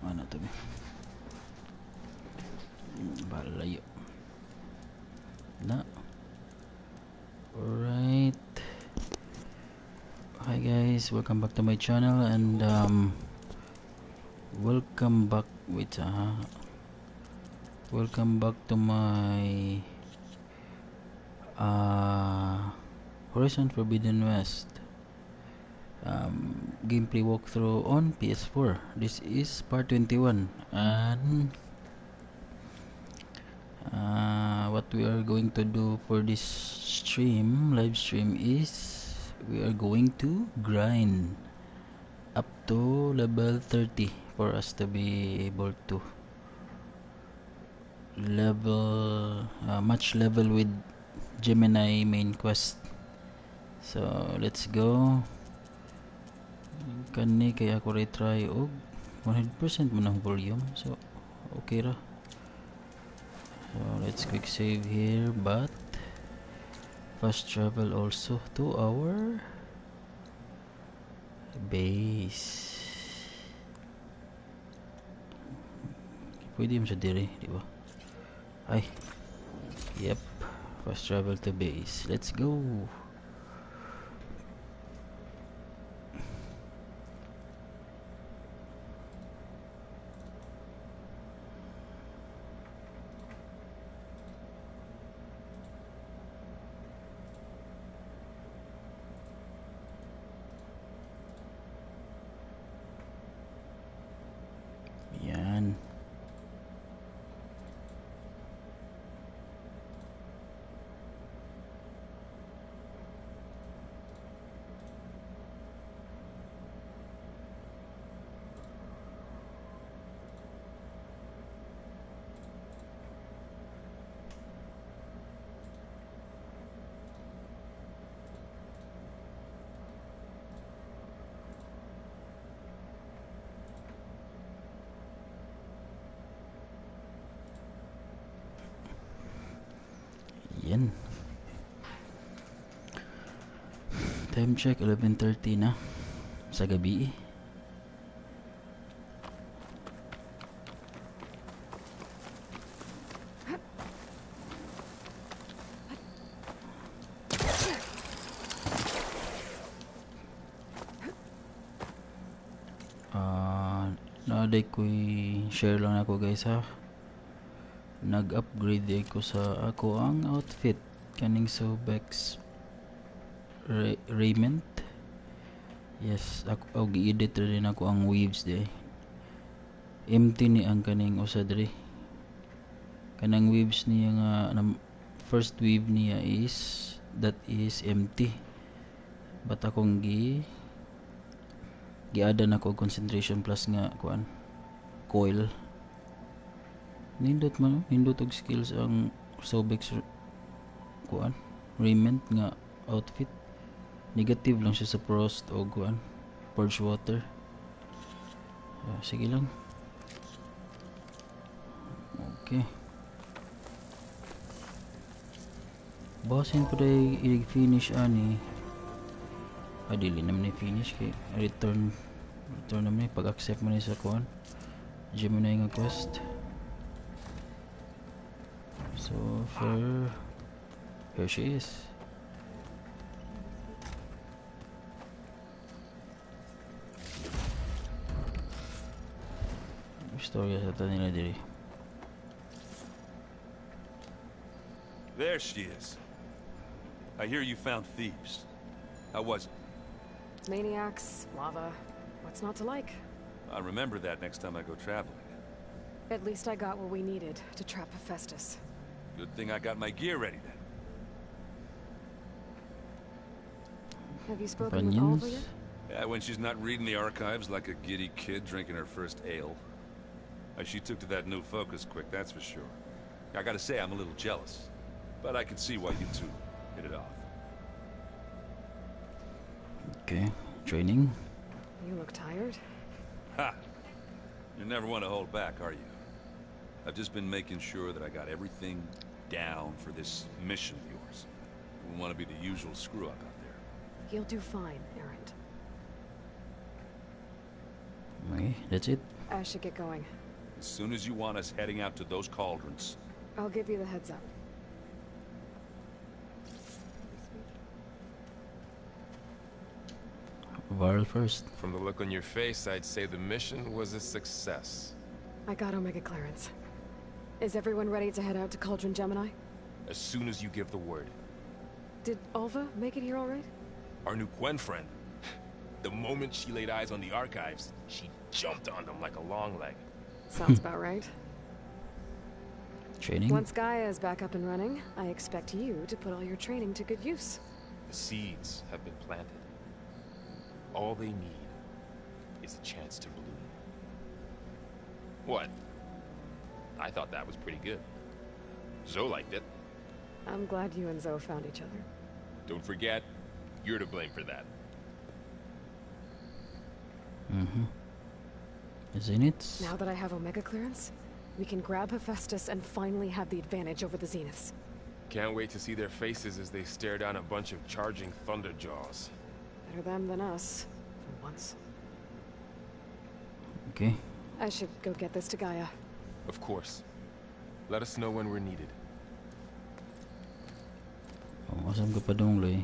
Mana to be? Balayo. Na. Alright. Hi guys, welcome back to my channel and welcome back welcome back to my Horizon Forbidden West gameplay walkthrough on PS4. This is part 21 and what we are going to do for this live stream is we are going to grind up to level 30 for us to be able to match level with GEMINI main quest. So let's go. Kani kaya ako retry og 100% mo ng volume, so okay ra. So let's quick save here, but fast travel also to our base. Pwede mo siya dire, di ba? Ay, yep, fast travel to base. Let's go. Yan. Yan. Time check 11:30 na sa gabi. Naaday ko'y share lang ako guys ha. Nag-upgrade ko sa ako ang outfit kaning Sobex raiment. Yes, ako gi-edit rin ako ang waves di. Empty ni ang kaning usad ri. Kanang waves niya nga first wave niya is empty. But akong gi-add na ako concentration plus nga kuan coil. Nindot og skills ang Sobex kuan raiment nga outfit. Negative lang siya sa frost o kuan purge water. Sige lang. Okay. Basin po day i-finish ani. Dili naman i-finish kay return naman pag-accept man sa kuan GEMINI nga quest. So here she is. Storya sa nila diri. There she is. I hear you found thieves. How was it? Maniacs, lava. What's not to like? I'll remember that next time I go traveling. At least I got what we needed to trap Hephaestus. Good thing I got my gear ready then. Have you spoken with Aloy yet? Yeah, when she's not reading the archives like a giddy kid drinking her first ale. She took to that new focus quick, that's for sure. I gotta say, I'm a little jealous. But I can see why you two hit it off. Okay, training. You look tired. Ha! You never want to hold back, are you? I've just been making sure that I got everything down for this mission of yours. You wouldn't want to be the usual screw-up out there. You'll do fine, Errant. Okay, that's it. I should get going. As soon as you want us heading out to those cauldrons. I'll give you the heads up. Varl first. From the look on your face, I'd say the mission was a success. I got Omega clearance. Is everyone ready to head out to Cauldron Gemini? As soon as you give the word. Did Alva make it here all right? Our new Quen friend. The moment she laid eyes on the archives, she jumped on them like a long leg. Sounds about right. Training. Once Gaia is back up and running, I expect you to put all your training to good use. The seeds have been planted. All they need is a chance to bloom. What? I thought that was pretty good. Zoe liked it. I'm glad you and Zoe found each other. Don't forget, you're to blame for that. Zenith. Now that I have Omega clearance, we can grab Hephaestus and finally have the advantage over the Zeniths. Can't wait to see their faces as they stare down a bunch of charging thunder jaws. Better them than us, for once. Okay. I should go get this to Gaia. Of course. Let us know when we're needed. Oh, asam ka padong loy.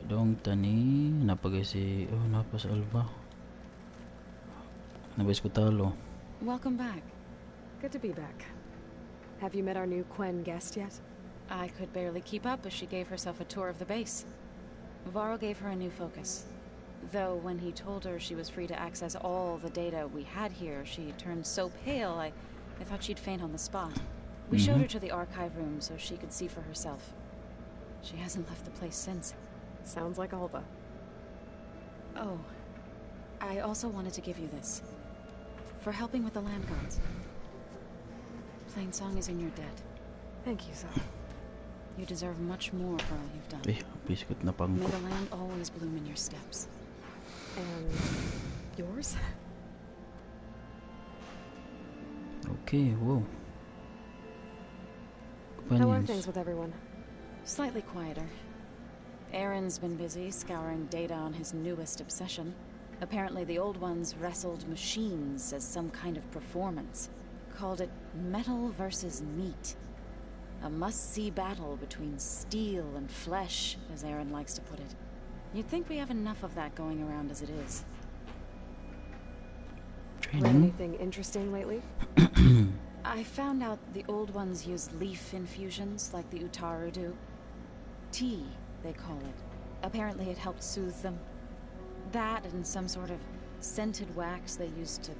Padong tani napagay si napas Alva. Nabais ko talo. Welcome back. Good to be back. Have you met our new Quen guest yet? I could barely keep up as she gave herself a tour of the base. Varl gave her a new focus. Though when he told her she was free to access all the data we had here, she turned so pale I thought she'd faint on the spot. We showed her to the archive room so she could see for herself. She hasn't left the place since. Sounds like Alva. Oh, I also wanted to give you this. For helping with the land gods. Plainsong is in your debt. Thank you, Zoe. You deserve much more for all you've done. Biskut na May pangko. the land always bloom in your steps. And yours? Okay, whoa. How are Companions. things with everyone? Slightly quieter. Aaron's been busy scouring data on his newest obsession. Apparently the old ones wrestled machines as some kind of performance. Called it metal versus meat. A must-see battle between steel and flesh, as Aaron likes to put it. You'd think we have enough of that going around as it is. Read Training. anything interesting lately? I found out the old ones use leaf infusions like the Utaru do. Tea, they call it. Apparently it helped soothe them. That and some sort of scented wax they used to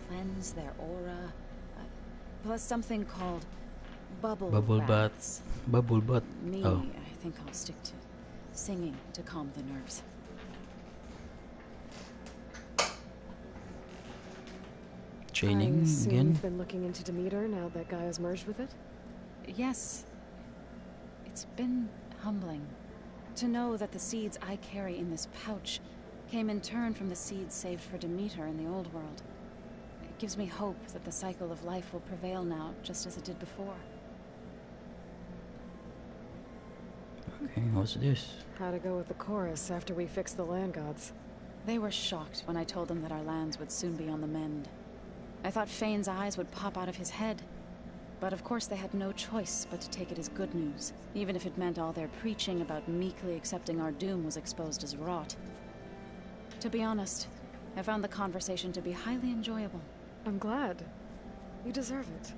cleanse their aura. Plus something called bubble Bubble baths. Bubble butt. Me, Oh. I think I'll stick to singing to calm the nerves. Training I assume again. you've been looking into Demeter now that Gaia's merged with it? Yes. It's been humbling to know that the seeds I carry in this pouch came in turn from the seeds saved for Demeter in the old world. It gives me hope that the cycle of life will prevail now, just as it did before. Okay, what's this? How to go with the chorus after we fix the land gods. They were shocked when I told them that our lands would soon be on the mend. I thought Fane's eyes would pop out of his head. But of course they had no choice but to take it as good news, even if it meant all their preaching about meekly accepting our doom was exposed as rot. To be honest, I found the conversation to be highly enjoyable. I'm glad. You deserve it.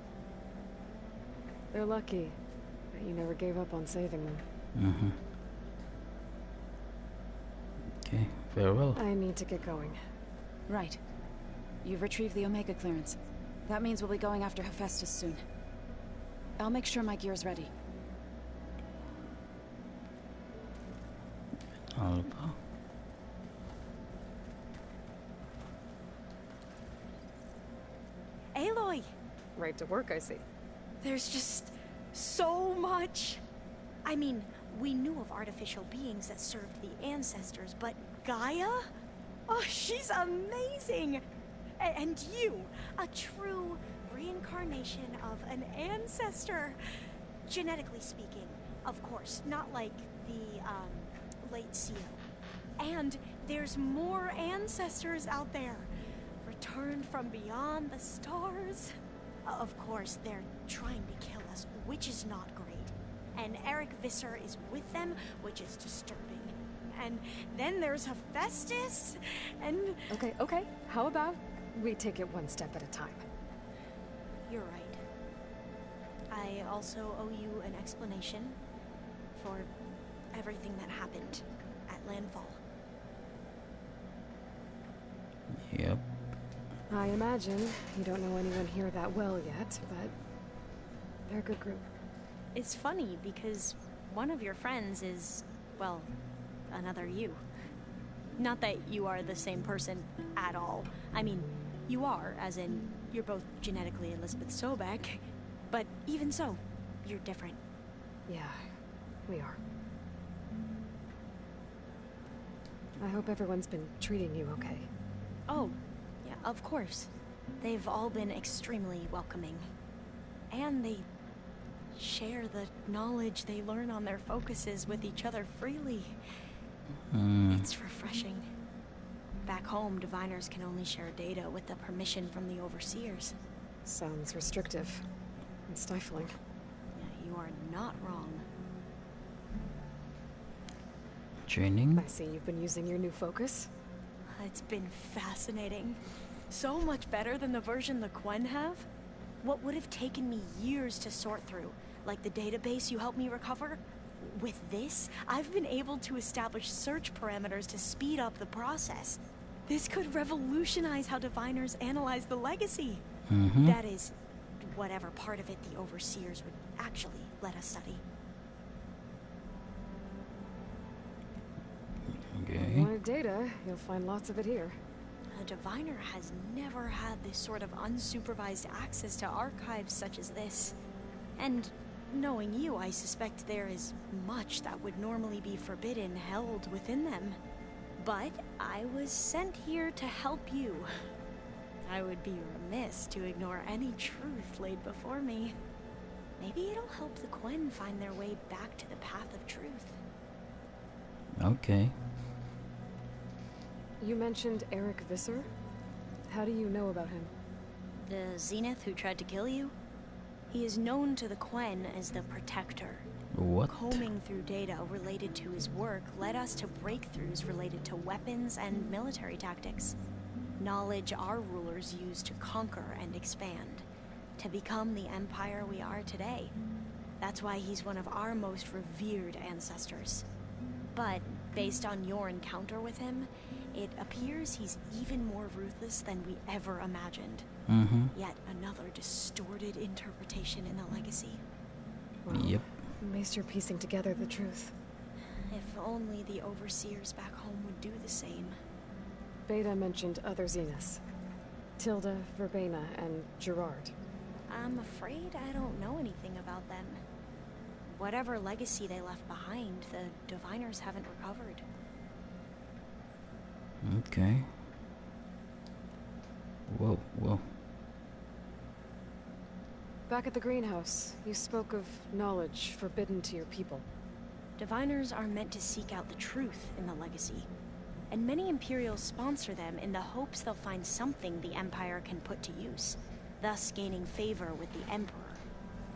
They're lucky that you never gave up on saving them. Okay, farewell. I need to get going. Right. You've retrieved the Omega clearance. That means we'll be going after Hephaestus soon. I'll make sure my gear's ready. Alpha. Aloy! Right to work, I see. There's just so much. I mean, we knew of artificial beings that served the ancestors, but Gaia? Oh, she's amazing! And you, a true reincarnation of an ancestor. Genetically speaking, of course, not like the, late CO. And there's more ancestors out there. from beyond the stars. Of course, they're trying to kill us, which is not great. And Eric Visser is with them, which is disturbing. And then there's Hephaestus, and... Okay. How about we take it one step at a time? You're right. I also owe you an explanation for everything that happened at Landfall. Yep. I imagine you don't know anyone here that well yet, but they're a good group. It's funny because one of your friends is, well, another you. Not that you are the same person at all. I mean, you are, as in, you're both genetically Elizabeth Sobek, but even so, you're different. Yeah, we are. I hope everyone's been treating you okay. Oh, yeah, of course. They've all been extremely welcoming. And they share the knowledge they learn on their focuses with each other freely. It's refreshing. Back home, diviners can only share data with the permission from the overseers. Sounds restrictive and stifling. Yeah, you are not wrong. Training? I see you've been using your new focus. It's been fascinating. So much better than the version the Quen have. What would have taken me years to sort through, like the database you helped me recover, with this, I've been able to establish search parameters to speed up the process. This could revolutionize how diviners analyze the legacy. That is, whatever part of it the overseers would actually let us study. If you Okay. wanted data, you'll find lots of it here. A diviner has never had this sort of unsupervised access to archives such as this. And knowing you, I suspect there is much that would normally be forbidden held within them. But I was sent here to help you. I would be remiss to ignore any truth laid before me. Maybe it'll help the Quen find their way back to the path of truth. Okay. You mentioned Eric Visser? How do you know about him? The Zenith who tried to kill you? He is known to the Quen as the Protector. What? Combing through data related to his work led us to breakthroughs related to weapons and military tactics. Knowledge our rulers used to conquer and expand, to become the empire we are today. That's why he's one of our most revered ancestors. But based on your encounter with him, it appears he's even more ruthless than we ever imagined. Yet another distorted interpretation in the legacy. Well, Yep. at least you're piecing together the truth. If only the overseers back home would do the same. Beta mentioned other Zeniths. Tilda, Verbena, and Gerard. I'm afraid I don't know anything about them. Whatever legacy they left behind, the diviners haven't recovered. Okay. Whoa, whoa. Back at the greenhouse, you spoke of knowledge forbidden to your people. Diviners are meant to seek out the truth in the legacy, and many Imperials sponsor them in the hopes they'll find something the Empire can put to use, thus gaining favor with the Emperor.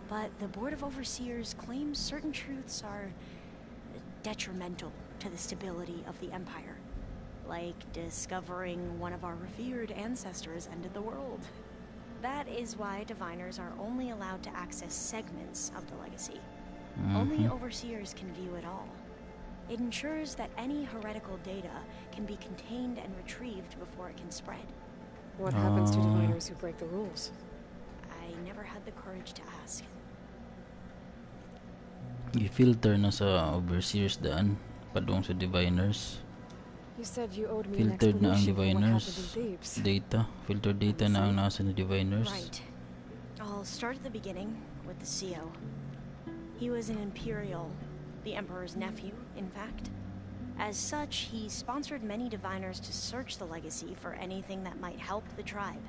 But the Board of Overseers claims certain truths are detrimental to the stability of the Empire, like discovering one of our revered ancestors ended the world. That is why diviners are only allowed to access segments of the legacy. Only overseers can view it all. It ensures that any heretical data can be contained and retrieved before it can spread. What happens to diviners who break the rules? I never had the courage to ask. I-filter na sa overseers daan. Padung sa diviners. You said you owed me an Filtered na ang explanation for what diviners. happened in Thebes. Data. Filtered data na ang nasa na diviners. Right. I'll start at the beginning with the CO. He was an Imperial, the Emperor's nephew, in fact. As such, he sponsored many diviners to search the legacy for anything that might help the tribe,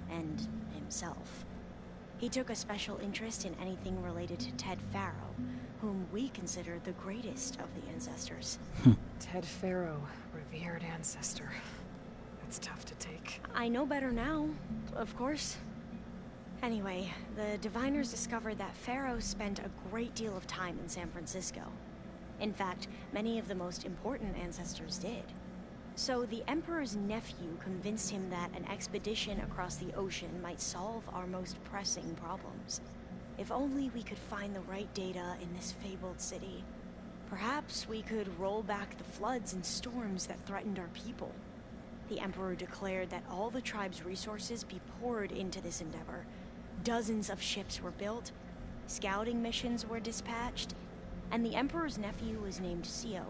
and himself. He took a special interest in anything related to Ted Farrow, whom we consider the greatest of the ancestors. Ted Farrow, revered ancestor. That That's tough to take. I know better now, of course. Anyway, the diviners discovered that Pharaoh spent a great deal of time in San Francisco. In fact, many of the most important ancestors did. So the Emperor's nephew convinced him that an expedition across the ocean might solve our most pressing problems. If only we could find the right data in this fabled city. Perhaps we could roll back the floods and storms that threatened our people. The Emperor declared that all the tribe's resources be poured into this endeavor. Dozens of ships were built, scouting missions were dispatched, and the Emperor's nephew was named Sio,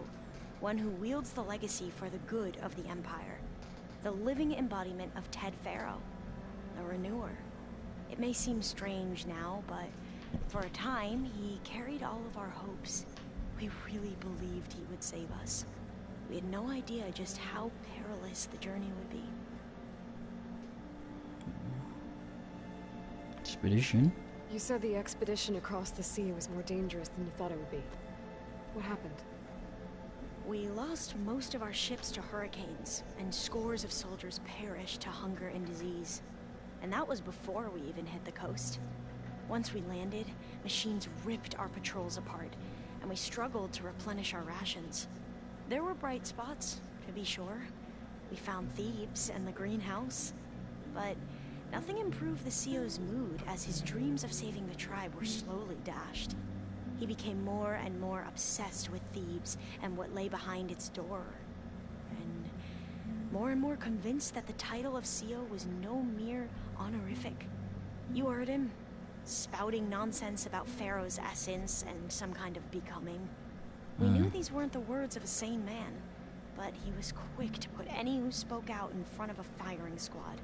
one who wields the legacy for the good of the Empire. The living embodiment of Ted Pharaoh, the renewer. It may seem strange now, but for a time, he carried all of our hopes. We really believed he would save us. We had no idea just how perilous the journey would be. Expedition? You said the expedition across the sea was more dangerous than you thought it would be. What happened? We lost most of our ships to hurricanes, and scores of soldiers perished to hunger and disease. And that was before we even hit the coast. Once we landed, machines ripped our patrols apart, and we struggled to replenish our rations. There were bright spots, to be sure. We found Thebes and the greenhouse, but nothing improved the CEO's mood as his dreams of saving the tribe were slowly dashed. He became more and more obsessed with Thebes and what lay behind its door, and more convinced that the title of CEO was no mere honorific. You heard him, spouting nonsense about Pharaoh's essence and some kind of becoming. We knew these weren't the words of a sane man, but he was quick to put any who spoke out in front of a firing squad.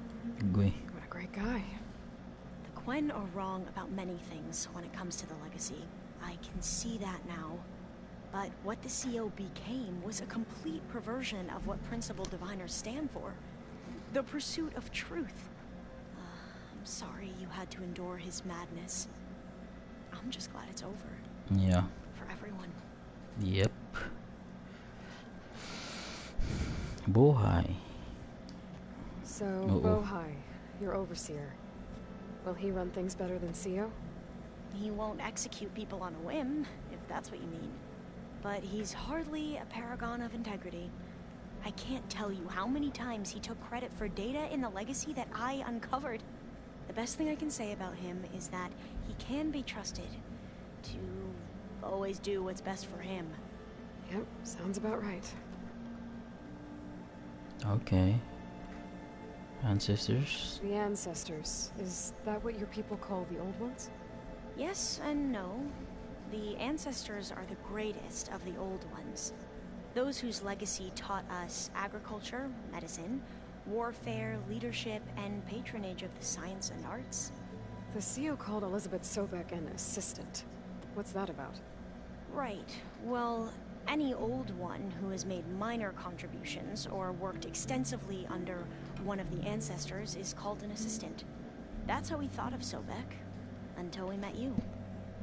Gui. What a great guy. The Quen are wrong about many things when it comes to the legacy. I can see that now. But what the CO became was a complete perversion of what principal diviners stand for. The pursuit of truth. I'm sorry you had to endure his madness. I'm just glad it's over. Yeah. For everyone. Yep. Bohai. So, Uh-oh. Bohai, your overseer. Will he run things better than CEO? He won't execute people on a whim, if that's what you mean. But he's hardly a paragon of integrity. I can't tell you how many times he took credit for data in the legacy that I uncovered. The best thing I can say about him is that he can be trusted to always do what's best for him. Yep, sounds about right. Okay. Ancestors? The ancestors. Is that what your people call the old ones? Yes and no. The ancestors are the greatest of the old ones. Those whose legacy taught us agriculture, medicine, warfare, leadership, and patronage of the science and arts. The CEO called Elizabeth Sobek an assistant. What's that about? Right. Well, any old one who has made minor contributions or worked extensively under one of the ancestors is called an assistant. That's how we thought of Sobek, until we met you.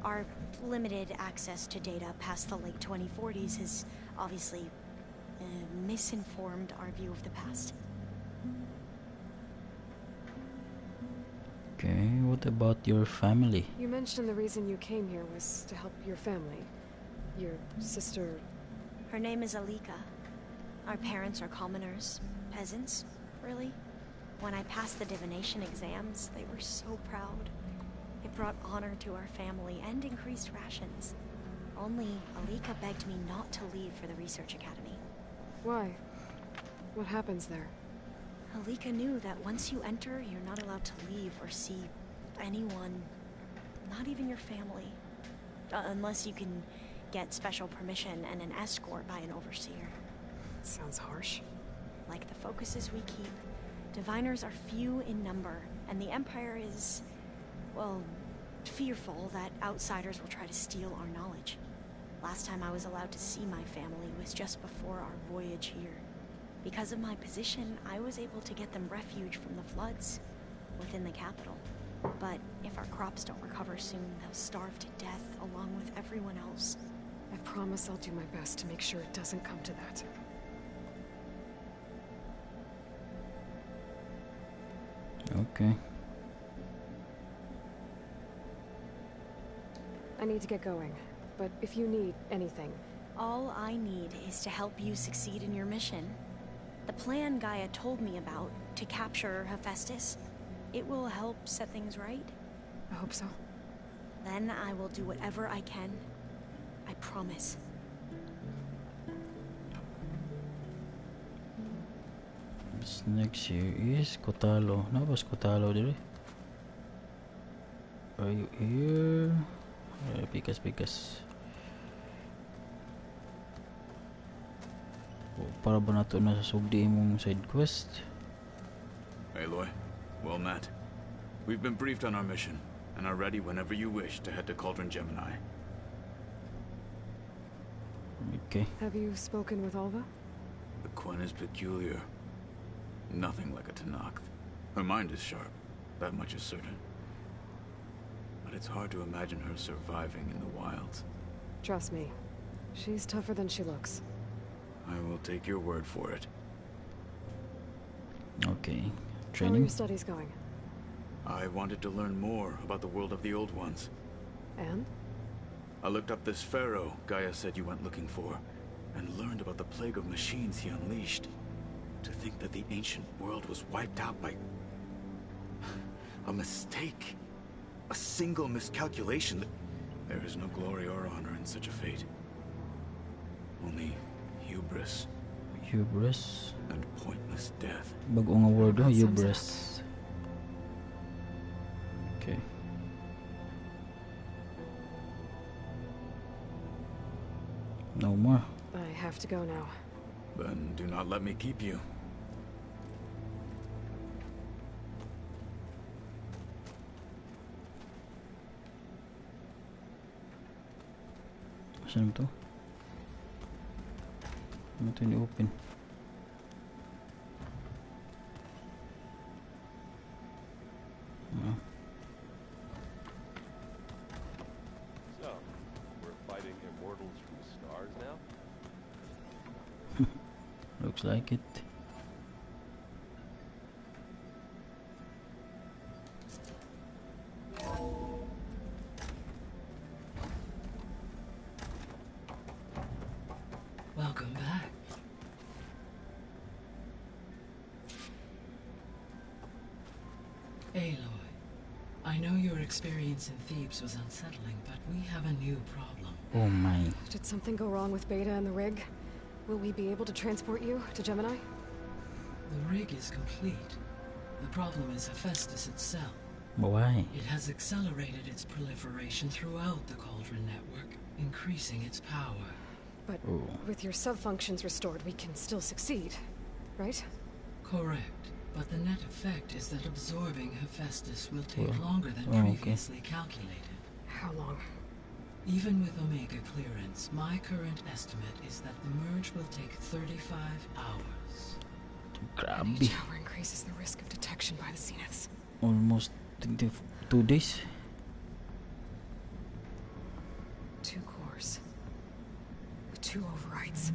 Our limited access to data past the late 2040s has obviously misinformed our view of the past. Okay, what about your family? You mentioned the reason you came here was to help your family. Your sister... Her name is Alika. Our parents are commoners, peasants, really. When I passed the divination exams, they were so proud. It brought honor to our family and increased rations. Only Alika begged me not to leave for the research academy. Why? What happens there? Alika knew that once you enter, you're not allowed to leave or see anyone, not even your family, unless you can get special permission and an escort by an overseer. Sounds harsh. Like the focuses we keep, diviners are few in number, and the Empire is, well, fearful that outsiders will try to steal our knowledge. Last time I was allowed to see my family was just before our voyage here. Because of my position, I was able to get them refuge from the floods within the capital. But if our crops don't recover soon, they'll starve to death along with everyone else. I promise I'll do my best to make sure it doesn't come to that. Okay. I need to get going, but if you need anything... All I need is to help you succeed in your mission. The plan Gaia told me about, to capture Hephaestus, it will help set things right. I hope so. Then I will do whatever I can. I promise. This next here is Kotalo. Nabas Kotalo dire? Are you here? Pikas. Para ba nato na sa sugdi imong side quest? Aloy, well met. We've been briefed on our mission, and are ready whenever you wish to head to Cauldron Gemini. Okay. Have you spoken with Alva? The Quen is peculiar. Nothing like a Tenakth. Her mind is sharp, that much is certain. But it's hard to imagine her surviving in the wilds. Trust me, she's tougher than she looks. I will take your word for it. Okay. How are Training. your studies going? I wanted to learn more about the world of the Old Ones. And? I looked up this pharaoh Gaia said you went looking for, and learned about the plague of machines he unleashed. To think that the ancient world was wiped out by... a mistake. A single miscalculation. There is no glory or honor in such a fate. Only hubris Hubris. and pointless death. Bagong award That sums it up. hubris. Okay. No more. I have to go now. Then do not let me keep you. Saan to? Ano to ni-open? So, we're fighting immortals from the stars now? Looks like it. Welcome back. Aloy, I know your experience in Thebes was unsettling, but we have a new problem. Oh my. Did something go wrong with Beta and the rig? Will we be able to transport you to Gemini? The rig is complete. The problem is Hephaestus itself. Why? It has accelerated its proliferation throughout the Cauldron network, increasing its power. But Oh. with your sub-functions restored, we can still succeed, right? Correct, but the net effect is that absorbing Hephaestus will take Well, longer than okay. previously calculated. How long? Even with Omega clearance, my current estimate is that the merge will take 35 hours. And Grabe. each hour increases the risk of detection by the Zeniths. Almost 2 days. 2 cores. 2 overrides.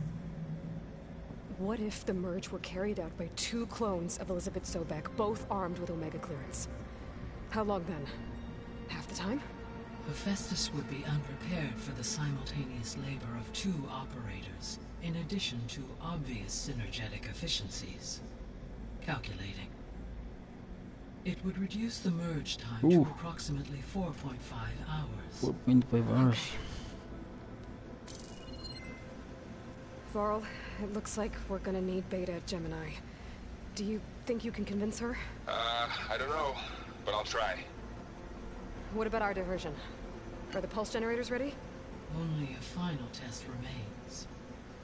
What if the merge were carried out by 2 clones of Elizabeth Sobek, both armed with Omega clearance? How long then? Half the time? Hephaestus would be unprepared for the simultaneous labor of 2 operators, in addition to obvious synergetic efficiencies. Calculating. It would reduce the merge time Ooh. to approximately 4.5 hours. 4.5 hours. Varl, it looks like we're gonna need Beta at Gemini. Do you think you can convince her? I don't know, but I'll try. What about our diversion? Are the pulse generators ready? Only a final test remains.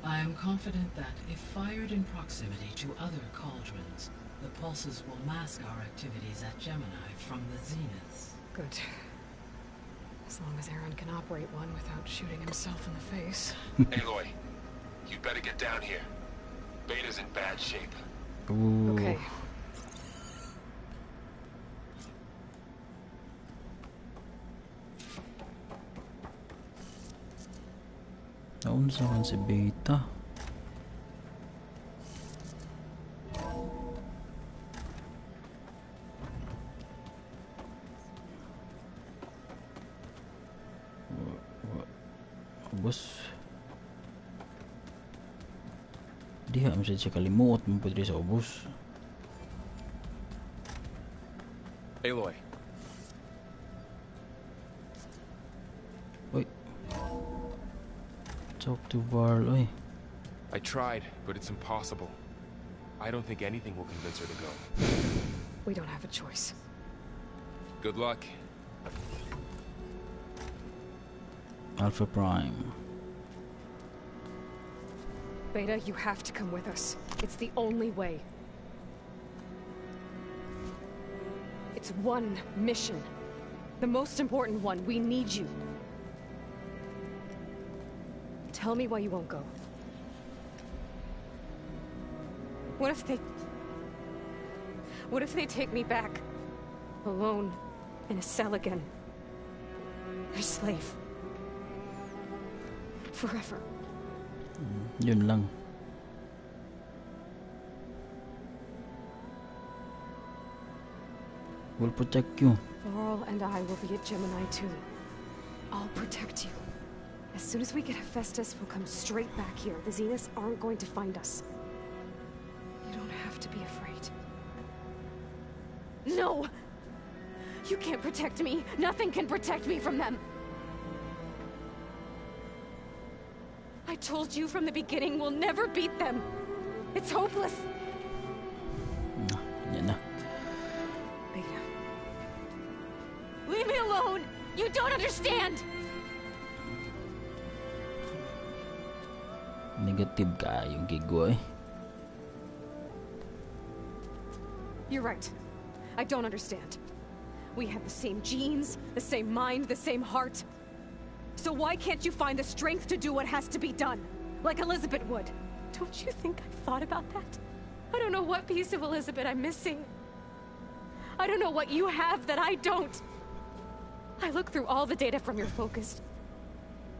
I am confident that if fired in proximity to other cauldrons, the pulses will mask our activities at Gemini from the Zeniths. Good. As long as Aaron can operate one without shooting himself in the face. Aloy, you better get down here. Beta's in bad shape. Ooh. Okay. Naunsa man si Beta. ubos. Diha masad siya kalimuot mo pwede sa ubos. Aloy. Oy. Talk to Varl, oy. I tried, but it's impossible. I don't think anything will convince her to go. We don't have a choice. Good luck. Alpha Prime. Beta, you have to come with us. It's the only way. It's one mission. The most important one. We need you. Tell me why you won't go. What if they take me back? Alone. In a cell again. Their slave. Forever. Yun lang. We'll protect you. Varl and I will be at Gemini too. I'll protect you. As soon as we get Hephaestus, we'll come straight back here. The Zeniths aren't going to find us. You don't have to be afraid. No! You can't protect me. Nothing can protect me from them. I told you from the beginning, we'll never beat them. It's hopeless. Yan na. Beta. Leave me alone! You don't understand! Negative ka yung gigo eh. You're right. I don't understand. We have the same genes, the same mind, the same heart. So why can't you find the strength to do what has to be done? Like Elizabeth would. Don't you think I've thought about that? I don't know what piece of Elizabeth I'm missing. I don't know what you have that I don't. I look through all the data from your focus.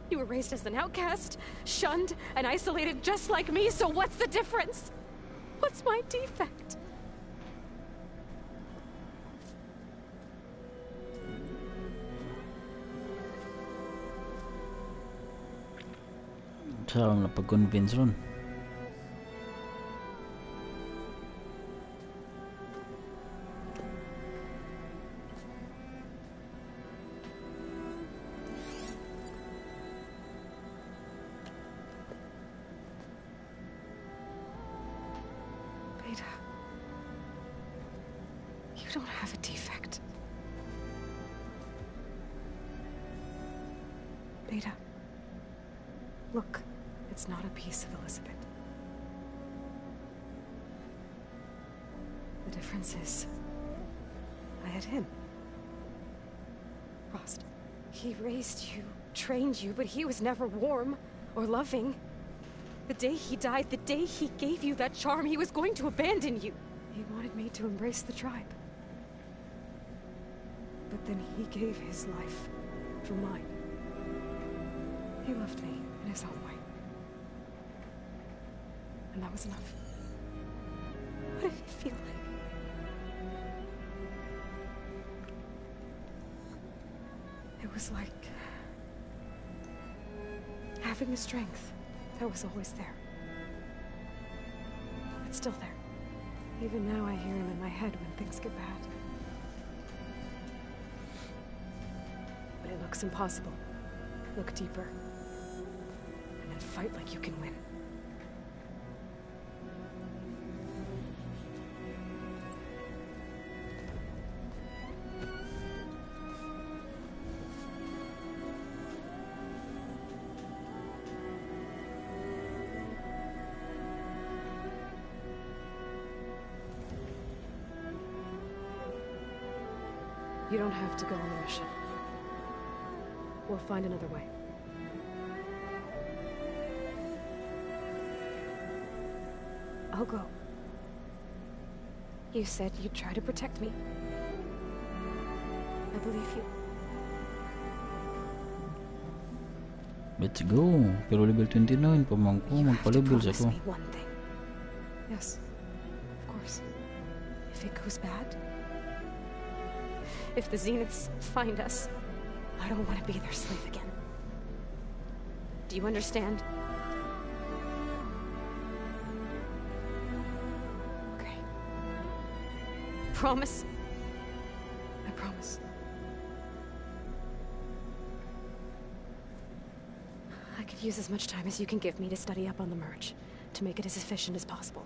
You were raised as an outcast, shunned, and isolated just like me, so what's the difference? What's my defect? Saan na pag-convince ron? Beta, you don't have a defect. Beta, look. It's not a piece of Elizabeth. The difference is, I had him. Frost. He raised you, trained you, but he was never warm or loving. The day he died, the day he gave you that charm, he was going to abandon you. He wanted me to embrace the tribe. But then he gave his life for mine. He loved me in his own way. And that was enough. What did it feel like? It was like having the strength that was always there. It's still there. Even now I hear him in my head when things get bad. But it looks impossible. Look deeper. And then fight like you can win. You don't have to go on the mission. We'll find another way. I'll go. You said you'd try to protect me. I believe you. Let's go. Pero level 29 pamangko magpa-level sa ko. Me one thing. Yes, of course. If it goes bad, if the Zeniths find us, I don't want to be their slave again. Do you understand? Okay. Promise? I promise. I could use as much time as you can give me to study up on the merge, to make it as efficient as possible.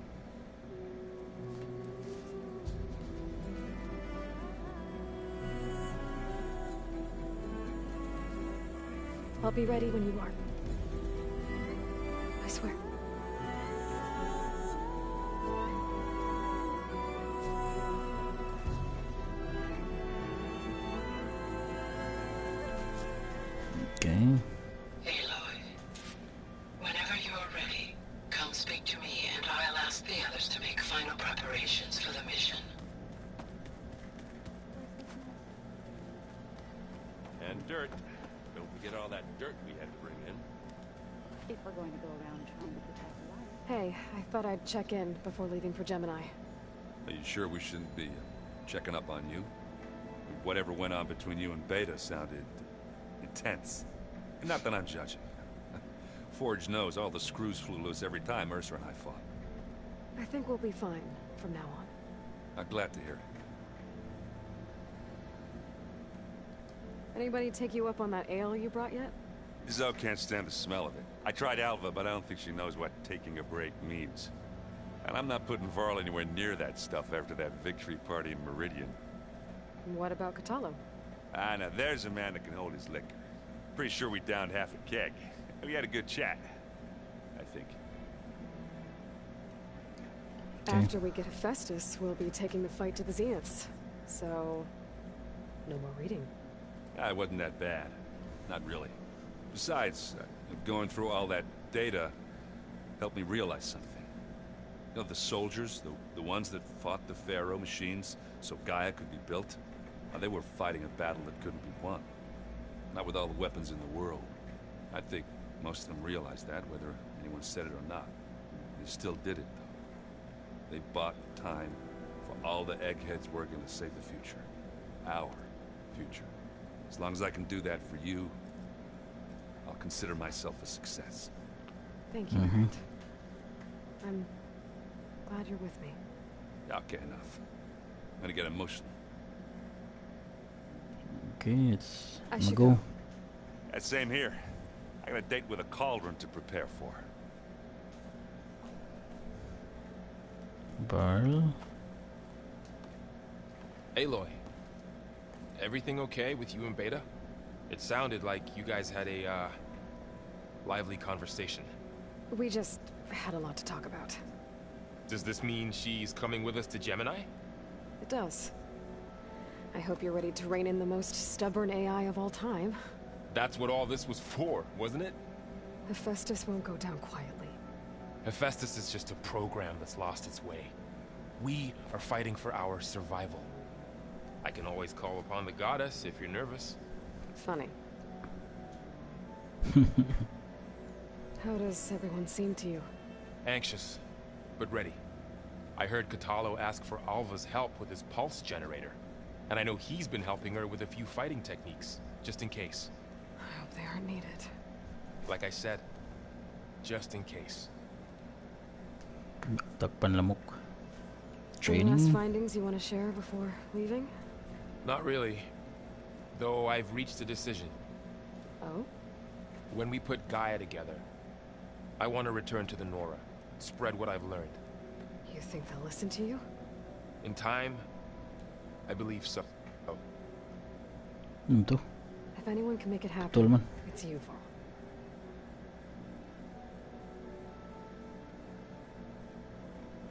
I'll be ready when you are. I swear. Okay. Aloy, whenever you're ready, come speak to me and I'll ask the others to make final preparations for the mission. And dirt. Don't forget all that dirt we had to bring in. If we're going to go around trying to protect life. Hey, I thought I'd check in before leaving for Gemini. Are you sure we shouldn't be checking up on you? Whatever went on between you and Beta sounded intense. Not that I'm judging. Forge knows all the screws flew loose every time Ursa and I fought. I think we'll be fine from now on. I'm glad to hear it. Anybody take you up on that ale you brought yet? Zoe can't stand the smell of it. I tried Alva, but I don't think she knows what taking a break means. And I'm not putting Varl anywhere near that stuff after that victory party in Meridian. What about Catallo? Ah, now there's a man that can hold his liquor. Pretty sure we downed half a keg. We had a good chat, I think. Okay. After we get Hephaestus, we'll be taking the fight to the Zeniths. So, no more reading. Ah, it wasn't that bad. Not really. Besides, going through all that data helped me realize something. You know, the soldiers, the ones that fought the Pharaoh machines so Gaia could be built, they were fighting a battle that couldn't be won. Not with all the weapons in the world. I think most of them realized that, whether anyone said it or not. They still did it, though. They bought time for all the eggheads working to save the future. Our future. As long as I can do that for you, I'll consider myself a success. Thank you, Grant. I'm glad you're with me. Yeah, okay, enough. I'm gonna get emotional. Okay, it's I I'm should gonna go. That same here. I got a date with a cauldron to prepare for. Varl. Aloy, everything okay with you and Beta? It sounded like you guys had a, lively conversation. We just had a lot to talk about. Does this mean she's coming with us to Gemini? It does. I hope you're ready to rein in the most stubborn AI of all time. That's what all this was for, wasn't it? Hephaestus won't go down quietly. Hephaestus is just a program that's lost its way. We are fighting for our survival. I can always call upon the goddess if you're nervous. Funny. How does everyone seem to you? Anxious, but ready. I heard Catallo ask for Alva's help with his pulse generator. And I know he's been helping her with a few fighting techniques, just in case. I hope they aren't needed. Like I said, just in case. Takpan lamok. Any last Training. findings you want to share before leaving? Not really. Though I've reached a decision. Oh? When we put Gaia together, I want to return to the NORA, spread what I've learned. You think they'll listen to you? In time, I believe so. Oh, To. If anyone can make it Tol happen, man. it's you, Varl.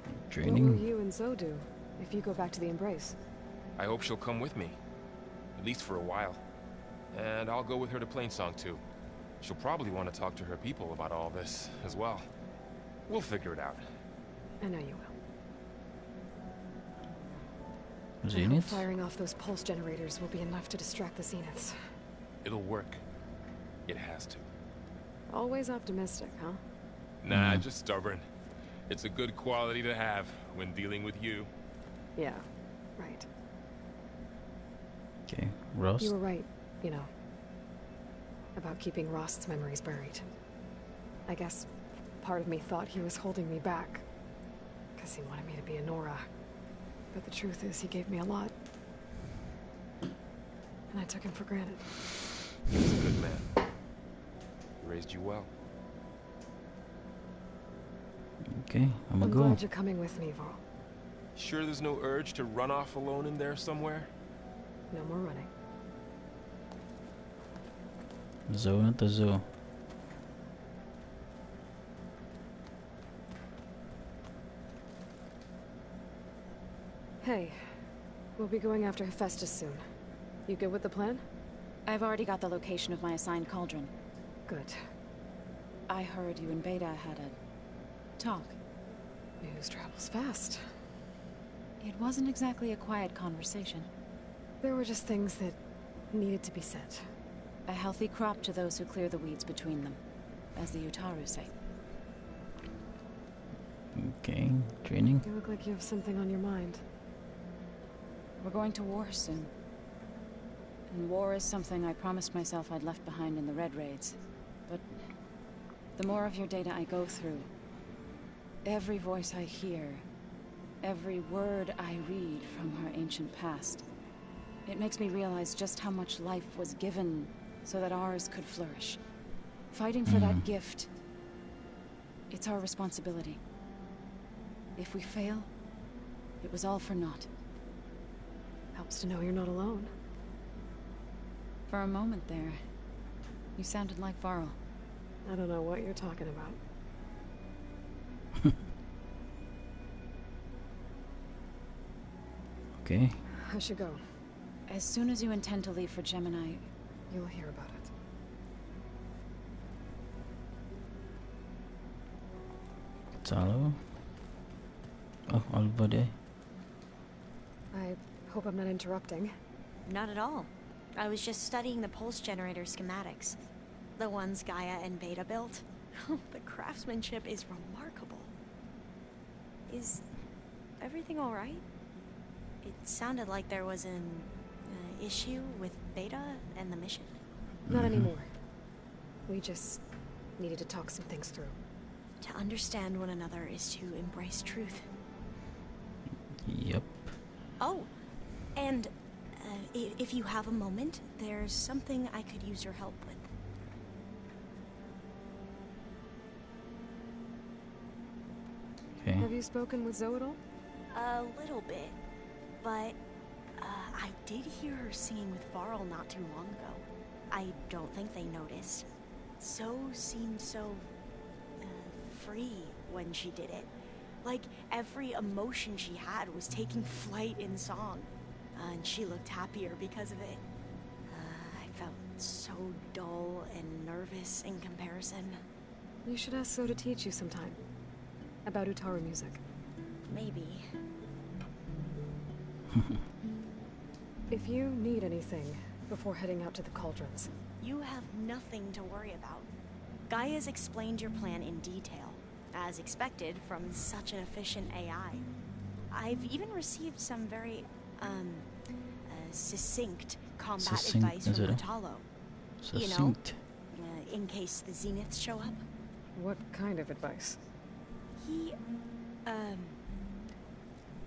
What will Training. you and Zoe do if you go back to the Embrace? I hope she'll come with me. At least for a while. And I'll go with her to Plainsong too. She'll probably want to talk to her people about all this as well. We'll figure it out. I know you will. I hope Zenith. firing off those pulse generators will be enough to distract the Zeniths. It'll work. It has to. Always optimistic, huh? Nah, just stubborn. It's a good quality to have when dealing with you. Yeah, right. Okay, Ross. You were right, you know. About keeping Rost's memories buried. I guess part of me thought he was holding me back, because he wanted me to be a NORA. But the truth is, he gave me a lot. And I took him for granted. He was a good man. He raised you well. Okay, I'm gonna I'm go. glad you're coming with me, Varl. Sure there's no urge to run off alone in there somewhere? No more running. Zo na to zo. Hey, we'll be going after Hephaestus soon. You good with the plan? I've already got the location of my assigned cauldron. Good. I heard you and Beta had a talk. News travels fast. It wasn't exactly a quiet conversation. There were just things that needed to be said. A healthy crop to those who clear the weeds between them, as the Utaru say. Okay, training. You look like you have something on your mind. We're going to war soon. And war is something I promised myself I'd left behind in the Red Raids. But the more of your data I go through, every voice I hear, every word I read from her ancient past, it makes me realize just how much life was given so that ours could flourish. Fighting for that gift, it's our responsibility. If we fail, it was all for naught. Helps to know you're not alone. For a moment there, you sounded like Varl. I don't know what you're talking about. Okay. I should go. As soon as you intend to leave for Gemini, You'll hear about it. Salo. Oh, Alba day. I hope I'm not interrupting. Not at all. I was just studying the pulse generator schematics. The ones Gaia and Beta built. The craftsmanship is remarkable. Is everything alright? It sounded like there was an issue with Beta and the mission. Not anymore. We just needed to talk some things through. To understand one another is to embrace truth. Yep. Oh, and if you have a moment, there's something I could use your help with. Okay. Have you spoken with Zoe at all? A little bit, but I did hear her singing with Varl not too long ago. I don't think they noticed. Zoe seemed so free when she did it. Like every emotion she had was taking flight in song. And she looked happier because of it. I felt so dull and nervous in comparison. You should ask Zoe to teach you sometime. About Utaru music. Maybe. If you need anything before heading out to the cauldrons. You have nothing to worry about. Gaia's explained your plan in detail, as expected from such an efficient AI. I've even received some very, succinct combat advice from Matalo. Succinct. You know, in case the Zeniths show up. What kind of advice? He,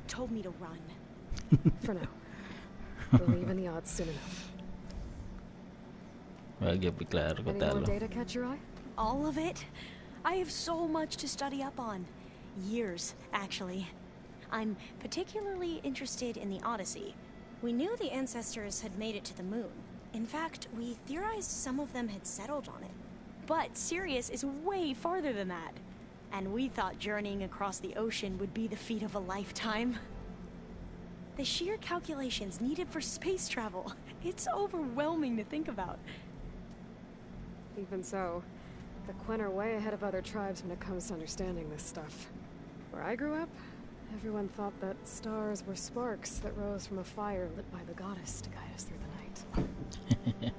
told me to run. For now. Believe in the odds soon enough. Any more data catch your eye? All of it? I have so much to study up on. Years, actually. I'm particularly interested in the Odyssey. We knew the ancestors had made it to the moon. In fact, we theorized some of them had settled on it. But Sirius is way farther than that. And we thought journeying across the ocean would be the feat of a lifetime. The sheer calculations needed for space travel. It's overwhelming to think about. Even so, the Quen are way ahead of other tribes when it comes to understanding this stuff. Where I grew up, everyone thought that stars were sparks that rose from a fire lit by the goddess to guide us through the night.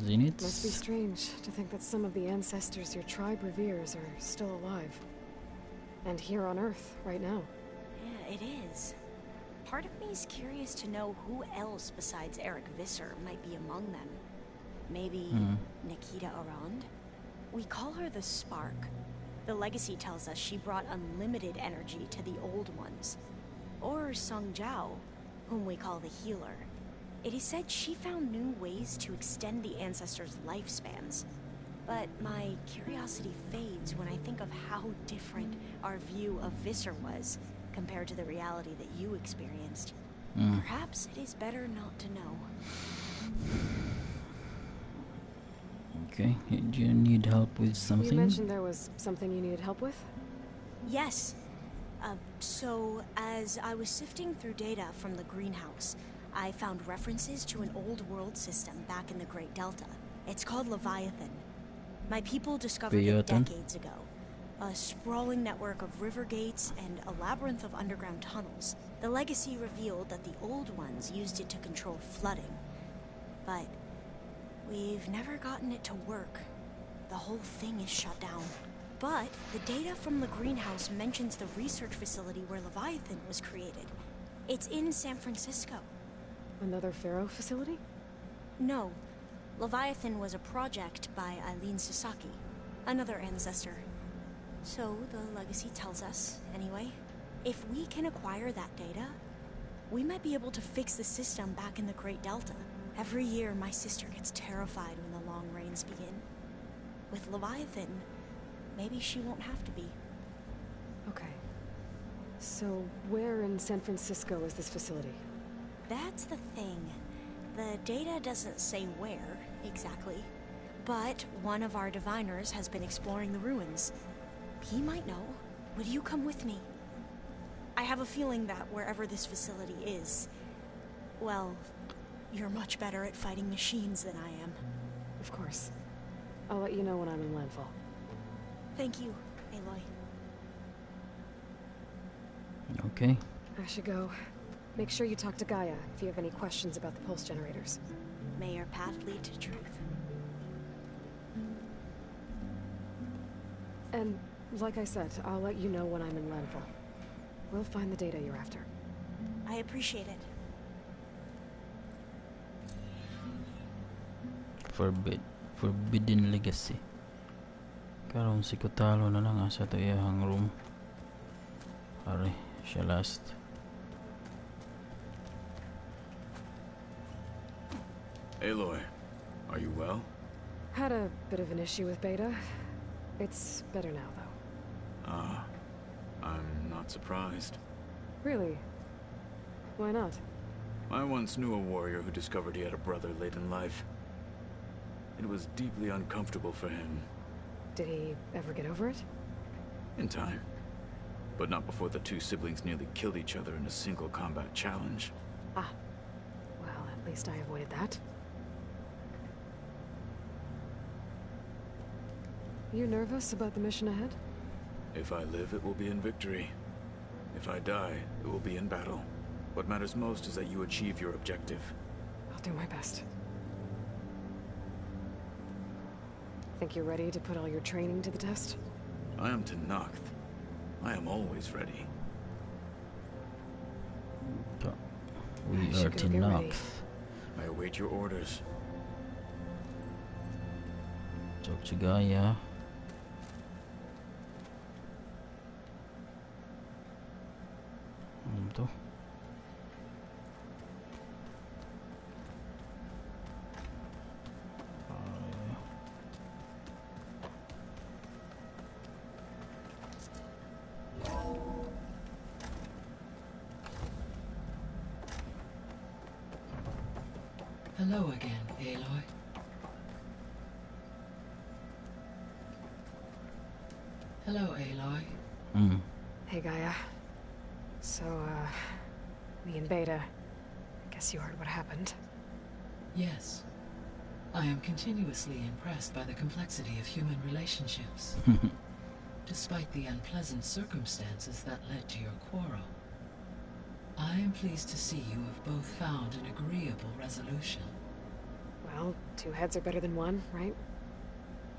Zenith. Must be strange to think that some of the ancestors your tribe reveres are still alive. And here on Earth, right now. Yeah, it is. Part of me is curious to know who else besides Eric Visser might be among them. Maybe Nikita Arand? We call her the Spark. The legacy tells us she brought unlimited energy to the old ones. Or Sung Jiao, whom we call the Healer. It is said she found new ways to extend the ancestors' lifespans. But my curiosity fades when I think of how different our view of Visser was compared to the reality that you experienced. Perhaps it is better not to know. Okay, do you need help with something? You mentioned there was something you needed help with? Yes. So, as I was sifting through data from the greenhouse, I found references to an old world system back in the Great Delta. It's called Leviathan. My people discovered it decades ago. A sprawling network of river gates and a labyrinth of underground tunnels. The legacy revealed that the old ones used it to control flooding. But we've never gotten it to work. The whole thing is shut down. But the data from the greenhouse mentions the research facility where Leviathan was created. It's in San Francisco. Another Pharaoh facility? No. Leviathan was a project by Eileen Sasaki, another ancestor. So the legacy tells us, anyway. If we can acquire that data, we might be able to fix the system back in the Great Delta. Every year, my sister gets terrified when the long rains begin. With Leviathan, maybe she won't have to be. Okay. So, where in San Francisco is this facility? That's the thing. The data doesn't say where, exactly. But one of our diviners has been exploring the ruins. He might know. Would you come with me? I have a feeling that wherever this facility is, well, you're much better at fighting machines than I am. Of course. I'll let you know when I'm in landfall. Thank you, Aloy. Okay. I should go. Make sure you talk to Gaia if you have any questions about the pulse generators. May your path lead to truth. And, like I said, I'll let you know when I'm in landfall. We'll find the data you're after. I appreciate it. Forbidden Legacy. Karon si Kutalo na lang sa to iyang room. Pare, siya last. Aloy, are you well? Had a bit of an issue with Beta. It's better now, though. Ah, I'm not surprised. Really? Why not? I once knew a warrior who discovered he had a brother late in life. It was deeply uncomfortable for him. Did he ever get over it? In time. But not before the two siblings nearly killed each other in a single combat challenge. Ah. Well, at least I avoided that. You nervous about the mission ahead? If I live, it will be in victory. If I die, it will be in battle. What matters most is that you achieve your objective. I'll do my best. Think you're ready to put all your training to the test? I am Tenakth. I am always ready. We are should go get ready. Tenakth. I await your orders. Talk to Gaia. Ano to? Hello again, Aloy. Hello, Aloy. Hey, Gaia. So, me and Beta, guess you heard what happened. Yes. I am continuously impressed by the complexity of human relationships. Despite the unpleasant circumstances that led to your quarrel, I am pleased to see you have both found an agreeable resolution. Well, two heads are better than one, right?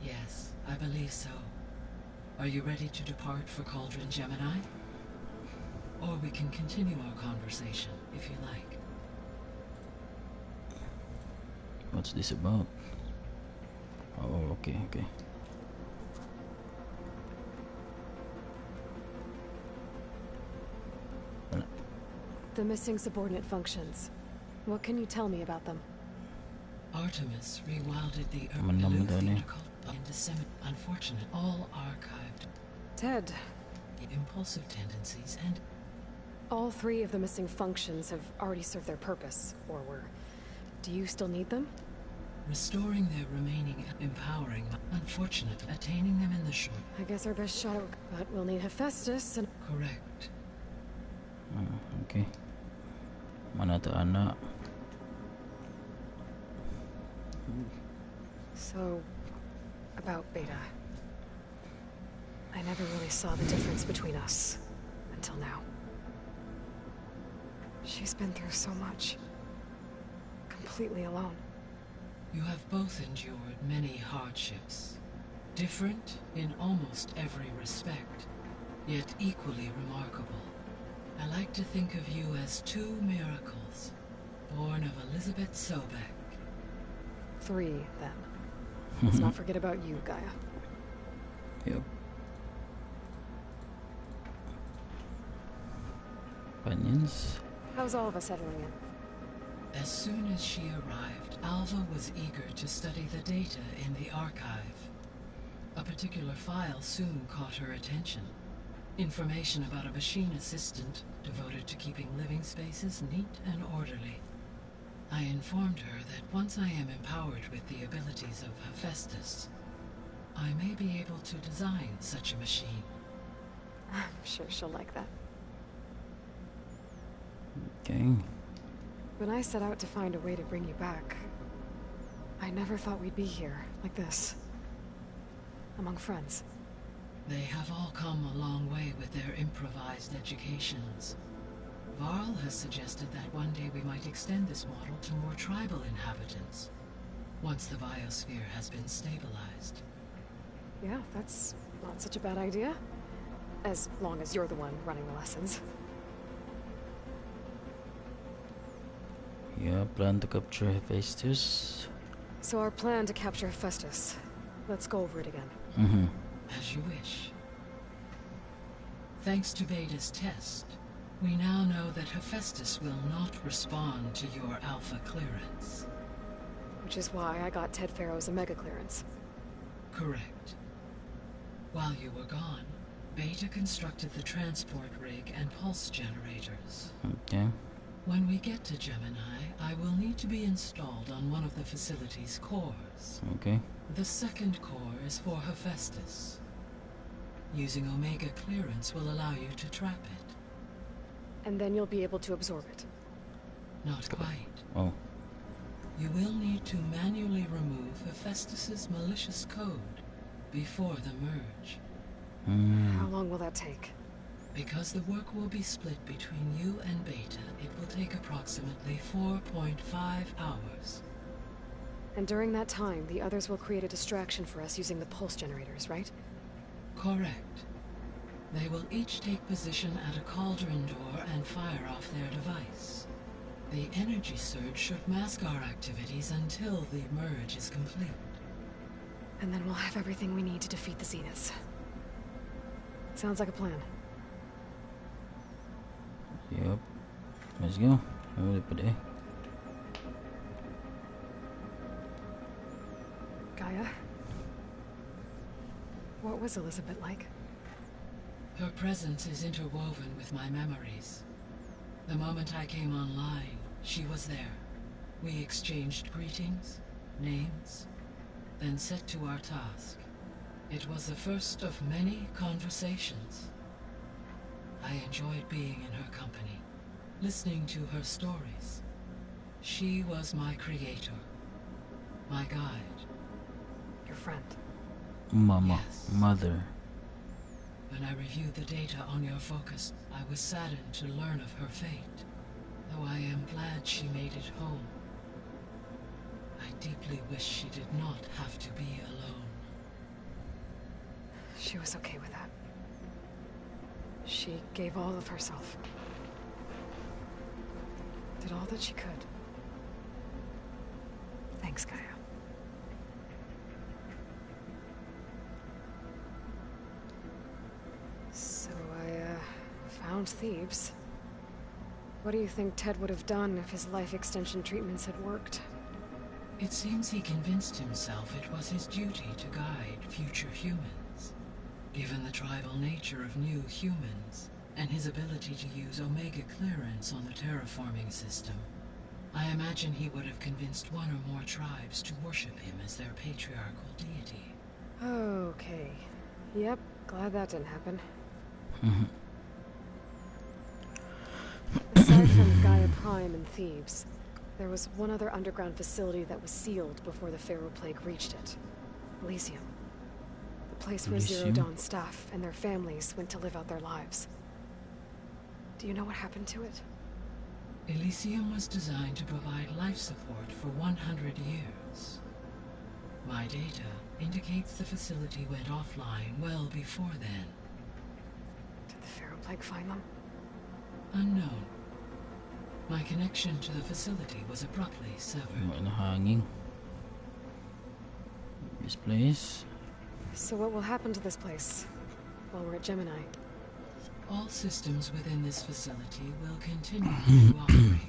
Yes, I believe so. Are you ready to depart for Cauldron, Gemini? Or we can continue our conversation, if you like. What's this about? Oh, okay. The missing subordinate functions. What can you tell me about them? Artemis rewilded the Manam daw niya. and disseminated. Unfortunate, all archived. Ted, Impulsive tendencies and all 3 of the missing functions have already served their purpose, or were. Do you still need them? restoring their remaining, empowering. Unfortunate, attaining them in the short. I guess our best shot, but we'll need Hephaestus and... Correct. Okay. Mana to anak? So, about Beta. I never really saw the difference between us, until now. She's been through so much. Completely alone. You have both endured many hardships. Different in almost every respect, yet equally remarkable. I like to think of you as 2 miracles, born of Elizabeth Sobek. 3, then. Let's not forget about you, Gaia. Yep. Companions. How's all of us settling in? As soon as she arrived, Alva was eager to study the data in the archive. A particular file soon caught her attention. Information about a machine assistant devoted to keeping living spaces neat and orderly. I informed her that once I am empowered with the abilities of Hephaestus, I may be able to design such a machine. I'm sure she'll like that. Okay. When I set out to find a way to bring you back, I never thought we'd be here, like this. Among friends. They have all come a long way with their improvised educations. Varl has suggested that one day we might extend this model to more tribal inhabitants, once the biosphere has been stabilized. Yeah, that's not such a bad idea. As long as you're the one running the lessons. Yeah, plan to capture Hephaestus. So our plan to capture Hephaestus. Let's go over it again. Mm-hmm. As you wish. Thanks to Beta's test, we now know that Hephaestus will not respond to your alpha clearance. Which is why I got Ted Farrow's Omega clearance. Correct. While you were gone, Beta constructed the transport rig and pulse generators. Okay. When we get to Gemini, I will need to be installed on one of the facility's cores. Okay. The second core is for Hephaestus. Using Omega clearance will allow you to trap it. And then you'll be able to absorb it. Not quite. Oh. You will need to manually remove Hephaestus's malicious code before the merge. How long will that take? Because the work will be split between you and Beta, it will take approximately 4.5 hours. And during that time, the others will create a distraction for us using the pulse generators, right? Correct. They will each take position at a cauldron door and fire off their device. The energy surge should mask our activities until the merge is complete. And then we'll have everything we need to defeat the Zeniths. Sounds like a plan. Yep. Let's go. Boleh pa deh. Gaia? What was Elizabeth like? Her presence is interwoven with my memories. The moment I came online, she was there. We exchanged greetings, names, then set to our task. It was the first of many conversations. I enjoyed being in her company, listening to her stories. She was my creator, my guide. Your friend. Mama. Yes. Mother. When I reviewed the data on your focus, I was saddened to learn of her fate, though I am glad she made it home. I deeply wish she did not have to be alone. She was okay with that. She gave all of herself. Did all that she could. Thanks, Gaia. So I, found Thebes. What do you think Ted would have done if his life extension treatments had worked? It seems he convinced himself it was his duty to guide future humans. Given the tribal nature of new humans, and his ability to use Omega clearance on the terraforming system, I imagine he would have convinced one or more tribes to worship him as their patriarchal deity. Okay. Yep, glad that didn't happen. Aside from Gaia Prime and Thebes, there was one other underground facility that was sealed before the Pharaoh Plague reached it. Elysium. The place where Zero Elysium? Dawn staff and their families went to live out their lives. Do you know what happened to it? Elysium was designed to provide life support for 100 years. My data indicates the facility went offline well before then. Did the Pharaoh Plague find them? Unknown. My connection to the facility was abruptly severed. Hanging. This place. So what will happen to this place while we're at Gemini? All systems within this facility will continue to operate.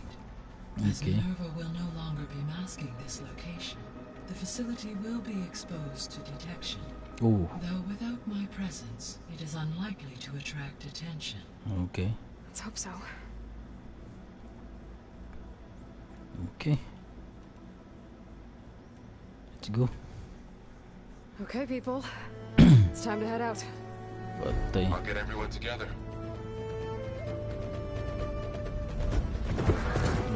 As Okay. Minerva will no longer be masking this location, the facility will be exposed to detection. Oh, Though without my presence, it is unlikely to attract attention. okay. Let's hope so. Okay. Let's go. Okay, people. It's time to head out. Patay. I'll get everyone together.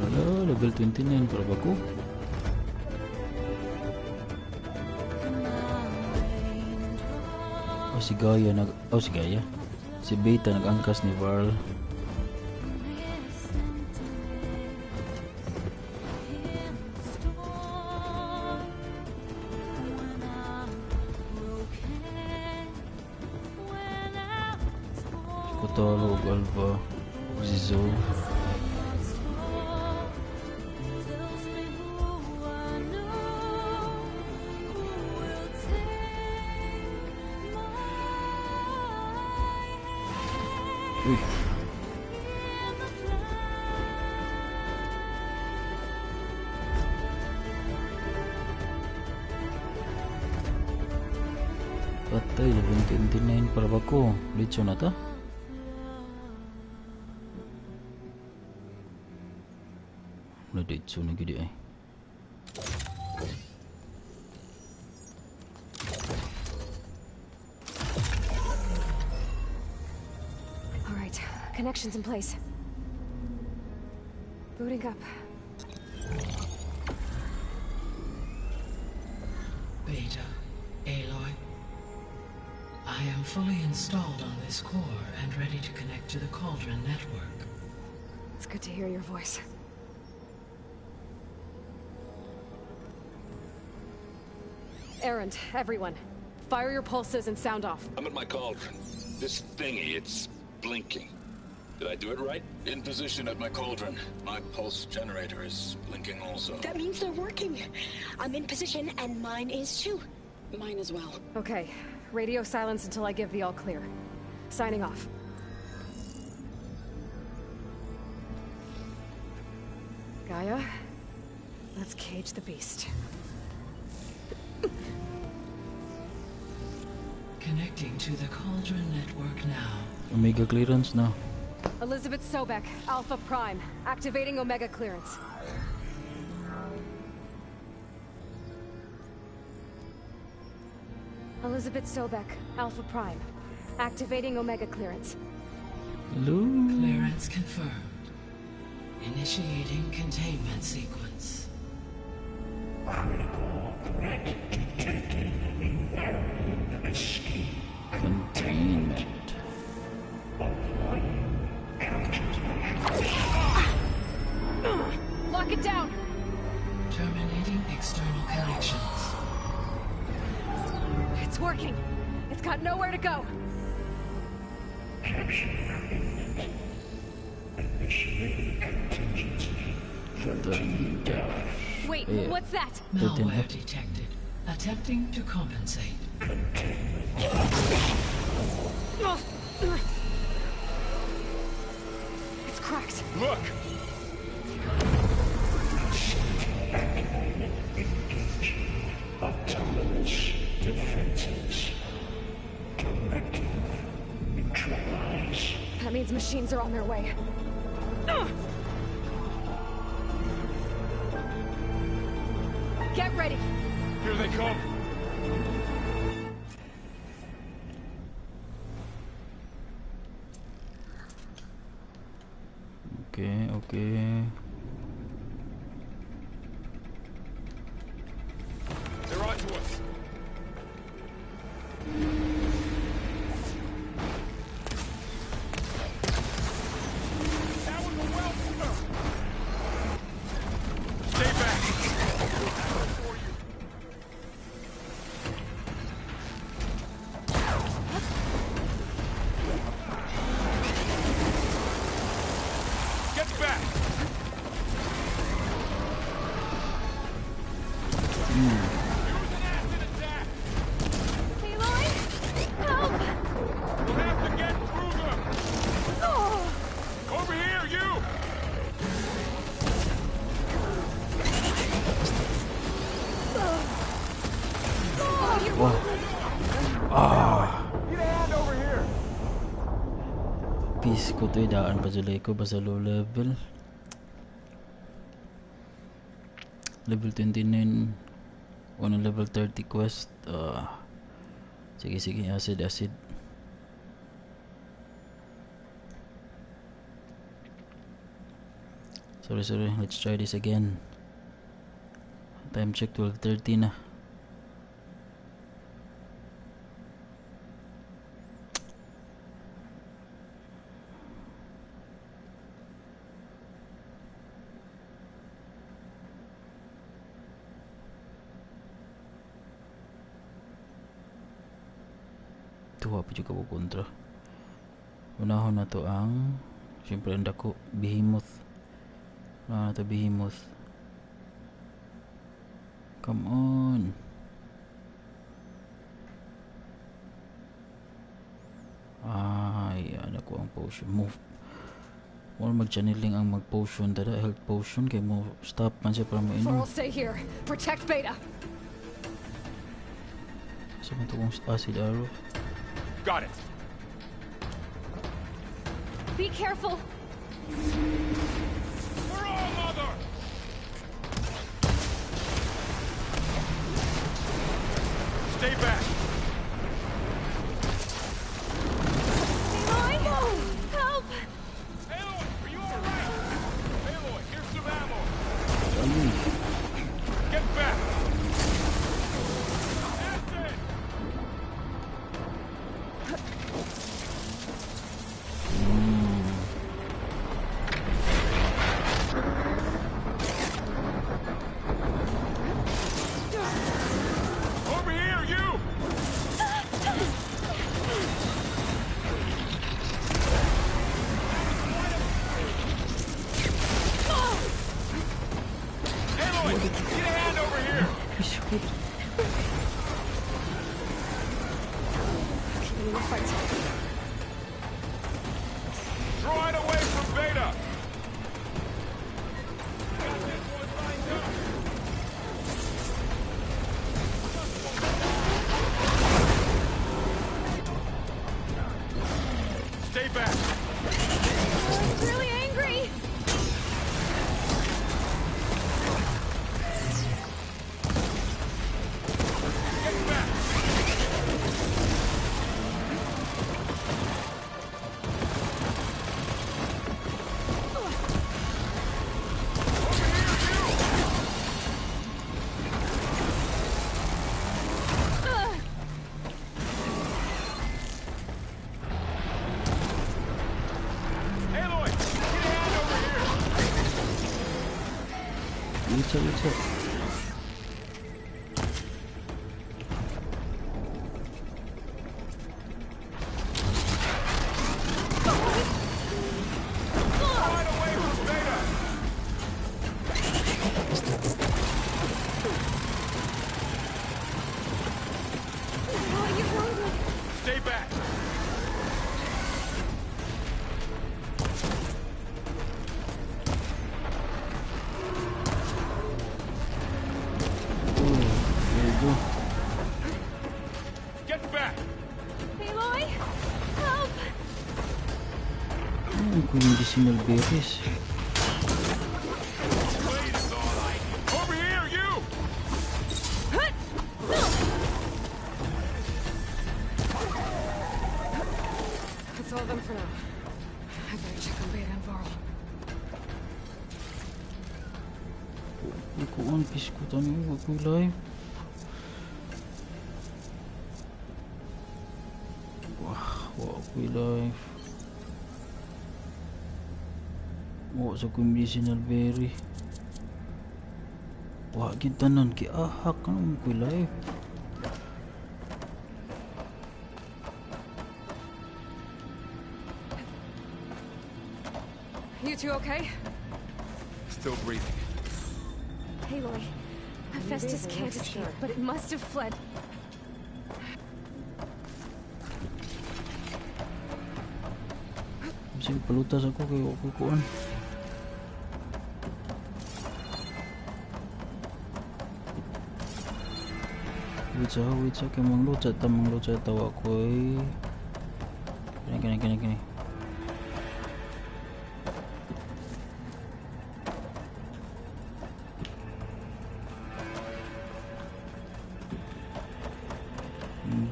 Wala, level 29 para ba ko? Oh, si Gaia nag... Oh, si Gaia. Si Beta nag-angkas ni Varl. Kotalo, Alva, Zizo. Uy. Patay, level 29 para ba ko? Litso na ta? Wala ditso na gidi ay. All right, connections in place. Booting up. Beta, Aloy. I am fully installed on this core and ready to connect to the CAULDRON network. It's good to hear your voice. Errand, everyone. Fire your pulses and sound off. I'm at my cauldron. This thingy, it's blinking. Did I do it right? In position at my cauldron. My pulse generator is blinking also. That means they're working. I'm in position, and mine is too. Mine as well. Okay, radio silence until I give the all clear. Signing off. Gaia, let's cage the beast. Connecting to the CAULDRON network now. Omega clearance na. Elizabeth Sobek, Alpha Prime, activating Omega clearance. Elizabeth Sobek, Alpha Prime, activating Omega clearance. Hello. Clearance confirmed. Initiating containment sequence. Containment. Lock it down! Terminating external connections. It's working. It's got nowhere to go. Wait, Yeah. what's that? Malware detected. Attempting to compensate. It's cracked. Look! Autonomous defenses. Directive. Neutralize. That means machines are on their way. Get ready. Here they come. Okay, okay. They're on to us. That was a well. Stay back. Get back. Aloy! Help! We'll have to get through them. Over here, you! Wow. Ah. Get a hand over here. Peace ko to idaan pa dyan ko ba sa low level. Level 29 on a level 30 quest. Sige sige, acid. Sorry, let's try this again. Time check 12:30 na. Tuwa pa juga ko kontra. Unahon na to ang siyempre ang dako behemoth. Unahon na to behemoth. Come on. Yan ako ang potion. Move. More mag-channeling ang mag-potion. Tada health potion kay mo stop man siya para mo inom. Varl, stay here. Protect Beta. So man to kong acid arrow. Got it. Be careful. We're all mother. Stay back. Aloy! Help! Aloy, are you all right? Aloy, here's some ammo. Get back. That's it. Over here, you. Aloy, get a hand over here. We'll fight. Draw it away from Beta. Got this one lined up. Stay back. I'm really angry. Get back. Aloy, get a hand over here. Let's go. Draw it away from Beta. Oh, you wounded. Stay back. medicinal berries. Over here, you! That's all of them for now. I better check on Beta and Varl. Ako ang piskutan mo, wag ko live. Wag ko live. Wag sa ko medicinal berry. Wag kita nun, kiahak ka naman ko live. You two okay? Still breathing. Aloy, Hephaestus can't escape, but it must have fled. Sige, palutas ako kay wag ko kuan. Wait sa kay manglutsat tawa ko eh. Kani.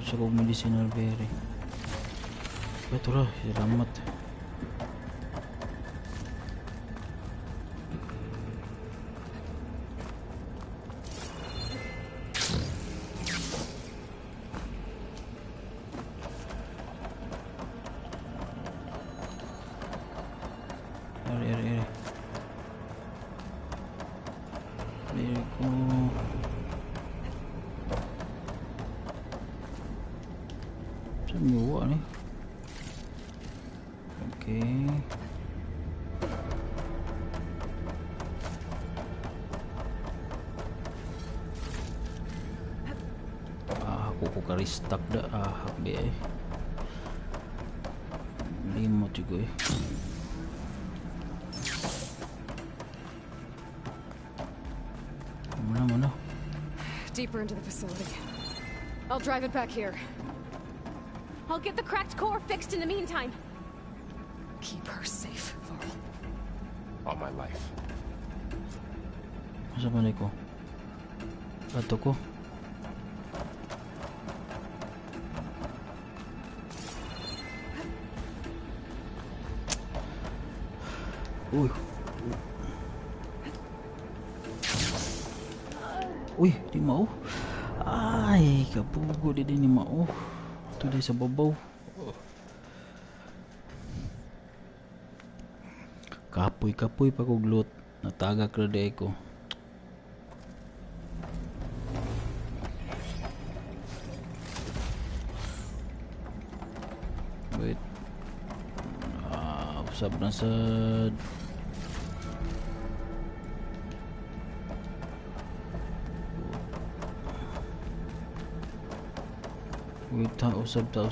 Sa kong medicinal berry. Ito lah, salamat. Ari. There go. Semua ni. Okay. Aku ka-restock dah. Habis eh. 5 juga eh. Mana? Deeper into the facility. I'll drive it back here. I'll get the cracked core fixed in the meantime. Keep her safe, Varl. All my life. Masa mana ko? Ato ko. Uy, di mau. Ay, kapugo di ni mau. Ito di sa babaw. Kapoy pa kog loot. Natagak ra di ko. Wait. Usap na sad. Wait ha, usap ta.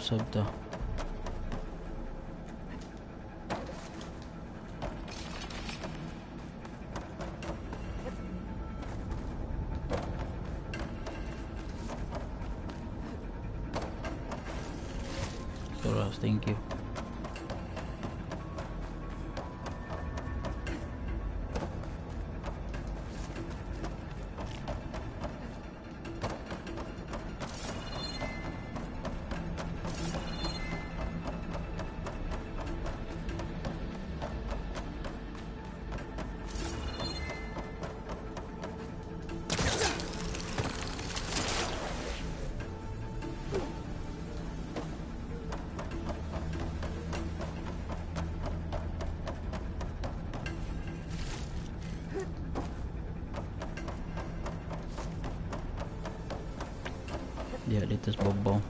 Soras, thank you. Dia di atas bawah.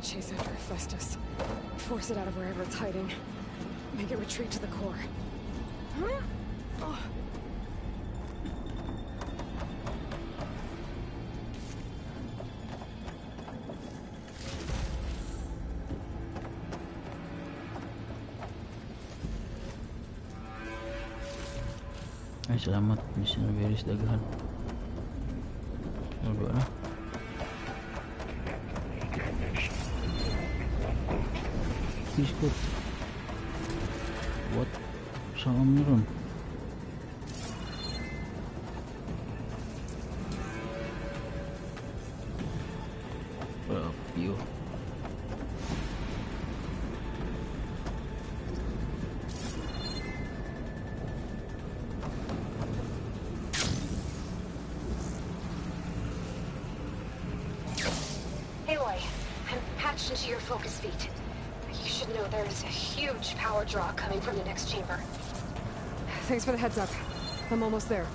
Chase after Hephaestus. Force it out of wherever it's hiding. Make it retreat to the core. Ay, salamat. Mission very daghan. Ano na? Biskot. What? Saan meron? Yo. Aloy, I'm patched into your focus feed. You should know there's a huge power draw coming from the next chamber. Thanks for the heads up. I'm almost there.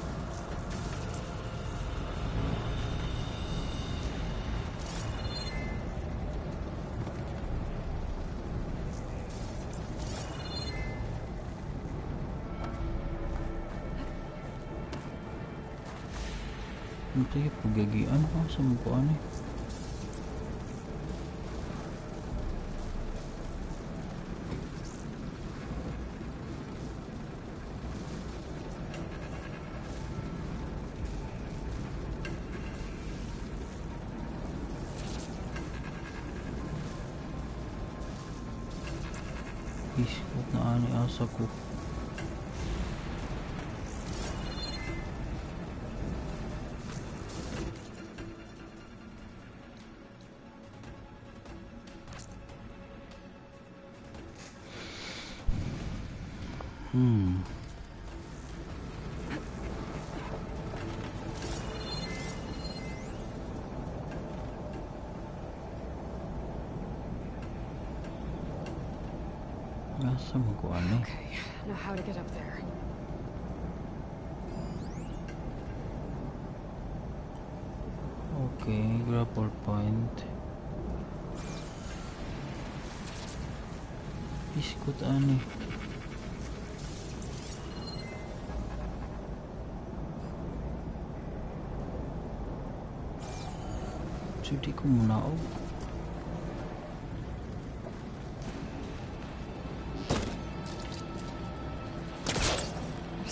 Ito yung pagagian pa sa mukhaan eh. Iskot na ani asa ko. Nasa mo ko ano? Okay, now how to get up there? Okay, grapple point. Iskot ani. Sudi ko muna oh.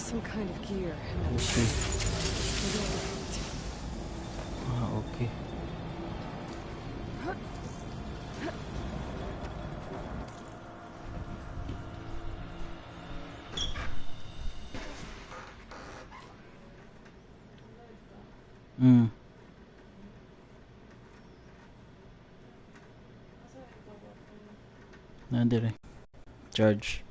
Some kind of gear. Okay. Ah, okay. Nandere. Charge.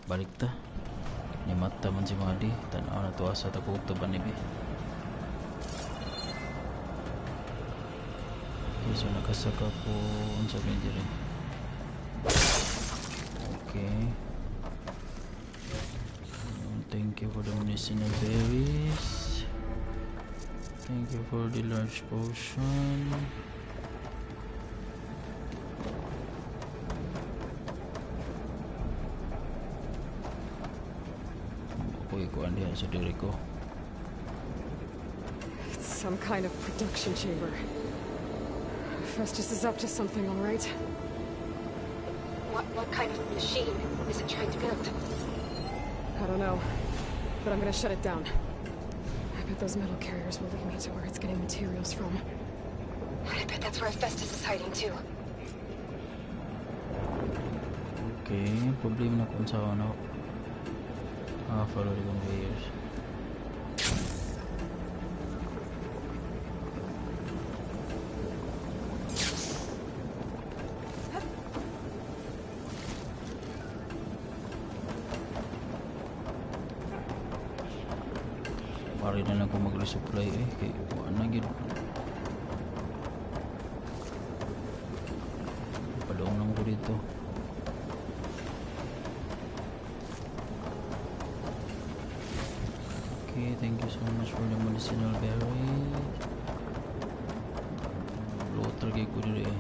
Balik ta. Ni mata man si Madi. Tanaw na to asa takog to banibi. Okay, so nakasaka po unsa ba diri. Okay. Thank you for the medicinal berries. Thank you for the large potion. It's some kind of production chamber. Festus is up to something, all right? What kind of machine is it trying to build? I don't know, but I'm gonna shut it down. I bet those metal carriers will lead me to where it's getting materials from. I bet that's where Festus is hiding too. Okay, problema na kung saan ako. Follow the conveyors. Pari na lang kung mag-resupply eh. Kaya wala na gid. Padong naman ko dito. Okay, thank you so much for the medicinal berry. Bloater kay ko diri eh.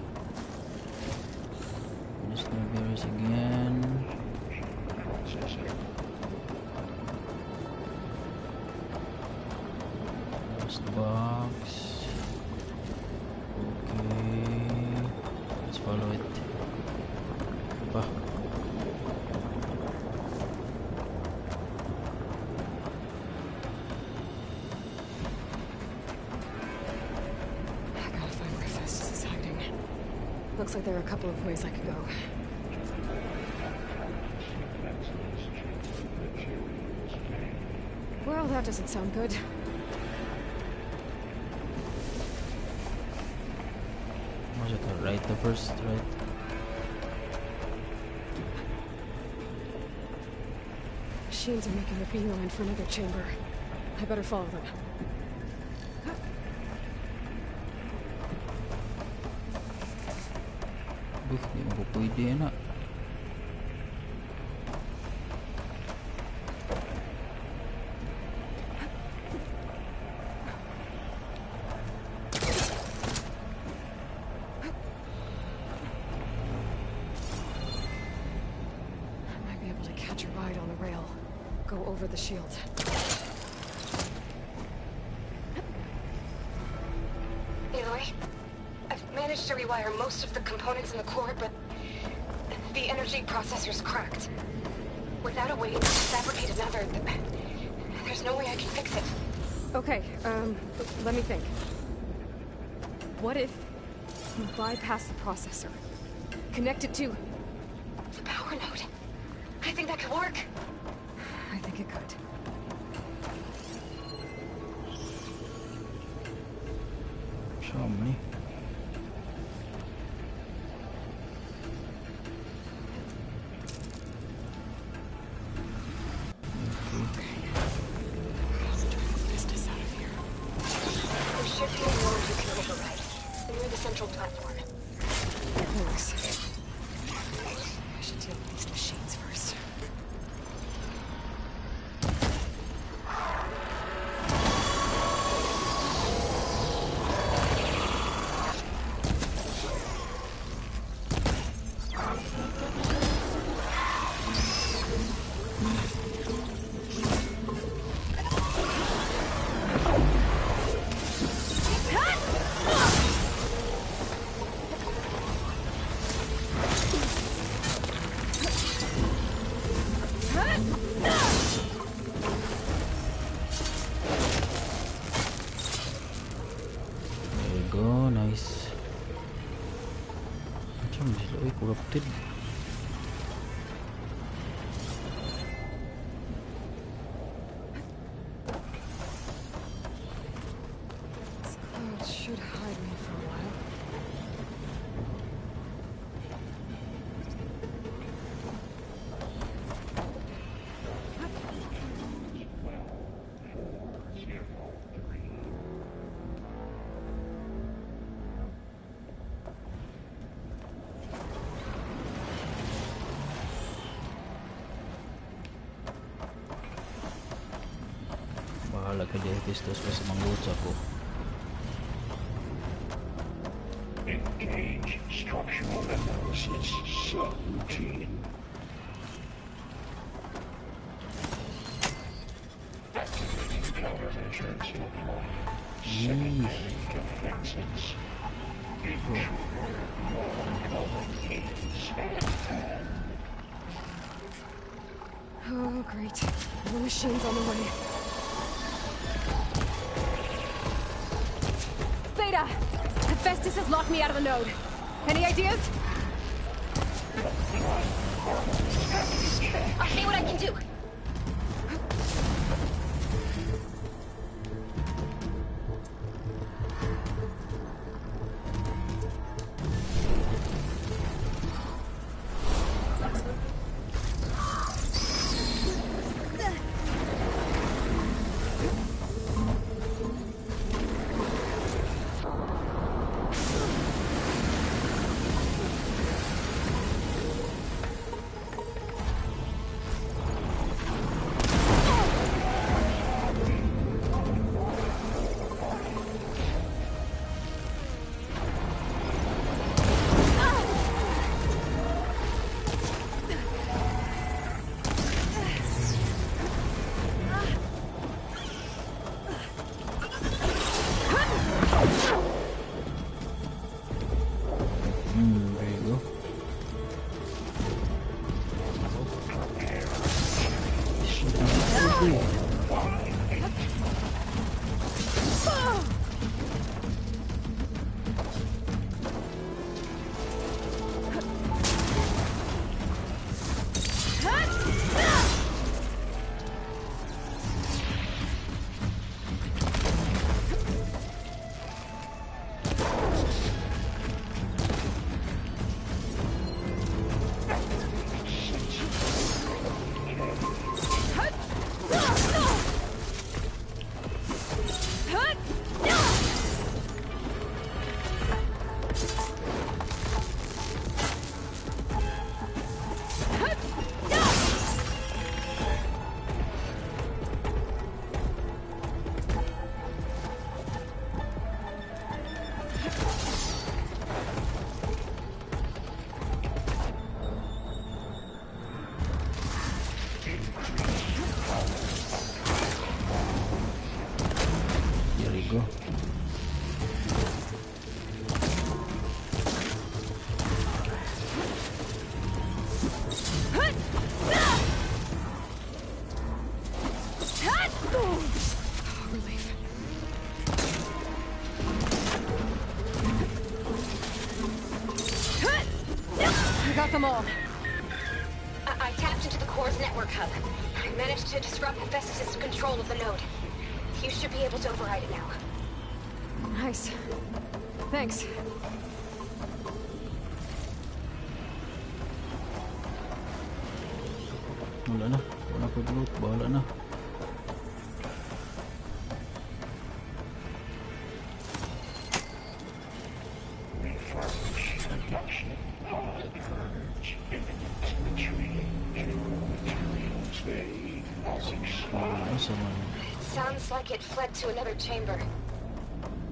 Medicinal berries again. Last box. Okay, let's follow it. Pa. Looks like there are a couple of ways I could go. Well, that doesn't sound good. Was it right the first, right? Machines are making a beeline for another chamber. I better follow them. Di mo po pwede na. Might be able to catch a ride on the rail. Go over the shield. Aloy, I've managed to rewire most of the components in the core, but the energy processor's cracked. Without a way to fabricate another, there's no way I can fix it. Okay, let me think. What if you bypass the processor? Connect it to the power node. I think that could work. I think it could. Show me. Central platform. Thanks. I should deal with these machines first. Corrupted. This cloud should hide me for a while. Bahala ka di Hephaestus basta mangload ako. Engage structural analysis subroutine. Activating countermeasures deployed. Secondary defenses. Intruder non-communications at hand. Oh, great. More machines on the way. Theta! Hephaestus has locked me out of the node. Any ideas? I'll see what I can do. them all. I tapped into the core's network hub. I managed to disrupt Hephaestus' control of the node. You should be able to override it now. Nice. Thanks. Wala na. Wala ko loot. Bahala na. Refurbish production pod purge. Inventory materials they as explained. It sounds like it fled to another chamber.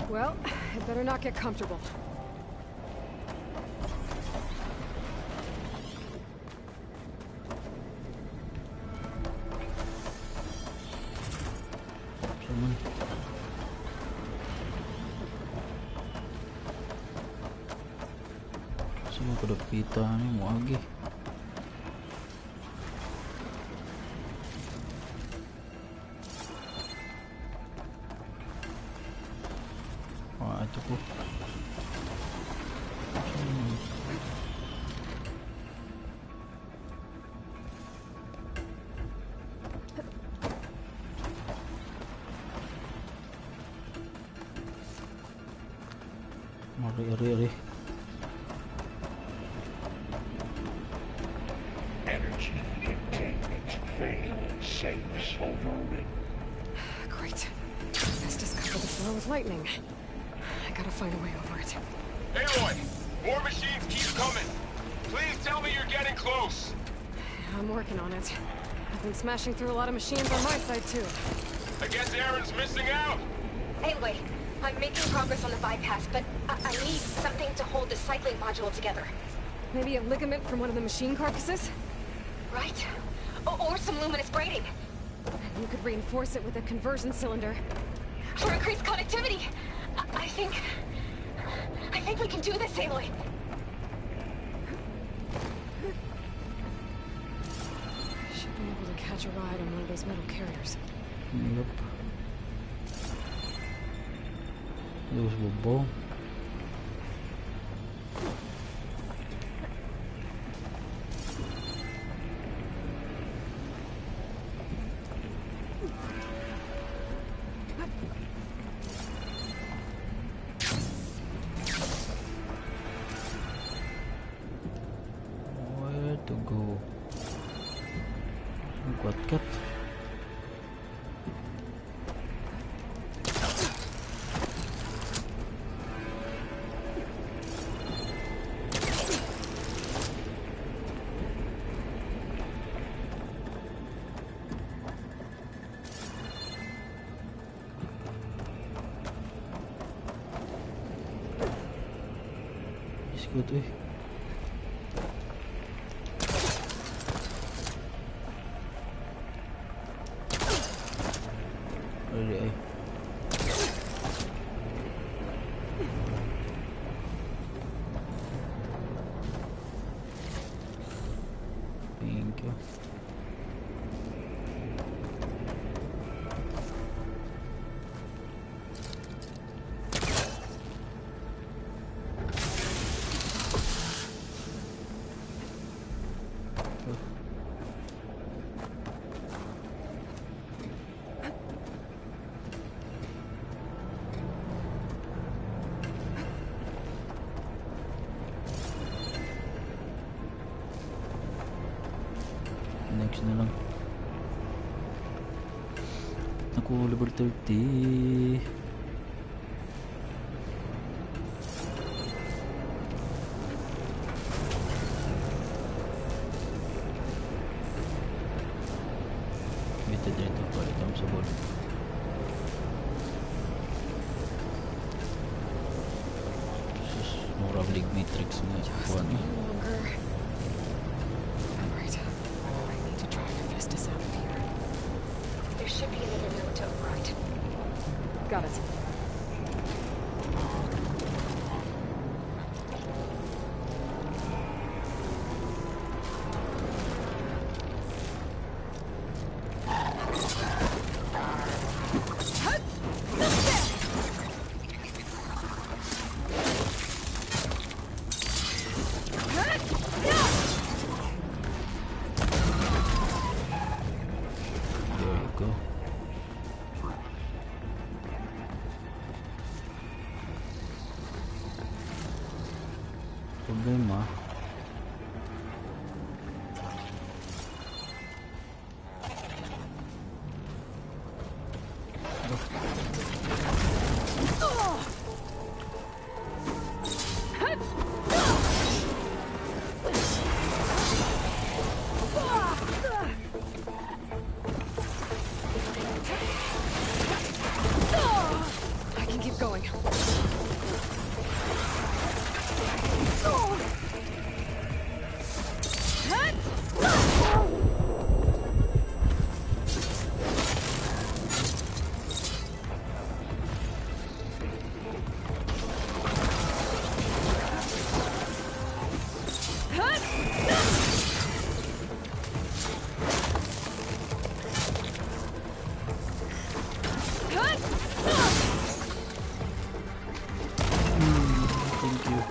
Well, it better not get comfortable. Someone. Semua kedapita ni mo agi. Wah, ito po. Ari. Energy containment failed. Saves overrun. Great. Hephaestus covered the floor with lightning. I gotta find a way over it. Aloy! More machines keep coming. Please tell me you're getting close. I'm working on it. I've been smashing through a lot of machines on my side, too. I guess Aaron's missing out. Anyway, I'm making progress on the bypass, but I need something to hold the cycling module together. Maybe a ligament from one of the machine carcasses? Right? Or some luminous braiding. And you could reinforce it with a conversion cylinder. For increased connectivity! I think we can do this, Aloy. Should be able to catch a ride on one of those metal carriers. Yep. Those were ball. Where to go? What cut? Good, eh. Ready, eh. Thank you. Next na lang. Ako level 30. Dito palit ang sabon. Mura Blig Matrix nga kuha niya. There should be another node to override. Got it. to. I can keep going. Thank you.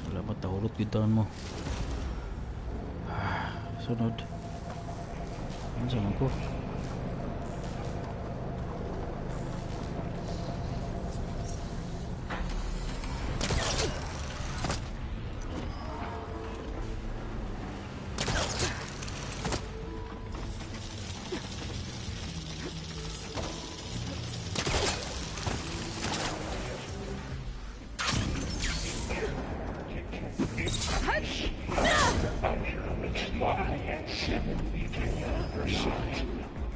Salamat, nahulot gitaan mo. Sunod. Ano saan ako? Ultimates lie at 73%.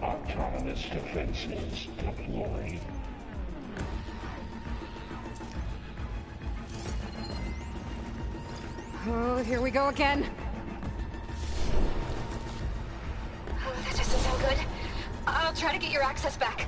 Autonomous defenses deployed. Oh, here we go again. Oh, that doesn't sound good. I'll try to get your access back.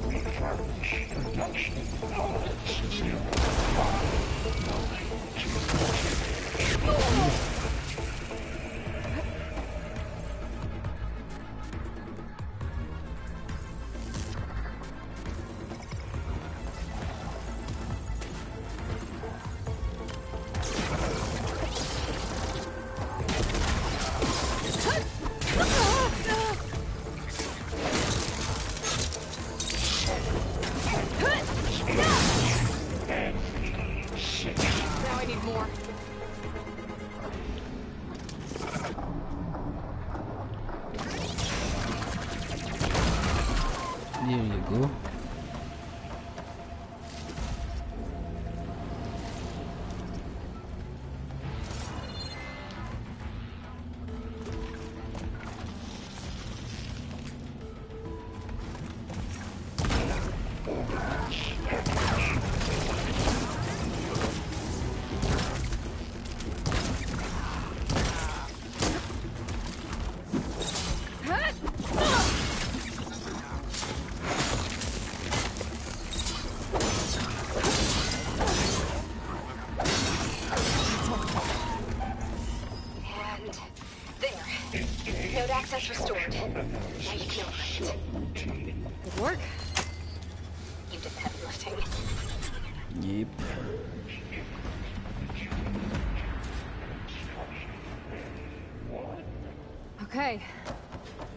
Refurbish production pods 05922. Now I need more. There you go. And there. Node access restored. Now you can open it. Good work. You did the heavy lifting. Yep. Okay.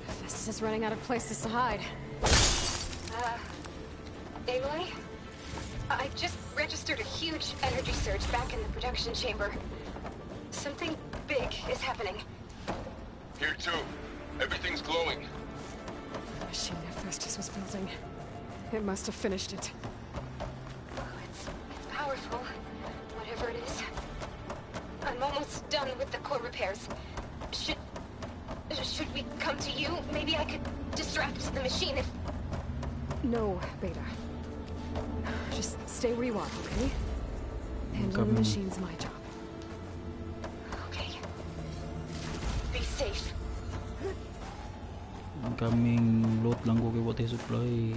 Festus is running out of places to hide. Aloy? I just registered a huge energy surge back in the production chamber. Something big is happening. Here too. Everything's glowing. The machine Hephaestus was building. It must have finished it. Oh, it's powerful, whatever it is. I'm almost done with the core repairs. Should we come to you? Maybe I could distract the machine if... No, Beta. Just stay where you are, okay? Handling the Coming. machine's my job. Okay. Be safe. Kaming loot lang ko kay what supply.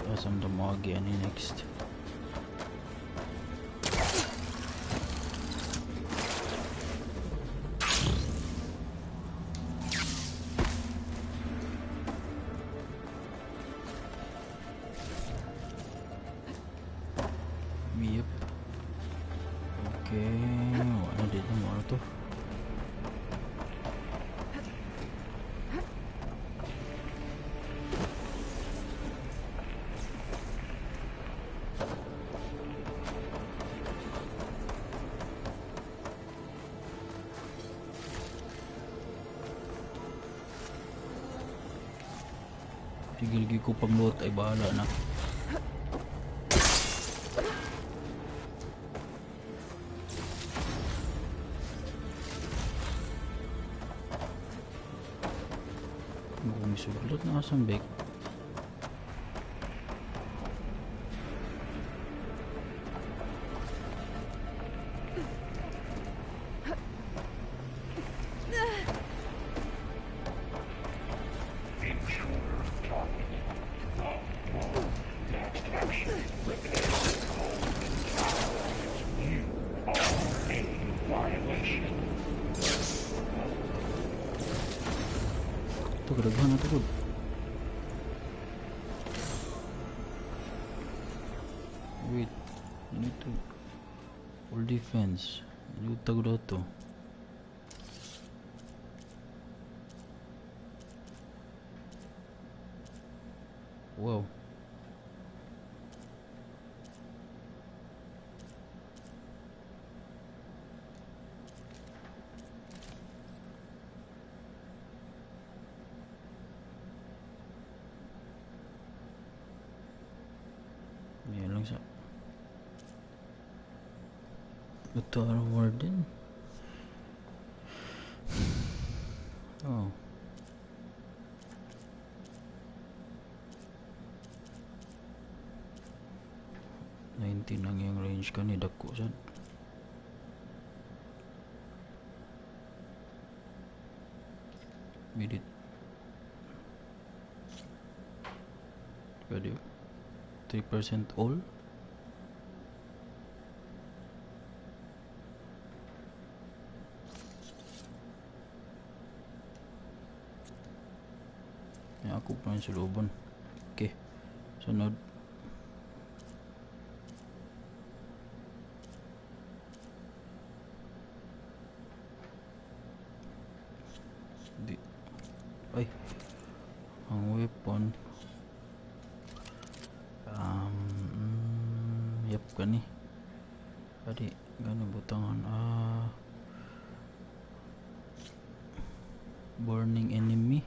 Asan na mo again next? Yep. Okay, wala dito mo ano to. Tigil ko pang loot ay bahala na. Kung sulat na asang bake. Kadaghan na to. Wait, I need to full defense. Tagod daw to. Wow. Ito ang warden. Oh. Lang yung range ka ni dako sad. Bidit. Pwede 3% all. Ako pa yung sulubon. Okay, sunod. Ay, ang weapon. Yep gani. Tadi gani butangan. Burning enemy.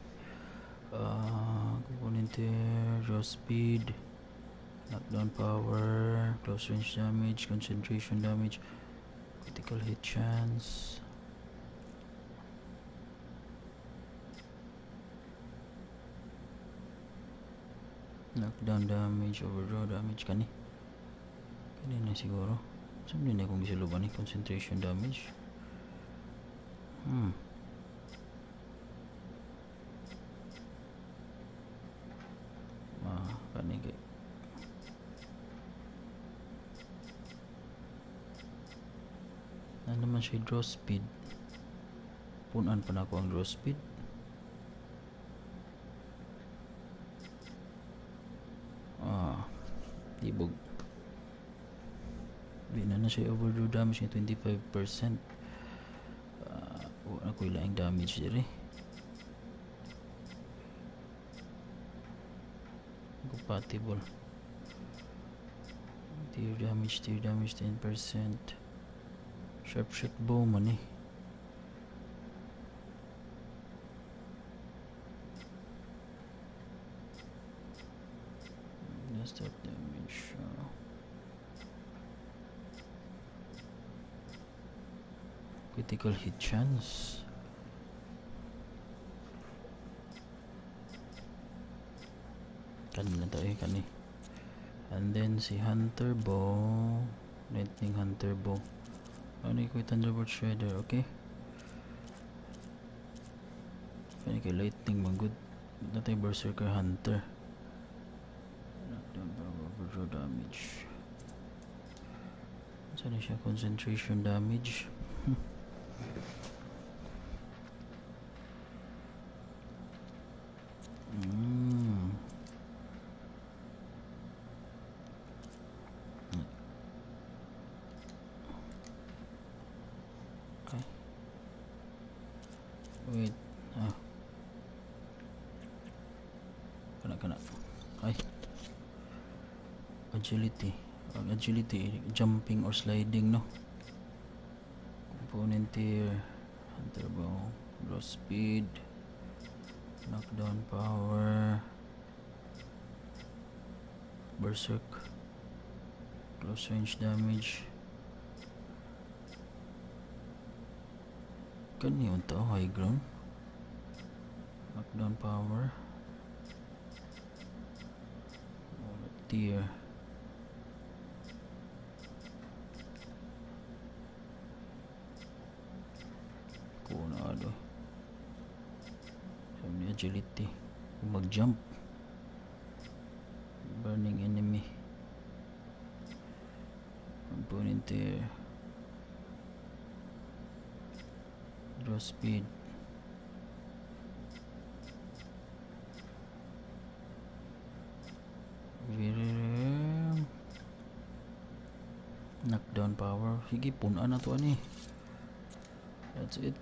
Component here, draw speed, knockdown power, close range damage, concentration damage, critical hit chance. Knockdown damage, overdraw damage kani. Kani na siguro. Saan din akong gisiluban ni concentration damage? Kani kay. Ano naman siya draw speed? Punan pa na ako ang draw speed. Tibog. Di na siya overdraw damage ng 25%. Wala ko ilang damage diri. Compatible. Tear damage 10%. Sharpshot bow man eh. Start damage. Critical hit chance. Kani na tayo kani. And then si Hunter Bow, Lightning Hunter Bow. Ano ko Thunderbolt Shredder, okay? Kani kay Lightning magud. Natay Berserker Hunter. Overdraw damage. Saan siya? Concentration damage. Okay. Wait. Ah. Kana. Ay. Agility. Ang agility, jumping or sliding, no? Component here. Hunter bow. Draw speed. Knockdown power. Berserk. Close range damage. Kanya to, high ground. Knockdown power. Tier. Kuna do. Sabi agility. Mag-jump. Burning enemy. Component tier. Draw speed. Knockdown power. Sige, punaan na to ani. That's it.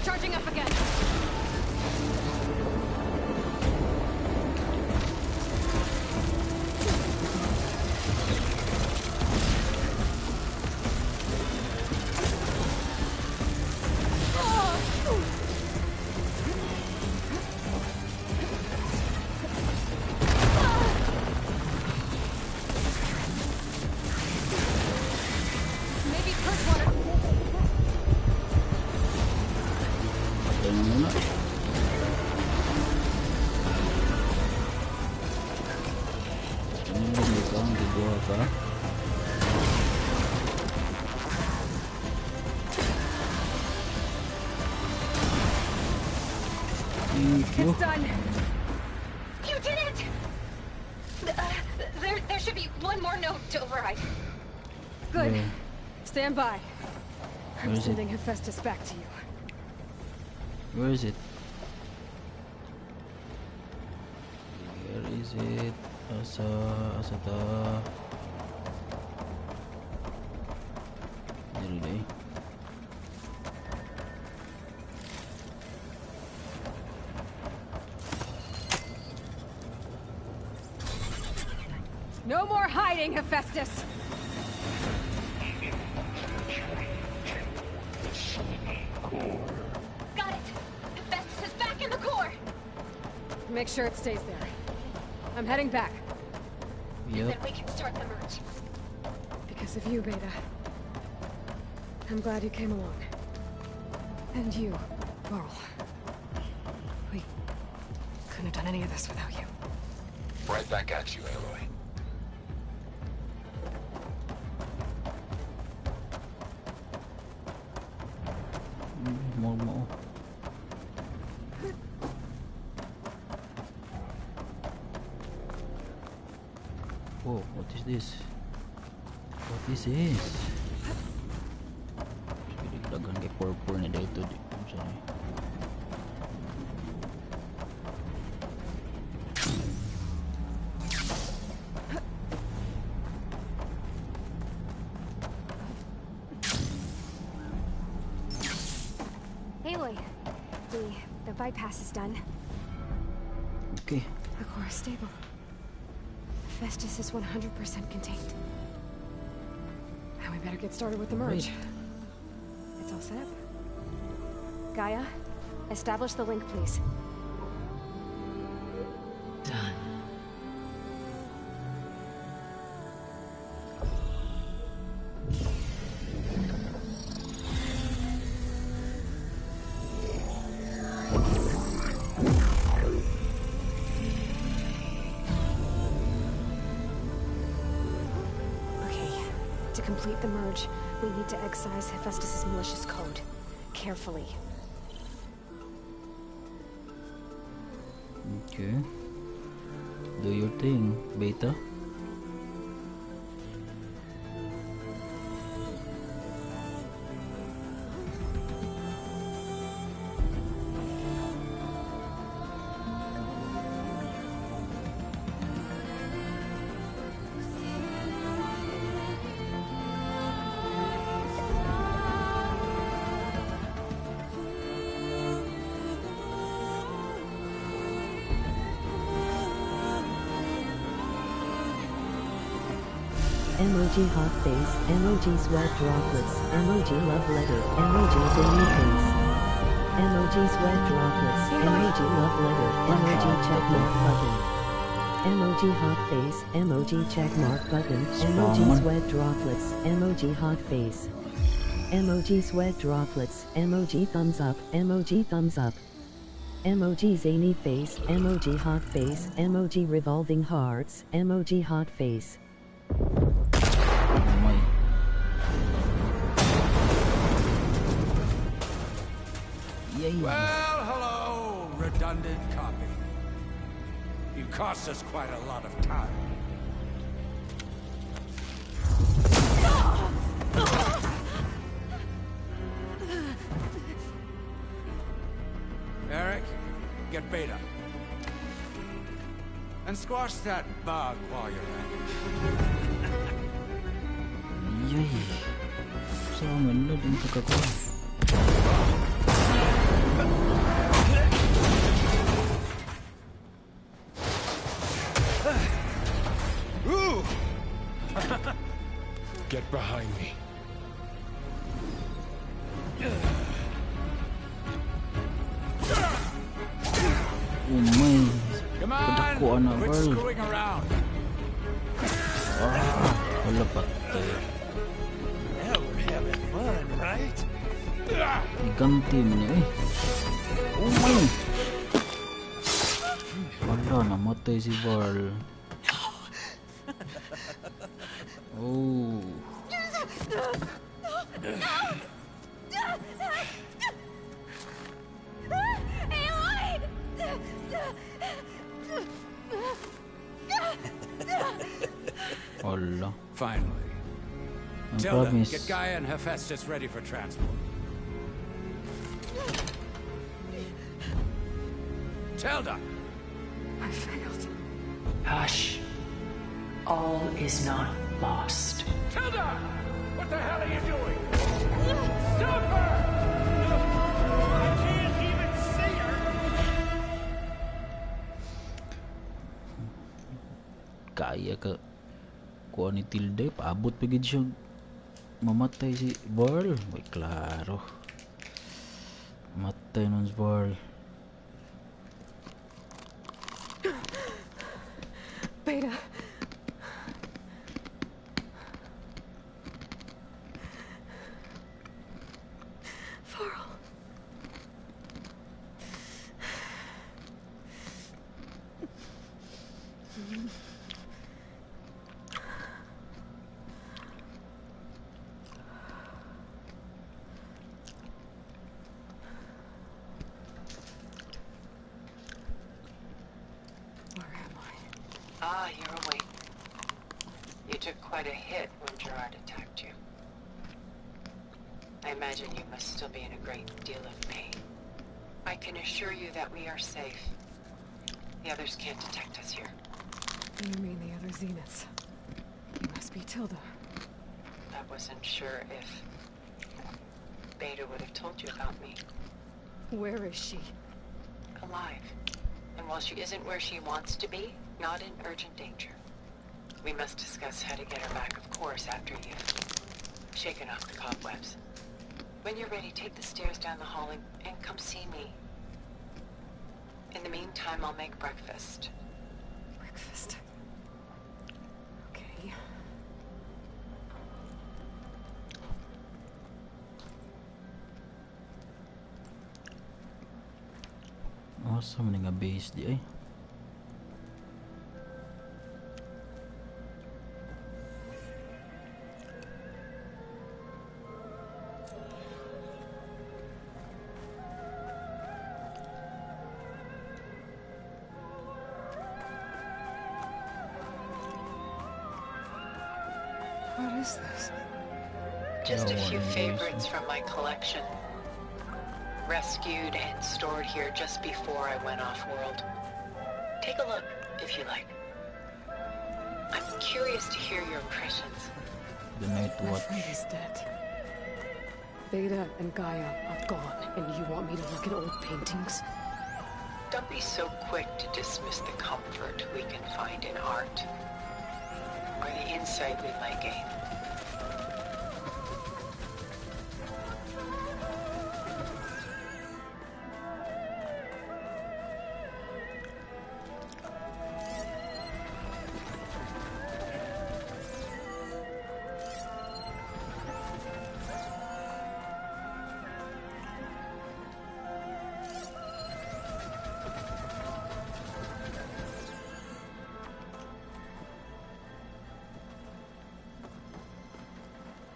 Charging up again. It's done. You did it! There should be one more note to override. Good. Stand by. Where I'm is it? sending Hephaestus back to you. Where is it? Where is it? Asa ta? Dili day. No more hiding, Hephaestus! Got it! Hephaestus is back in the core! Make sure it stays there. I'm heading back. Yep. Then we can start the merge. Because of you, Beta. I'm glad you came along. And you, Varl. We couldn't have done any of this without you. Right back at you, Aloy. More. Whoa, what is this? What is this? Dagan kay purple na dito. I'm sorry. Aloy, the bypass is done. Okay. The core is stable. Hephaestus is 100% contained. Now we better get started with the merge. It's all set up. Gaia, establish the link, please. Done. To complete the merge, we need to excise Hephaestus' malicious code. Carefully. Okay. Do your thing, Beta. Emoji hot face, emoji sweat droplets, emoji love letter, emojis in your face. Emoji sweat droplets, emoji love letter, emoji check mark button. Emoji hot face, emoji check mark button, emoji sweat droplets, emoji hot face. Emoji sweat droplets, emoji thumbs up, emoji thumbs up. Emoji zany face, emoji hot face, emoji revolving hearts, emoji hot face. Well, hello, redundant copy. You cost us quite a lot of time. Eric, get Beta. And squash that bug while you're at it. Yay. Sama na din pagkakuha. Get behind me. Come on, quit screwing around. Wala patay. Now we're having fun, right? Iganti mo niya eh. Oh my! Wala, namatay si Varl. Oh. Aloy! Wala. Finally. Ang Tilda, promise. get Gaia and Hephaestus ready for transport. Tilda! I failed. Hush. All is not lost. Tilda! What the hell are you doing? Stop her! I can't even see her! Kaya ka kuha ni Tilda, paabot pa gid siya mamatay si Varl. May klaro. Matay nun si Varl. Beta. Varl. Ah, you're awake. You took quite a hit when Gerard attacked you. I imagine you must still be in a great deal of pain. I can assure you that we are safe. The others can't detect us here. You mean the other Zeniths? You must be Tilda. I wasn't sure if Beta would have told you about me. Where is she? Alive. And while she isn't where she wants to be, not in urgent danger. We must discuss how to get her back, of course, after you've shaken off the cobwebs. When you're ready, take the stairs down the hall and come see me. In the meantime, I'll make breakfast. Breakfast? Okay. Awesome nga base di ay. What is this? Just a few favorites from my collection. Rescued and stored here just before I went off-world. Take a look, if you like. I'm curious to hear your impressions. The Night My Watch. friend is dead. Beta and Gaia are gone, and you want me to look at old paintings? Don't be so quick to dismiss the comfort we can find in art, or the insight we might gain.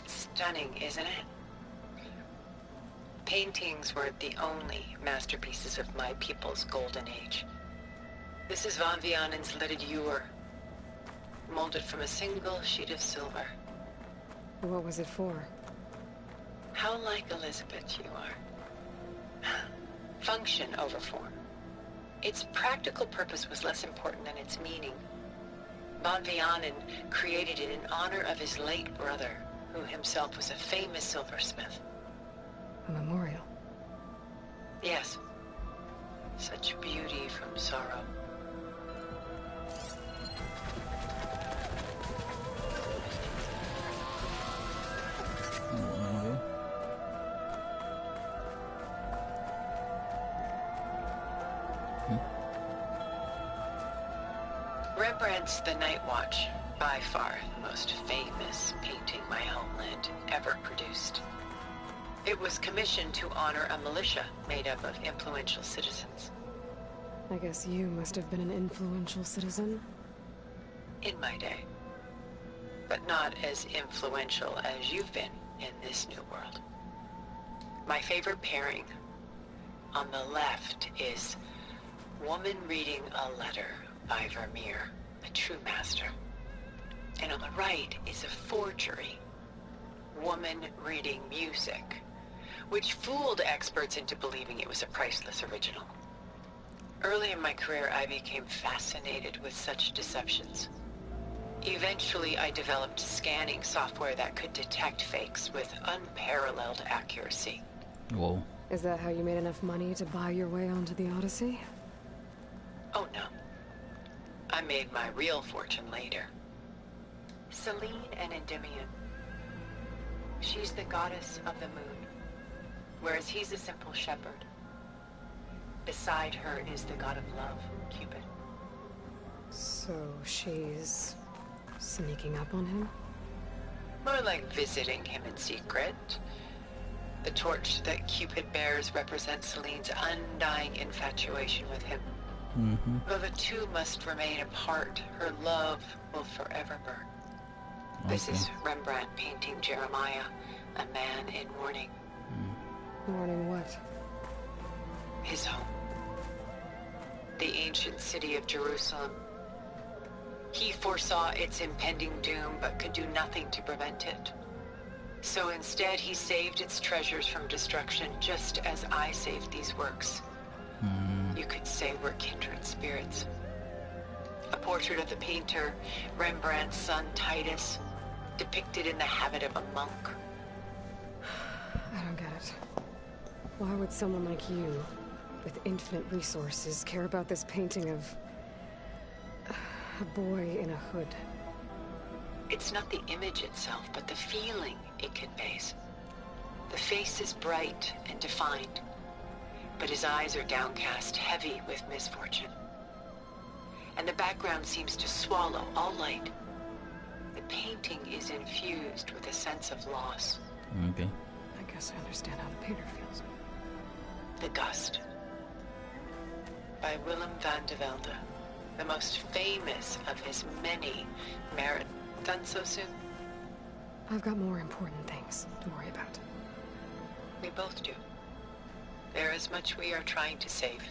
Stunning, isn't it? Paintings weren't the only masterpieces of my people's golden age. This is Von Vianen's leaded ewer, molded from a single sheet of silver. What was it for? How like Elizabeth you are. Function over form. Its practical purpose was less important than its meaning. Von Vianen created it in honor of his late brother, who himself was a famous silversmith. A memorial? Yes. Such beauty from sorrow. Rembrandt's The Night Watch, by far the most famous painting my homeland ever produced. It was commissioned to honor a militia made up of influential citizens. I guess you must have been an influential citizen? In my day. But not as influential as you've been in this new world. My favorite pairing on the left is Woman Reading a Letter by Vermeer, a true master. And on the right is a forgery woman reading music, which fooled experts into believing it was a priceless original. Early in my career, I became fascinated with such deceptions. Eventually, I developed scanning software that could detect fakes with unparalleled accuracy. Whoa. Is that how you made enough money to buy your way onto the Odyssey? Oh no. I made my real fortune later. Selene an Endymion. She's the goddess of the moon, whereas he's a simple shepherd. Beside her is the god of love, Cupid. So she's sneaking up on him? More like visiting him in secret. The torch that Cupid bears represents Selene's undying infatuation with him. Though the two must remain apart, her love will forever burn. This is Rembrandt painting Jeremiah, a man in mourning. Mourning what? His home. The ancient city of Jerusalem. He foresaw its impending doom, but could do nothing to prevent it. So instead, he saved its treasures from destruction, just as I saved these works. You could say we're kindred spirits. A portrait of the painter, Rembrandt's son Titus, depicted in the habit of a monk. I don't get it. Why would someone like you, with infinite resources, care about this painting of a boy in a hood? It's not the image itself, but the feeling it conveys. The face is bright and defined, but his eyes are downcast, heavy with misfortune. And the background seems to swallow all light. The painting is infused with a sense of loss. Okay. I guess I understand how the painter feels. The Gust, by Willem van de Velde, the most famous of his many merit. Done so soon? I've got more important things to worry about. We both do. There is much we are trying to save,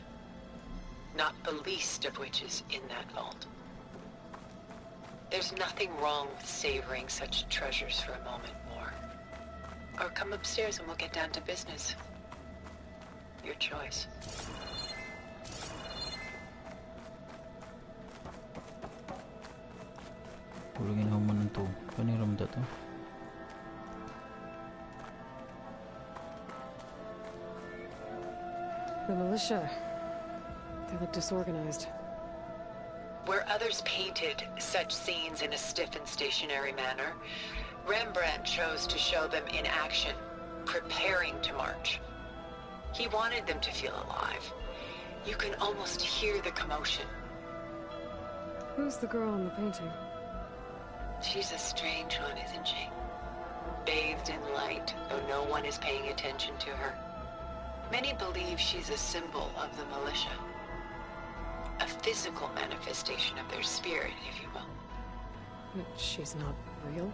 not the least of which is in that vault. There's nothing wrong with savoring such treasures for a moment more. Or come upstairs and we'll get down to business. Your choice. Pulungin ako man ito. Paniram to. The militia. They look disorganized. Where others painted such scenes in a stiff and stationary manner, Rembrandt chose to show them in action, preparing to march. He wanted them to feel alive. You can almost hear the commotion. Who's the girl in the painting? She's a strange one, isn't she? Bathed in light, though no one is paying attention to her. Many believe she's a symbol of the militia. A physical manifestation of their spirit, if you will. But she's not real?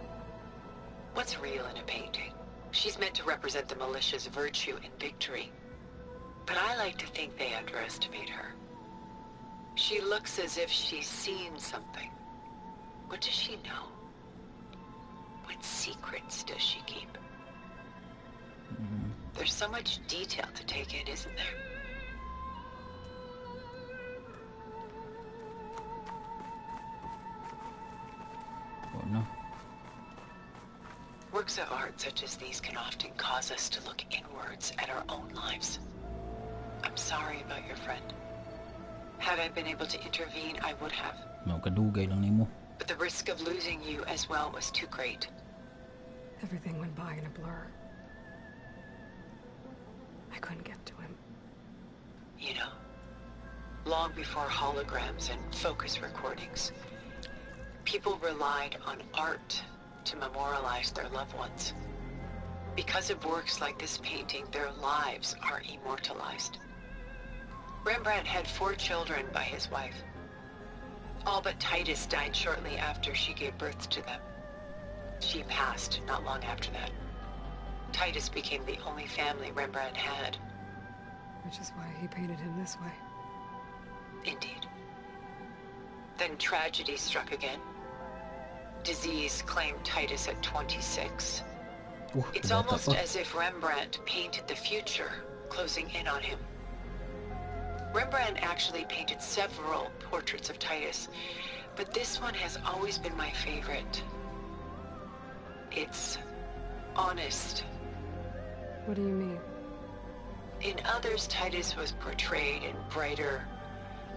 What's real in a painting? She's meant to represent the militia's virtue and victory. But I like to think they underestimate her. She looks as if she's seen something. What does she know? What secrets does she keep? There's so much detail to take in, isn't there? Oh no. Works of art such as these can often cause us to look inwards at our own lives. I'm sorry about your friend. Had I been able to intervene, I would have. Kadugay lang nimo. But the risk of losing you as well was too great. Everything went by in a blur. I couldn't get to him. You know, long before holograms and focus recordings, people relied on art to memorialize their loved ones. Because of works like this painting, their lives are immortalized. Rembrandt had 4 children by his wife. All but Titus died shortly after she gave birth to them. She passed not long after that. Titus became the only family Rembrandt had. Which is why he painted him this way. Indeed. Then tragedy struck again. Disease claimed Titus at 26. It's bata almost pa. as if Rembrandt painted the future, closing in on him. Rembrandt actually painted several portraits of Titus, but this one has always been my favorite. It's honest. What do you mean? In others, Titus was portrayed in brighter,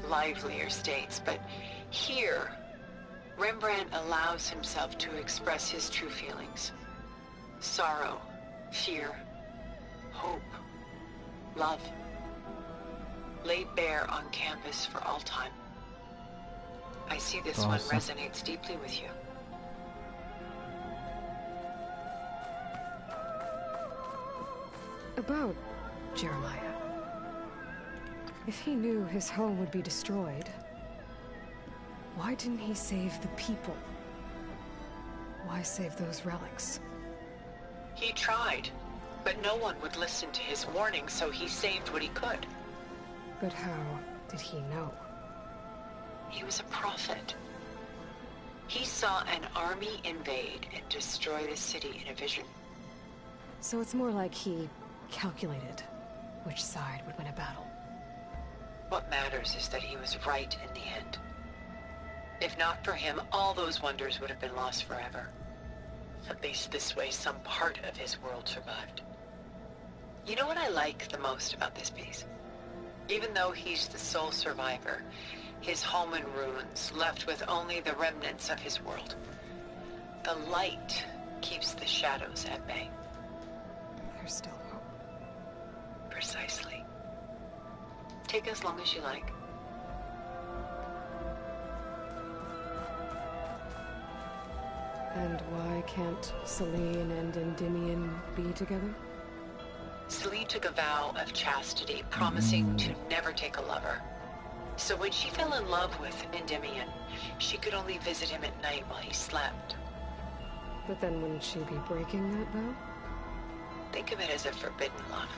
livelier states, but here, Rembrandt allows himself to express his true feelings. Sorrow, fear, hope, love, laid bare on canvas for all time. I see this one Awesome. resonates deeply with you. About Jeremiah. If he knew his home would be destroyed, why didn't he save the people? Why save those relics? He tried, but no one would listen to his warning, so he saved what he could. But how did he know? He was a prophet. He saw an army invade and destroy the city in a vision. So it's more like he calculated which side would win a battle. What matters is that he was right in the end. If not for him, all those wonders would have been lost forever. At least this way, some part of his world survived. You know what I like the most about this piece? Even though he's the sole survivor, his home in ruins, left with only the remnants of his world. The light keeps the shadows at bay. There's still hope. Precisely. Take as long as you like. And why can't Celine and Endymion be together? Celine took a vow of chastity, promising to never take a lover. So when she fell in love with Endymion, she could only visit him at night while he slept. But then wouldn't she be breaking that vow? Think of it as a forbidden love.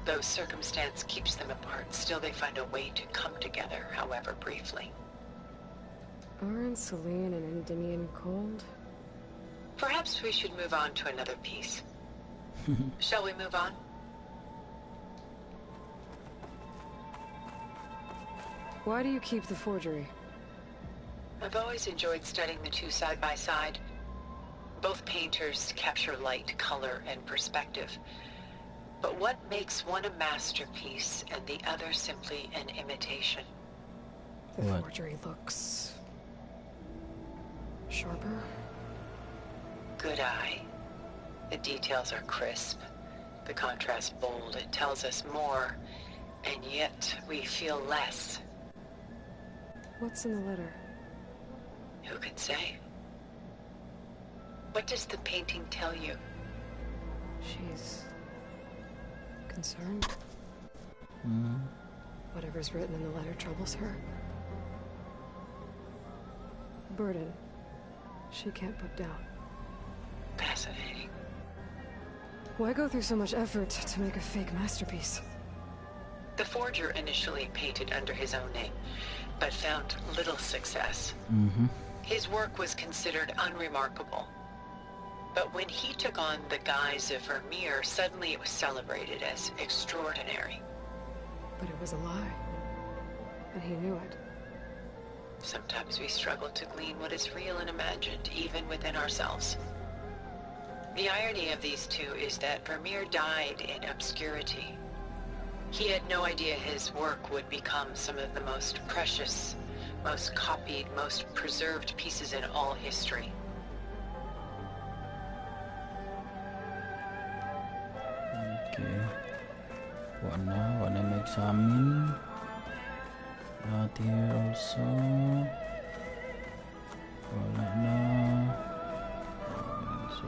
Though circumstance keeps them apart, still they find a way to come together, however briefly. Aren't Celine and Endymion cold? Perhaps we should move on to another piece. Shall we move on? Why do you keep the forgery? I've always enjoyed studying the two side by side. Both painters capture light, color, and perspective. But what makes one a masterpiece and the other simply an imitation? The forgery looks sharper. Good eye. The details are crisp, the contrast bold. It tells us more, and yet we feel less. What's in the letter? Who can say? What does the painting tell you? She's concerned. Hmm. Whatever's written in the letter troubles her. A burden she can't put down. Fascinating. Why go through so much effort to make a fake masterpiece? The forger initially painted under his own name, but found little success. His work was considered unremarkable. But when he took on the guise of Vermeer, suddenly it was celebrated as extraordinary. But it was a lie. And he knew it. Sometimes we struggle to glean what is real and imagined, even within ourselves. The irony of these two is that Vermeer died in obscurity. He had no idea his work would become some of the most precious, most copied, most preserved pieces in all history. Okay. Wala mag-examine. Not here also. Wala na. So,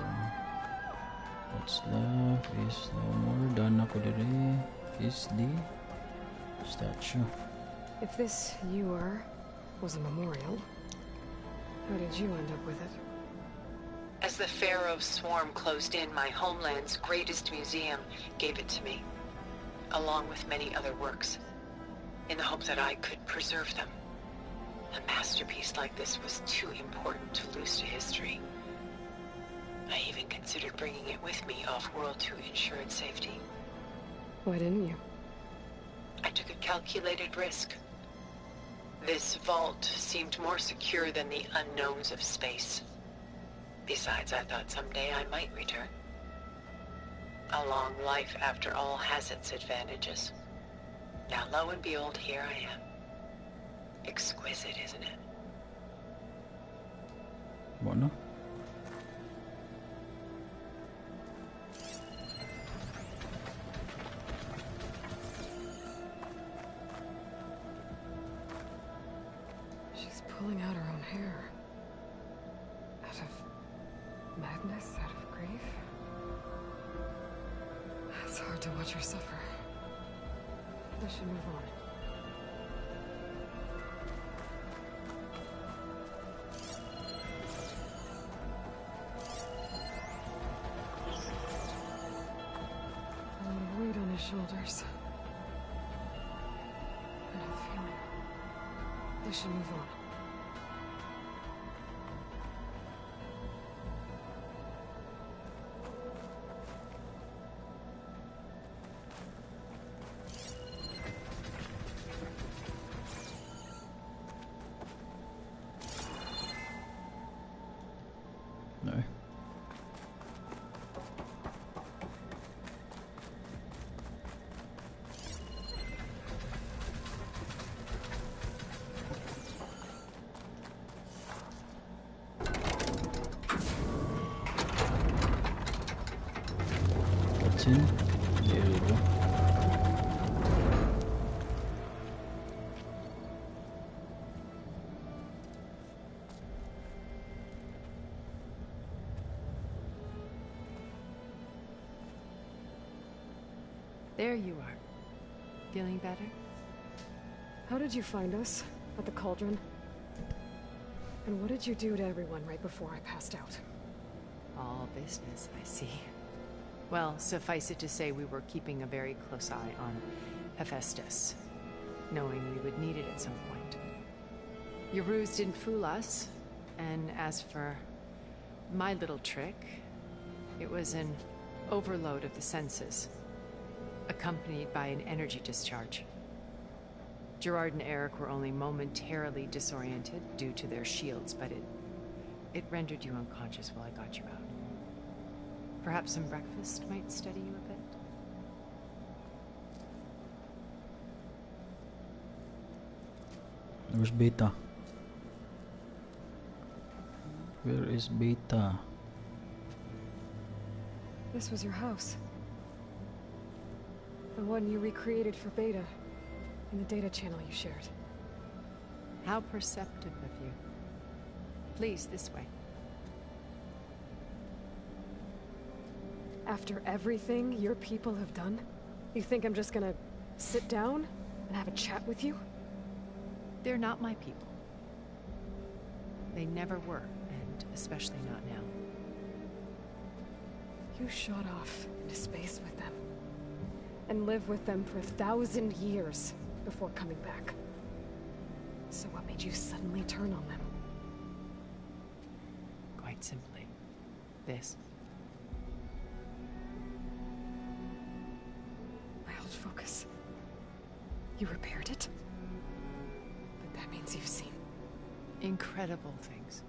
what's left is no more. Done ako diri is the statue. If this ewer was a memorial, how did you end up with it? As the Pharaoh swarm closed in, my homeland's greatest museum gave it to me, along with many other works, in the hope that I could preserve them. A masterpiece like this was too important to lose to history. I even considered considered bringing it with me off-world to ensure its safety. Why didn't you? I took a calculated risk. This vault seemed more secure than the unknowns of space. Besides, I thought someday I might return. A long life, after all, has its advantages. Now, lo and behold, here I am. Exquisite, isn't it? Bueno. She's pulling out her own hair. Out of madness, out of grief. It's hard to watch her suffer. I should move on. A lot of weight on his shoulders. I don't feel it. I should move on. No. That's in. There you go. There you are. Feeling better? How did you find us? At the Cauldron? And what did you do to everyone right before I passed out? All business, I see. Well, suffice it to say we were keeping a very close eye on Hephaestus, knowing we would need it at some point. Your ruse didn't fool us, and as for my little trick, it was an overload of the senses, accompanied by an energy discharge. Gerard and Eric were only momentarily disoriented due to their shields, but it rendered you unconscious while I got you out. Perhaps some breakfast might steady you a bit? Where's Beta? Where is Beta? This was your house. The one you recreated for Beta, in the data channel you shared. How perceptive of you. Please, this way. After everything your people have done, you think I'm just gonna sit down and have a chat with you? They're not my people. They never were, and especially not now. You shot off into space with them, and lived with them for 1,000 years before coming back. So what made you suddenly turn on them? Quite simply, this. My old focus. You repaired it? But that means you've seen incredible things.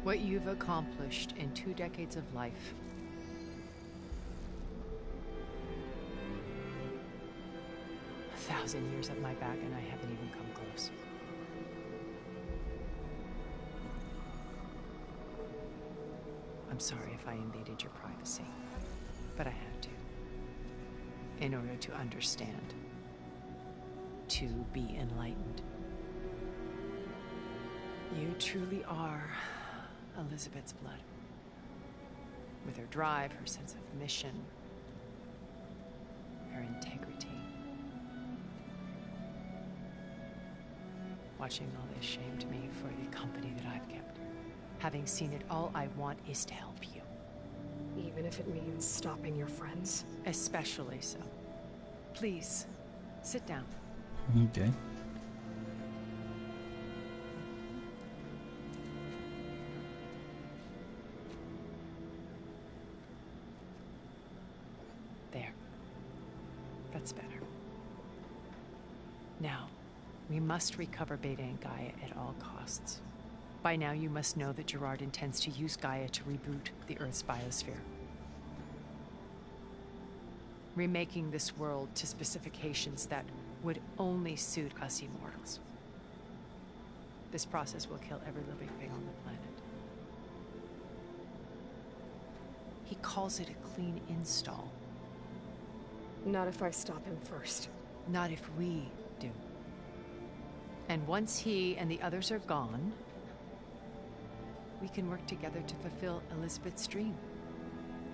What you've accomplished in 2 decades of life. A 1,000 years at my back and I haven't even come close. I'm sorry if I invaded your privacy, but I had to. In order to understand. To be enlightened. You truly are Elizabeth's blood. With her drive, her sense of mission, her integrity. Watching all this shamed me for the company that I've kept. Having seen it, all I want is to help you. even if it means stopping your friends? Especially so. Please, sit down. Okay. That's better. Now, we must recover Beta and Gaia at all costs. By now, you must know that Gerard intends to use Gaia to reboot the Earth's biosphere. Remaking this world to specifications that would only suit us immortals. This process will kill every living thing on the planet. He calls it a clean install. Not if I stop him first. Not if we do. And once he and the others are gone, we can work together to fulfill Elizabeth's dream.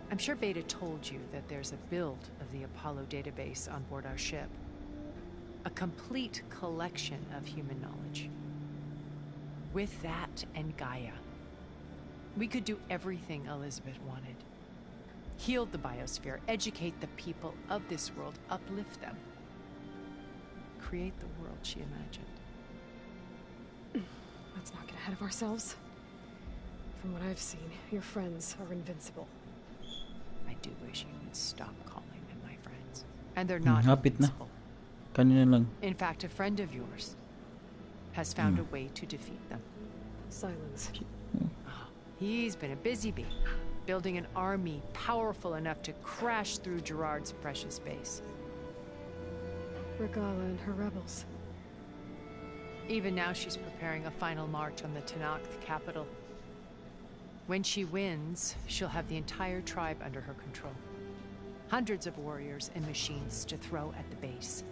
I'm sure Beta told you that there's a build of the Apollo database on board our ship. A complete collection of human knowledge. With that and Gaia, we could do everything Elizabeth wanted. Heal the biosphere, educate the people of this world, uplift them. Create the world she imagined. Let's not get ahead of ourselves. From what I've seen, your friends are invincible. I do wish you would stop calling them my friends. And they're not Hapit na. invincible. Kanina lang. In fact, a friend of yours has found a way to defeat them. Silence. He's been a busy bee, building an army powerful enough to crash through Gerard's precious base. Regala and her rebels. Even now, she's preparing a final march on the Tenakth capital. When she wins, she'll have the entire tribe under her control. Hundreds of warriors and machines to throw at the base.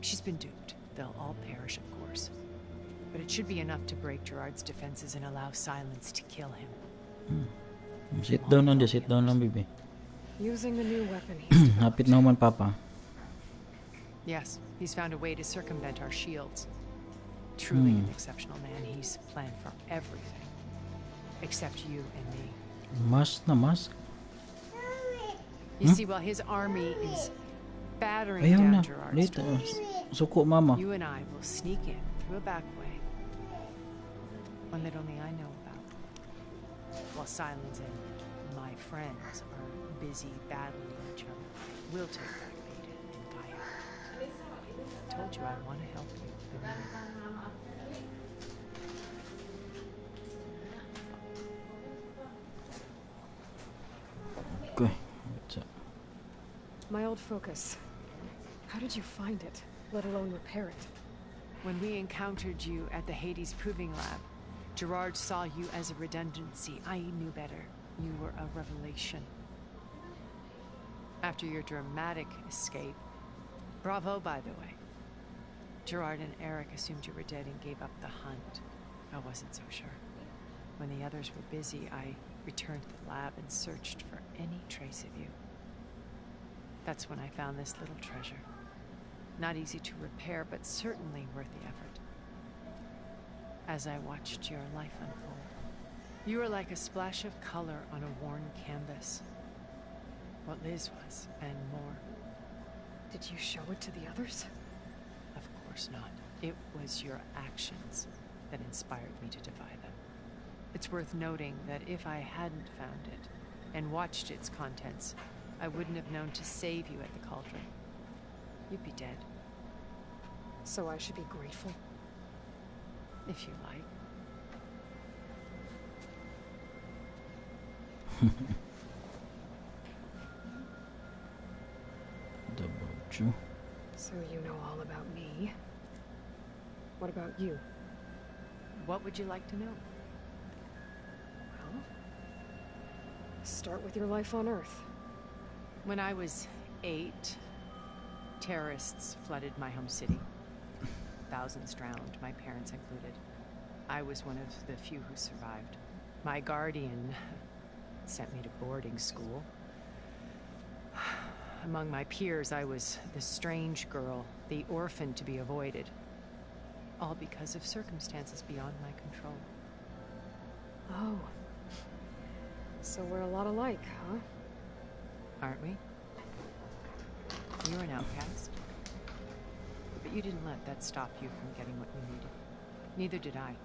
She's been duped. They'll all perish, of course. But it should be enough to break Gerard's defenses and allow Silence to kill him. Sit down lang, baby. Using the new weapon he's Hapit na man, Papa. Yes, he's found a way to circumvent our shields. Truly an exceptional man. He's planned for everything. Except you and me. Mas na mas. You see, while his army is battering Ayaw down na. Gerard's Late. doors, Suko, Mama. you and I will sneak in through a back way. One that only I know about. While Silence and my friends are busy battling each other, we'll take back Beta and Gaia. I told you I want to help you. I mean it. Okay. What's up? My old focus. How did you find it, let alone repair it? When we encountered you at the Hades Proving Lab, Gerard saw you as a redundancy. I knew better. You were a revelation. After your dramatic escape, bravo, by the way. Gerard and Eric assumed you were dead and gave up the hunt. I wasn't so sure. When the others were busy, I returned to the lab and searched for any trace of you. That's when I found this little treasure. Not easy to repair, but certainly worth the effort. As I watched your life unfold, you were like a splash of color on a worn canvas. What Liz was, and more. Did you show it to the others? Of course not. It was your actions that inspired me to defy them. It's worth noting that if I hadn't found it and watched its contents, I wouldn't have known to save you at the cauldron. You'd be dead. So I should be grateful? If you like. So you know all about me. What about you? What would you like to know? Well, start with your life on Earth. When I was 8, terrorists flooded my home city. Thousands drowned, my parents included. I was one of the few who survived. My guardian sent me to boarding school. Among my peers, I was the strange girl, the orphan to be avoided. All because of circumstances beyond my control. Oh. So we're a lot alike, huh? Aren't we? You're an outcast. But you didn't let that stop you from getting what you needed. Neither did I.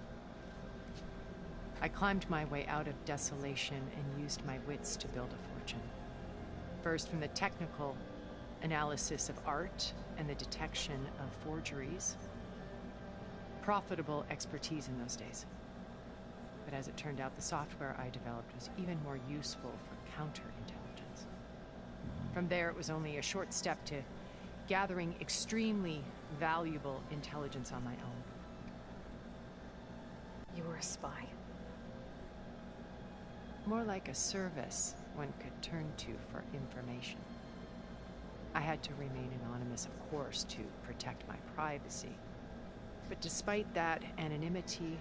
I climbed my way out of desolation and used my wits to build a fortune. First from the technical, analysis of art and the detection of forgeries. Profitable expertise in those days. But as it turned out, the software I developed was even more useful for counterintelligence. From there, it was only a short step to gathering extremely valuable intelligence on my own. You were a spy? More like a service one could turn to for information. I had to remain anonymous, of course, to protect my privacy. But despite that anonymity,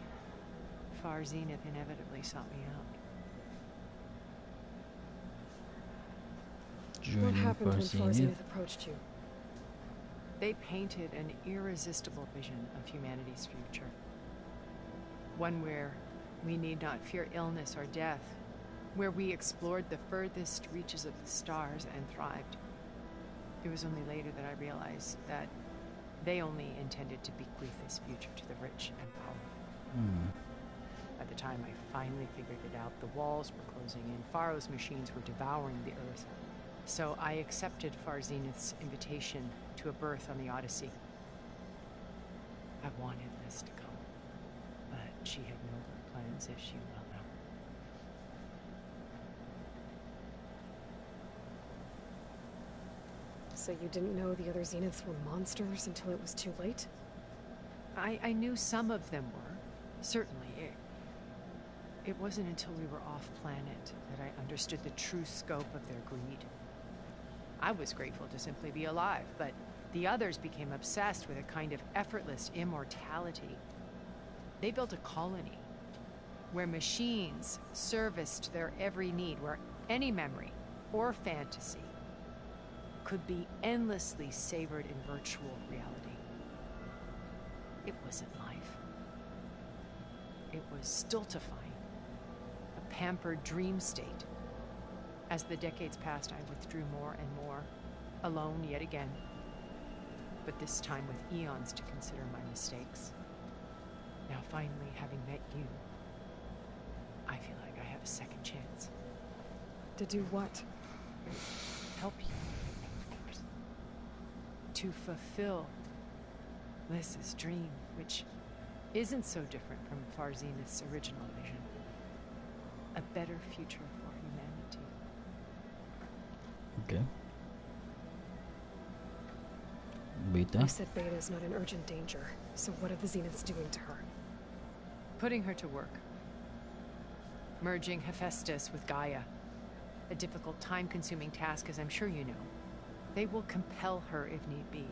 Far Zenith inevitably sought me out. What happened when Far Zenith approached you? They painted an irresistible vision of humanity's future. One where we need not fear illness or death, where we explored the furthest reaches of the stars and thrived. It was only later that I realized that they only intended to bequeath this future to the rich and powerful. By the time I finally figured it out, the walls were closing in, Faro's machines were devouring the Earth. So I accepted Far Zenith's invitation to a berth on the Odyssey. I wanted this to come, but she had nobler plans, as you well know. So you didn't know the other Zeniths were monsters until it was too late? I knew some of them were, certainly. It wasn't until we were off-planet that I understood the true scope of their greed. I was grateful to simply be alive, but the others became obsessed with a kind of effortless immortality. They built a colony where machines serviced their every need, where any memory or fantasy could be endlessly savored in virtual reality. It wasn't life. It was stultifying, a pampered dream state. As the decades passed, I withdrew more and more, alone yet again, but this time with eons to consider my mistakes. Now finally, having met you, I feel like I have a second chance. To do what? Help you. To fulfill Liz's dream, which isn't so different from Far Zenith's original vision. A better future for humanity. Okay. Beta? You said Beta is not in urgent danger, so what are the Zeniths doing to her? Putting her to work. Merging Hephaestus with Gaia. A difficult, time-consuming task, as I'm sure you know. They will compel her if need be,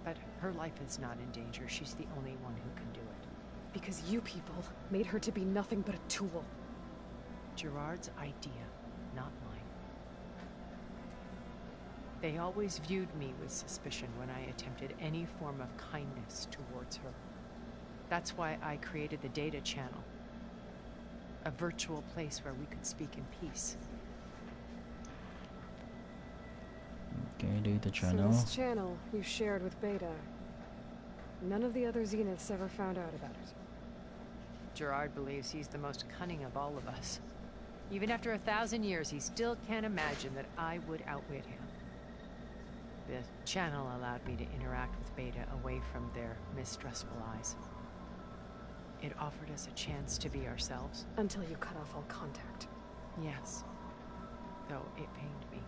but her life is not in danger. She's the only one who can do it. Because you people made her to be nothing but a tool. Gerard's idea, not mine. They always viewed me with suspicion when I attempted any form of kindness towards her. That's why I created the data channel. A virtual place where we could speak in peace. Okay, data channel. So this channel you shared with Beta, none of the other Zeniths ever found out about it. Gerard believes he's the most cunning of all of us. Even after 1,000 years, he still can't imagine that I would outwit him. The channel allowed me to interact with Beta away from their mistrustful eyes. It offered us a chance to be ourselves. Until you cut off all contact. Yes. Though it pained me.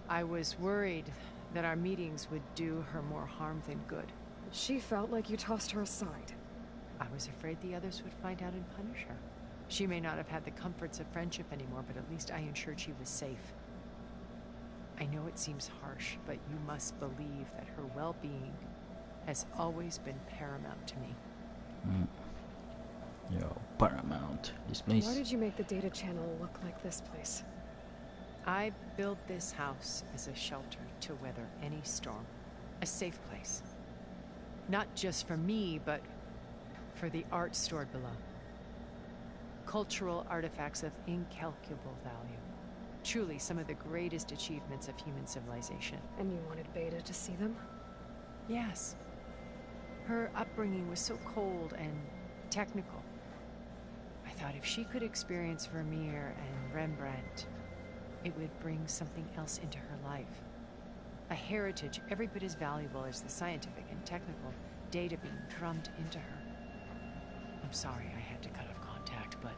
I was worried that our meetings would do her more harm than good. She felt like you tossed her aside. I was afraid the others would find out and punish her. She may not have had the comforts of friendship anymore, but at least I ensured she was safe. I know it seems harsh, but you must believe that her well-being has always been paramount to me. Yo, paramount. This place. Why did you make the data channel look like this place? I built this house as a shelter to weather any storm. A safe place. Not just for me, but for the art stored below. Cultural artifacts of incalculable value. Truly some of the greatest achievements of human civilization. And you wanted Beta to see them? Yes. Her upbringing was so cold and technical. I thought if she could experience Vermeer and Rembrandt, it would bring something else into her life. A heritage every bit as valuable as the scientific and technical data being drummed into her. I'm sorry I had to cut off contact, but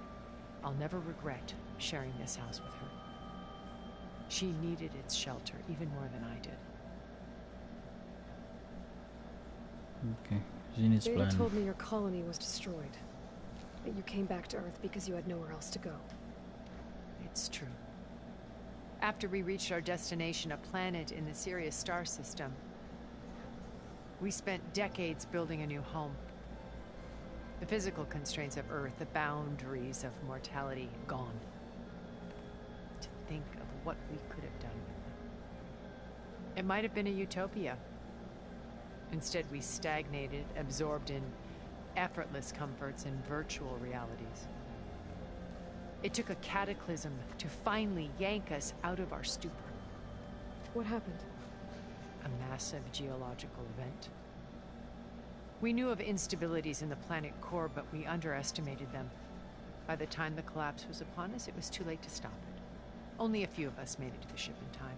I'll never regret sharing this house with her. She needed its shelter even more than I did. Okay. Zenith's Beta plan. told me your colony was destroyed. That you came back to Earth because you had nowhere else to go. It's true. After we reached our destination, a planet in the Sirius star system, we spent decades building a new home. The physical constraints of Earth, the boundaries of mortality, gone. To think of what we could have done with them. It might have been a utopia. Instead, we stagnated, absorbed in effortless comforts and virtual realities. It took a cataclysm to finally yank us out of our stupor. What happened? A massive geological event. We knew of instabilities in the planet core, but we underestimated them. By the time the collapse was upon us, it was too late to stop it. Only a few of us made it to the ship in time.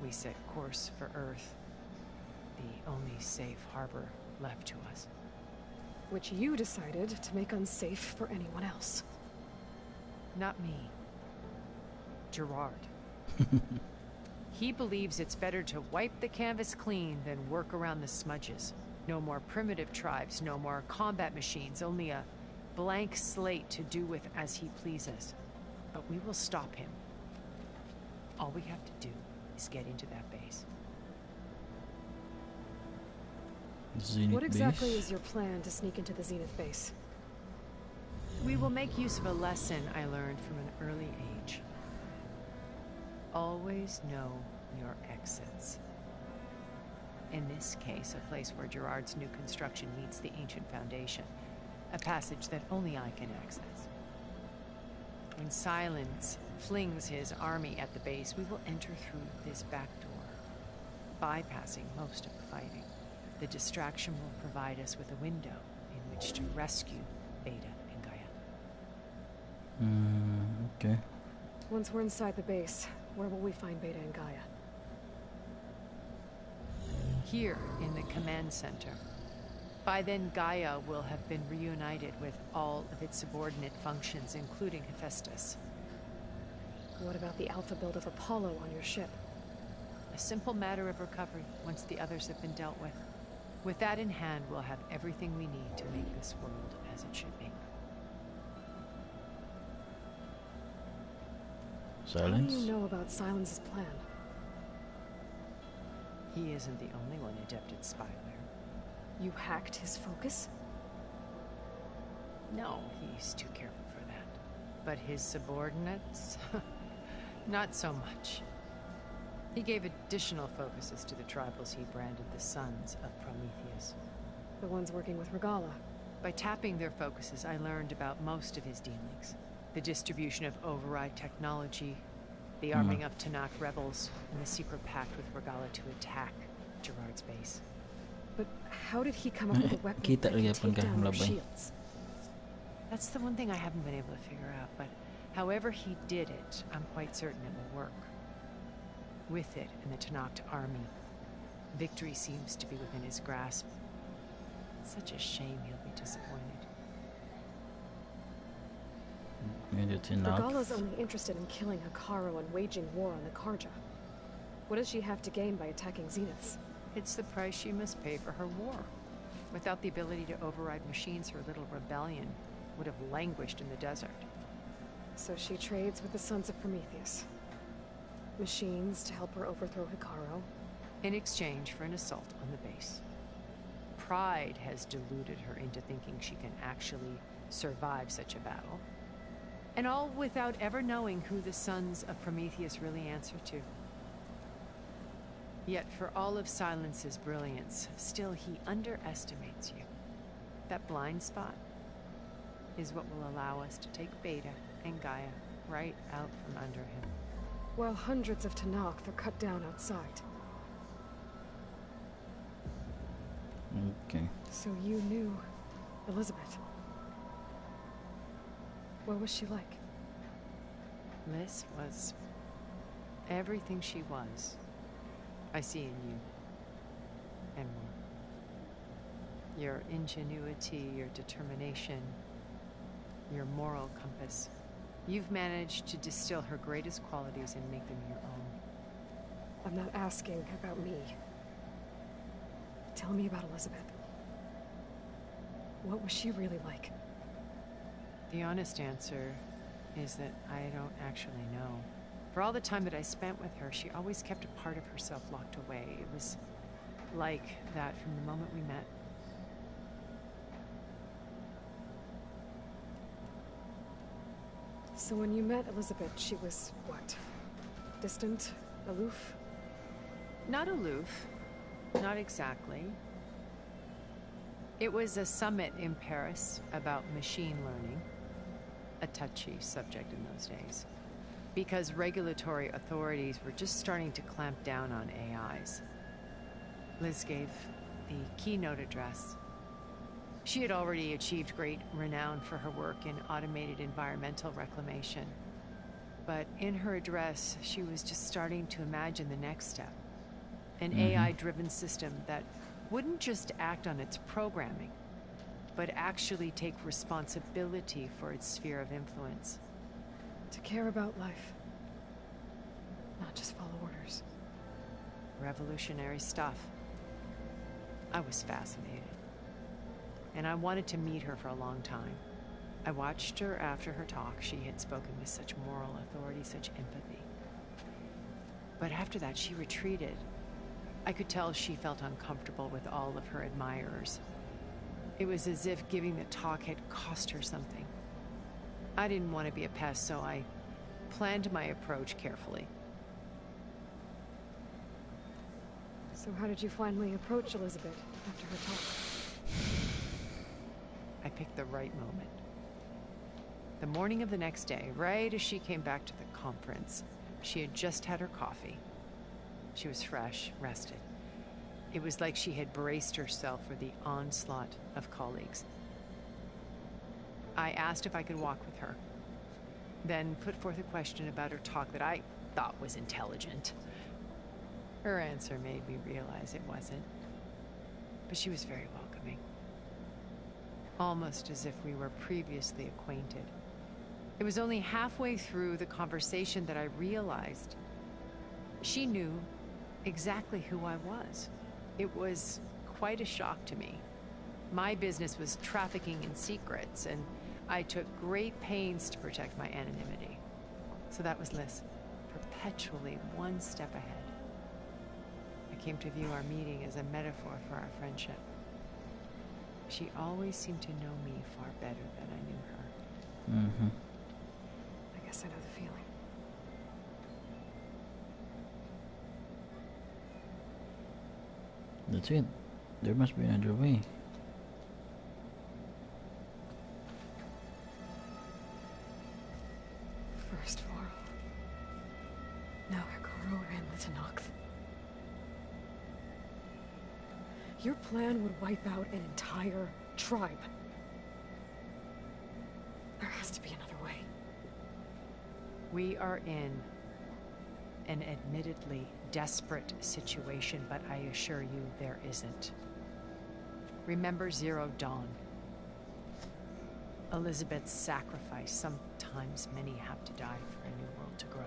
We set course for Earth, the only safe harbor left to us. Which you decided to make unsafe for anyone else. Not me. Gerard. He believes it's better to wipe the canvas clean than work around the smudges. No more primitive tribes, no more combat machines, only a blank slate to do with as he pleases. But we will stop him. All we have to do is get into that base. Zenith what exactly base? is your plan to sneak into the Zenith base? We will make use of a lesson I learned from an early age. Always know your exits. In this case, a place where Gerard's new construction meets the ancient foundation. A passage that only I can access. When Silence flings his army at the base, we will enter through this back door, bypassing most of the fighting. The distraction will provide us with a window in which to rescue Beta and Gaia. Okay. Once we're inside the base, where will we find Beta and Gaia? Here in the command center. By then, Gaia will have been reunited with all of its subordinate functions, including Hephaestus. What about the alpha build of Apollo on your ship? A simple matter of recovery once the others have been dealt with. With that in hand, we'll have everything we need to make this world as it should be. Silence? How do you know about Silence's plan? He isn't the only one adept at spyware. You hacked his focus? No, he's too careful for that. But his subordinates? Not so much. He gave additional focuses to the tribals he branded the Sons of Prometheus. The ones working with Regala. By tapping their focuses, I learned about most of his dealings. The distribution of override technology, the arming of Tanakh rebels, and the secret pact with Regala to attack Gerard's base. But how did he come up with a weapon Kita that can lagi take down their labay. shields? That's the one thing I haven't been able to figure out, but however he did it, I'm quite certain it will work. With it and the Tanakh army, victory seems to be within his grasp. Such a shame he'll be disappointed. Regala's only interested in killing Hekarro and waging war on the Karja. What does she have to gain by attacking Zeniths? It's the price she must pay for her war. Without the ability to override machines, her little rebellion would have languished in the desert. So she trades with the Sons of Prometheus. Machines to help her overthrow Hekarro. In exchange for an assault on the base. Pride has deluded her into thinking she can actually survive such a battle. And all without ever knowing who the Sons of Prometheus really answer to. Yet for all of Silence's brilliance, still he underestimates you. That blind spot is what will allow us to take Beta and Gaia right out from under him. While hundreds of Tanakh are cut down outside. Okay. So you knew Elizabeth. What was she like? Liz was everything she was. I see in you. And more. Your ingenuity, your determination, your moral compass. You've managed to distill her greatest qualities and make them your own. I'm not asking about me. Tell me about Elizabeth. What was she really like? The honest answer is that I don't actually know. For all the time that I spent with her, she always kept a part of herself locked away. It was like that from the moment we met. So when you met Elizabeth, she was what? Distant? Aloof? Not aloof. Not exactly. It was a summit in Paris about machine learning. A touchy subject in those days. Because regulatory authorities were just starting to clamp down on AIs. Liz gave the keynote address. She had already achieved great renown for her work in automated environmental reclamation. But in her address, she was just starting to imagine the next step. An AI-driven system that wouldn't just act on its programming, but actually take responsibility for its sphere of influence. To care about life. Not just follow orders. Revolutionary stuff. I was fascinated. And I wanted to meet her for a long time. I watched her after her talk. She had spoken with such moral authority, such empathy. But after that, she retreated. I could tell she felt uncomfortable with all of her admirers. It was as if giving the talk had cost her something. I didn't want to be a pest, so I planned my approach carefully. So how did you finally approach Elizabeth after her talk? I picked the right moment. The morning of the next day, right as she came back to the conference, she had just had her coffee. She was fresh, rested. It was like she had braced herself for the onslaught of colleagues. I asked if I could walk with her, then put forth a question about her talk that I thought was intelligent. Her answer made me realize it wasn't, but she was very welcoming. Almost as if we were previously acquainted. It was only halfway through the conversation that I realized she knew exactly who I was. It was quite a shock to me. My business was trafficking in secrets, and I took great pains to protect my anonymity. So that was Liz, perpetually one step ahead. I came to view our meeting as a metaphor for our friendship. She always seemed to know me far better than I knew her. I guess I know the feeling. That's it. There must be another way. First Varl. Now Hikaru and the Tenakth. Your plan would wipe out an entire tribe. There has to be another way. We are in an admittedly desperate situation, but I assure you there isn't. Remember Zero Dawn. Elizabeth's sacrifice. Sometimes many have to die for a new world to grow.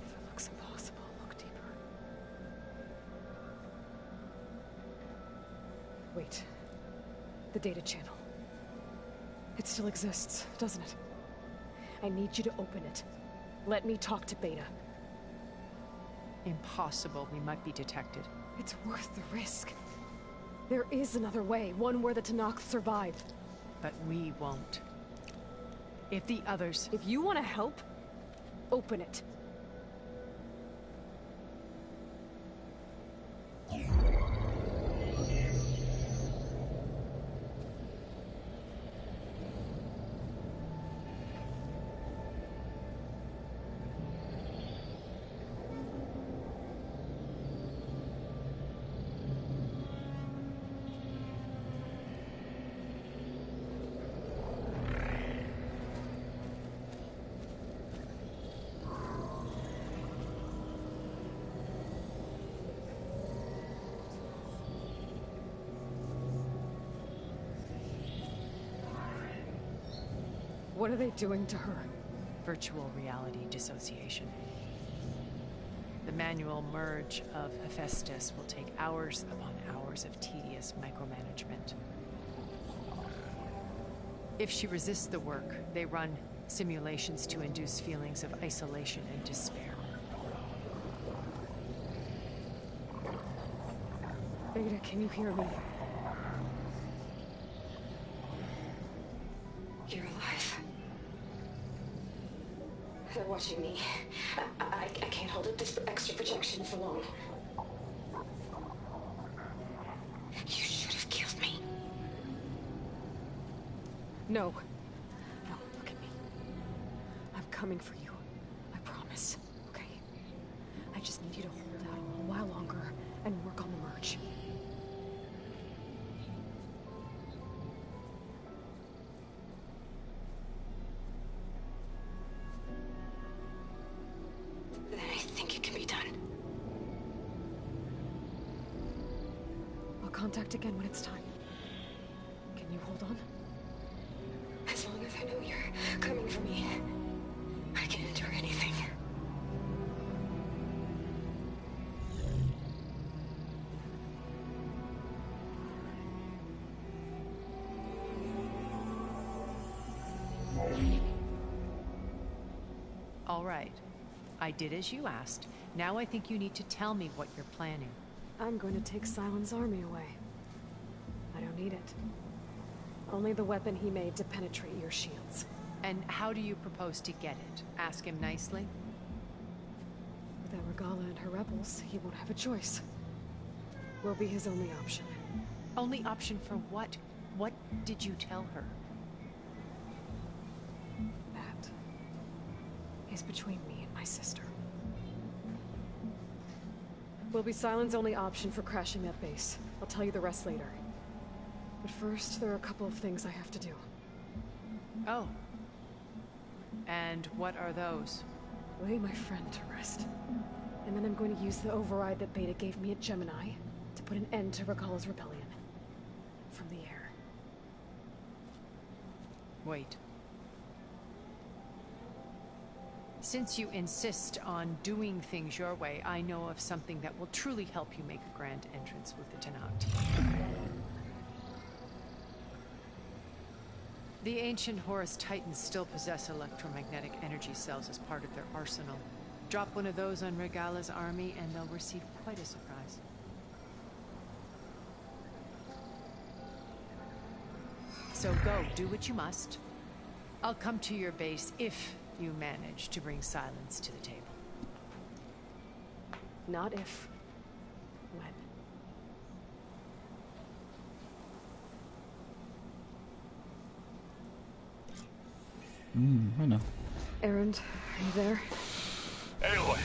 If it looks impossible, look deeper. Wait. The data channel. It still exists, doesn't it? I need you to open it. Let me talk to Beta. Impossible. We might be detected. It's worth the risk. There is another way, one where the Tenakth survive. But we won't. If the others... If you want to help, open it. What are they doing to her? Virtual reality dissociation. The manual merge of Hephaestus will take hours upon hours of tedious micromanagement. If she resists the work, they run simulations to induce feelings of isolation and despair. Beta, can you hear me? You're alive. They're watching me. I can't hold up this extra projection for long. You should have killed me. No. No, look at me. I'm coming for you. I promise. Okay? I just need you to hold out a little while longer and work on the merge. Then I think it can be done. I'll contact again when it's time. Can you hold on? As long as I know you're coming for me, I can endure anything. All right. I did as you asked. Now I think you need to tell me what you're planning. I'm going to take Silent's army away. I don't need it. Only the weapon he made to penetrate your shields. And how do you propose to get it? Ask him nicely? Without Regala and her rebels, he won't have a choice. We'll be his only option. Only option for what? What did you tell her? That is between me and my sister. Will be Silent's only option for crashing that base. I'll tell you the rest later. But first, there are a couple of things I have to do. Oh. And what are those? Lay my friend to rest. And then I'm going to use the override that Beta gave me at Gemini to put an end to Regala's rebellion. From the air. Wait. Since you insist on doing things your way, I know of something that will truly help you make a grand entrance with the Tenakth. The ancient Horus Titans still possess electromagnetic energy cells as part of their arsenal. Drop one of those on Regala's army and they'll receive quite a surprise. So go, do what you must. I'll come to your base if you manage to bring Silence to the table. Not if. When. Ano? Erend, are you there? Aloy!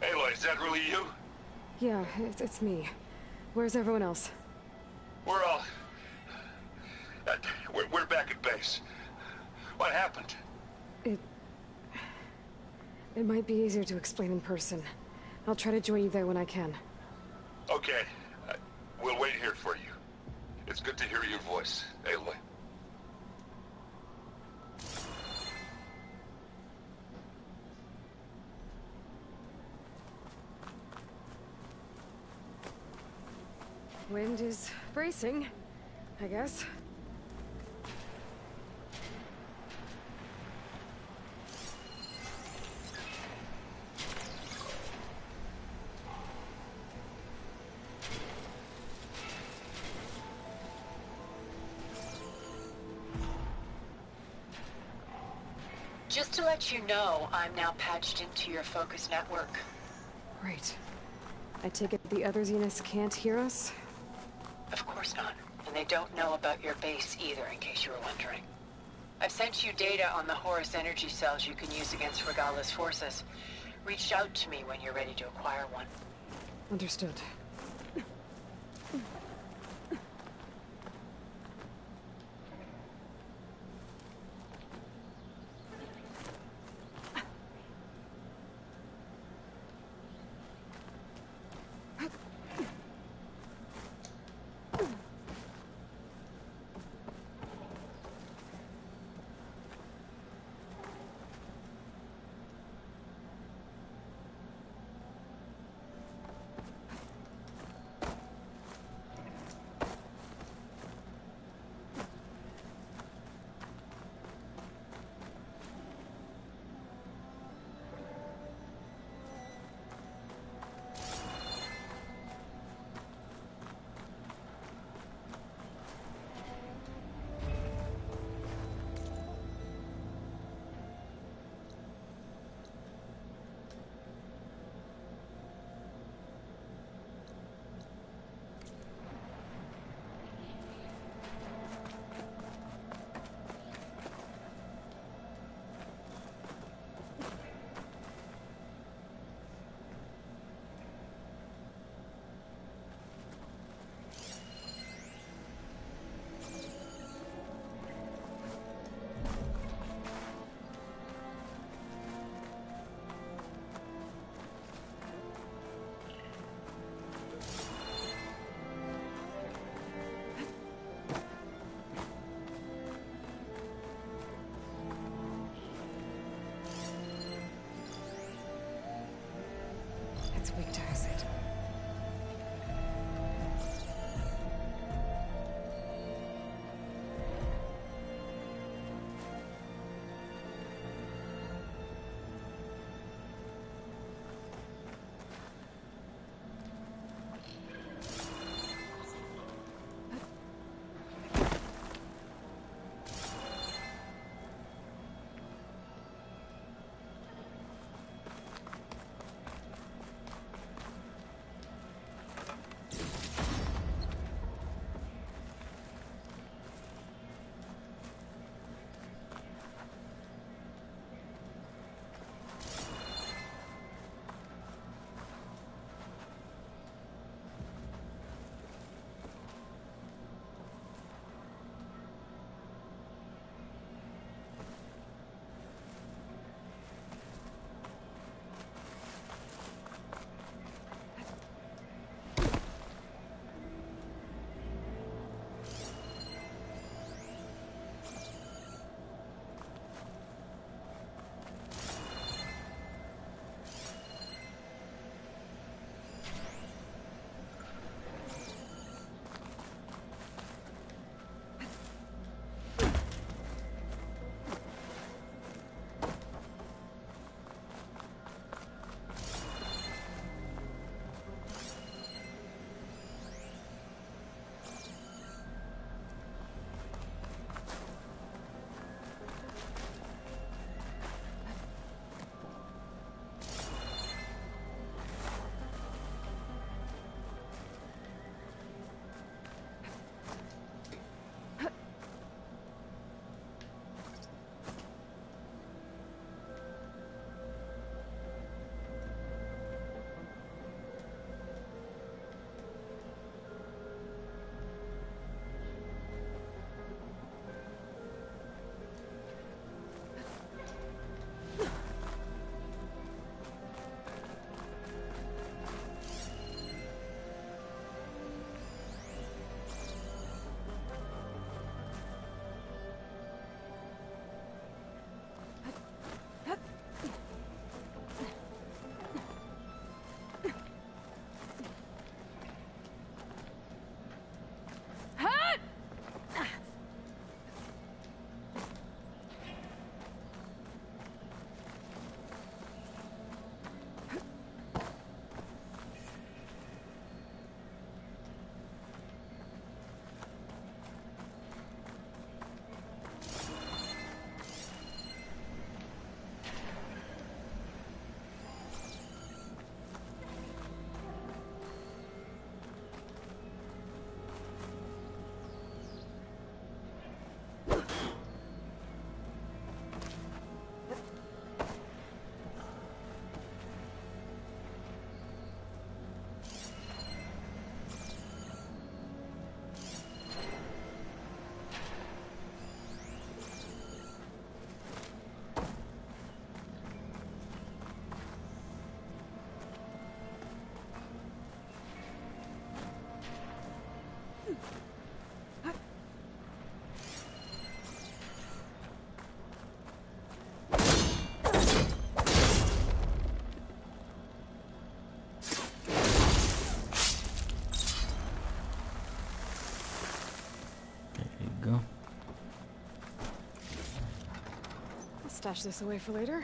Aloy, is that really you? Yeah, it's me. Where's everyone else? We're all... we're back at base. What happened? It might be easier to explain in person. I'll try to join you there when I can. Okay. We'll wait here for you. It's good to hear your voice, Aloy. Wind is bracing, I guess. Just to let you know, I'm now patched into your focus network. Great. I take it the other Zeniths can't hear us? Of course not. And they don't know about your base either, in case you were wondering. I've sent you data on the Horus energy cells you can use against Regala's forces. Reach out to me when you're ready to acquire one. Understood. Go. I'll stash this away for later.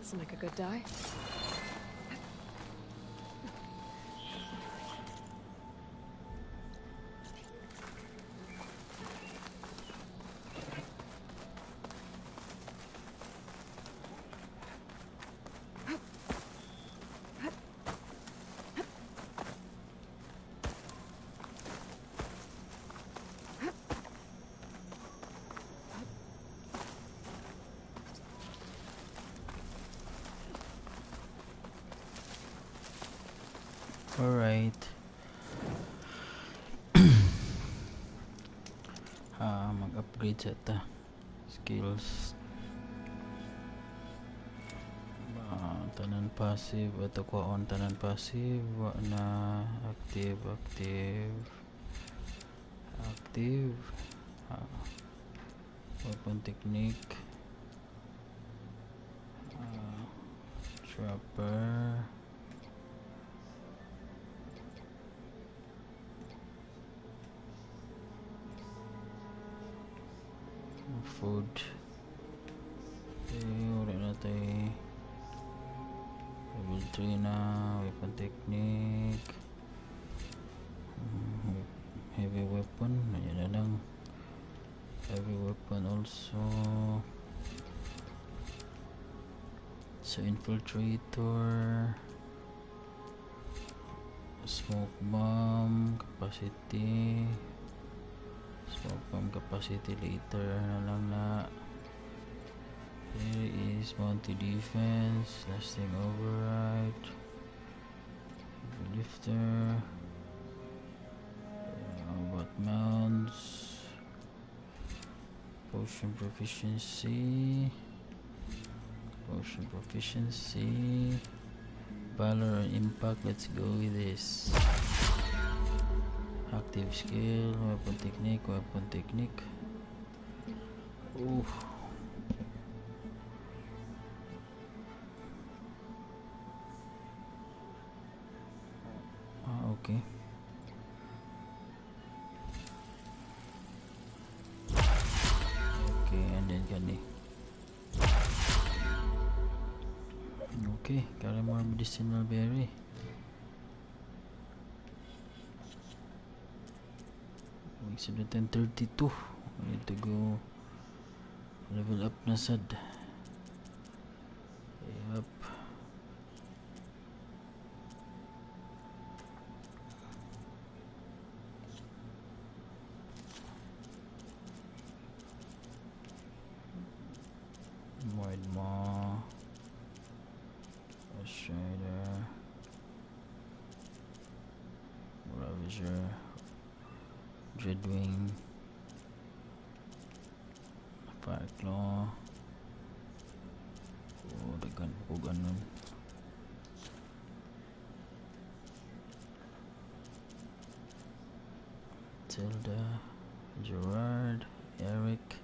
This will make a good die. Alright. Mag-upgrade sa ita. Skills. Tanan passive. Ito ko on tanan passive. Wa na active. Weapon technique. Trapper. Food. Wala na tayo. Level 3 na. Weapon technique. Heavy weapon. Ayan na lang. Heavy weapon also. So infiltrator. Smoke bomb. Capacity. Smoke bomb capacity later na lang na. Here is bounty defense, lasting override, lifter, robot mounts, potion proficiency, valor and impact. Let's go with this. Active skill, weapon technique. Ooh. Okay. And then gani. Okay, carry more medicinal berry. Makes it 10:32. I need to go level up na sad. Yup. Wide maw. Strider. Ravager. Dreadwing. Fireclaw. Oh, dagan ko ganun. Tilda, Gerard, Eric,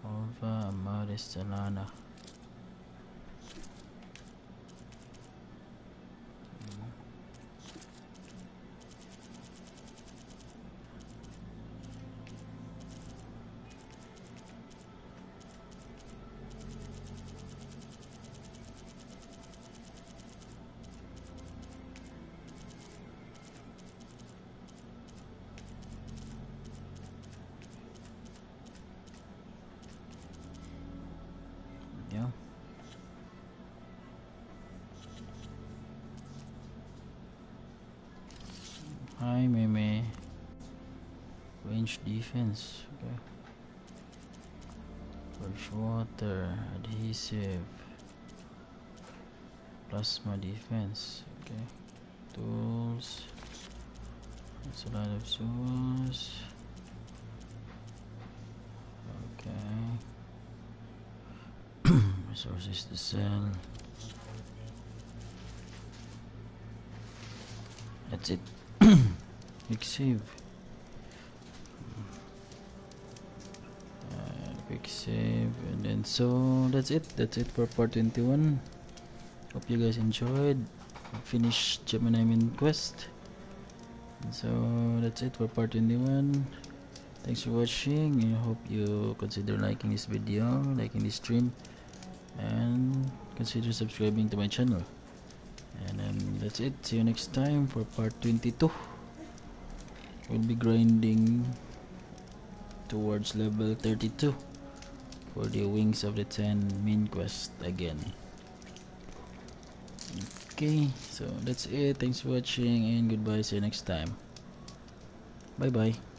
Alva, Amaris, Talana. Yeah. Hi, Meme. Range defense. Okay. Fresh water, adhesive. plasma defense. Okay, tools. It's a lot of tools. Okay. Resources to sell. That's it. Quick save. Quick save, and then so that's it for part 21. Hope you guys enjoyed. Finished Gemini main quest, and so that's it for part 21. Thanks for watching. I hope you consider liking this video, liking this stream, and consider subscribing to my channel. And then that's it. See you next time for part 22. We'll be grinding towards level 32 for the Wings of the Ten main quest again. Okay, so that's it. Thanks for watching and goodbye. See you next time. Bye bye.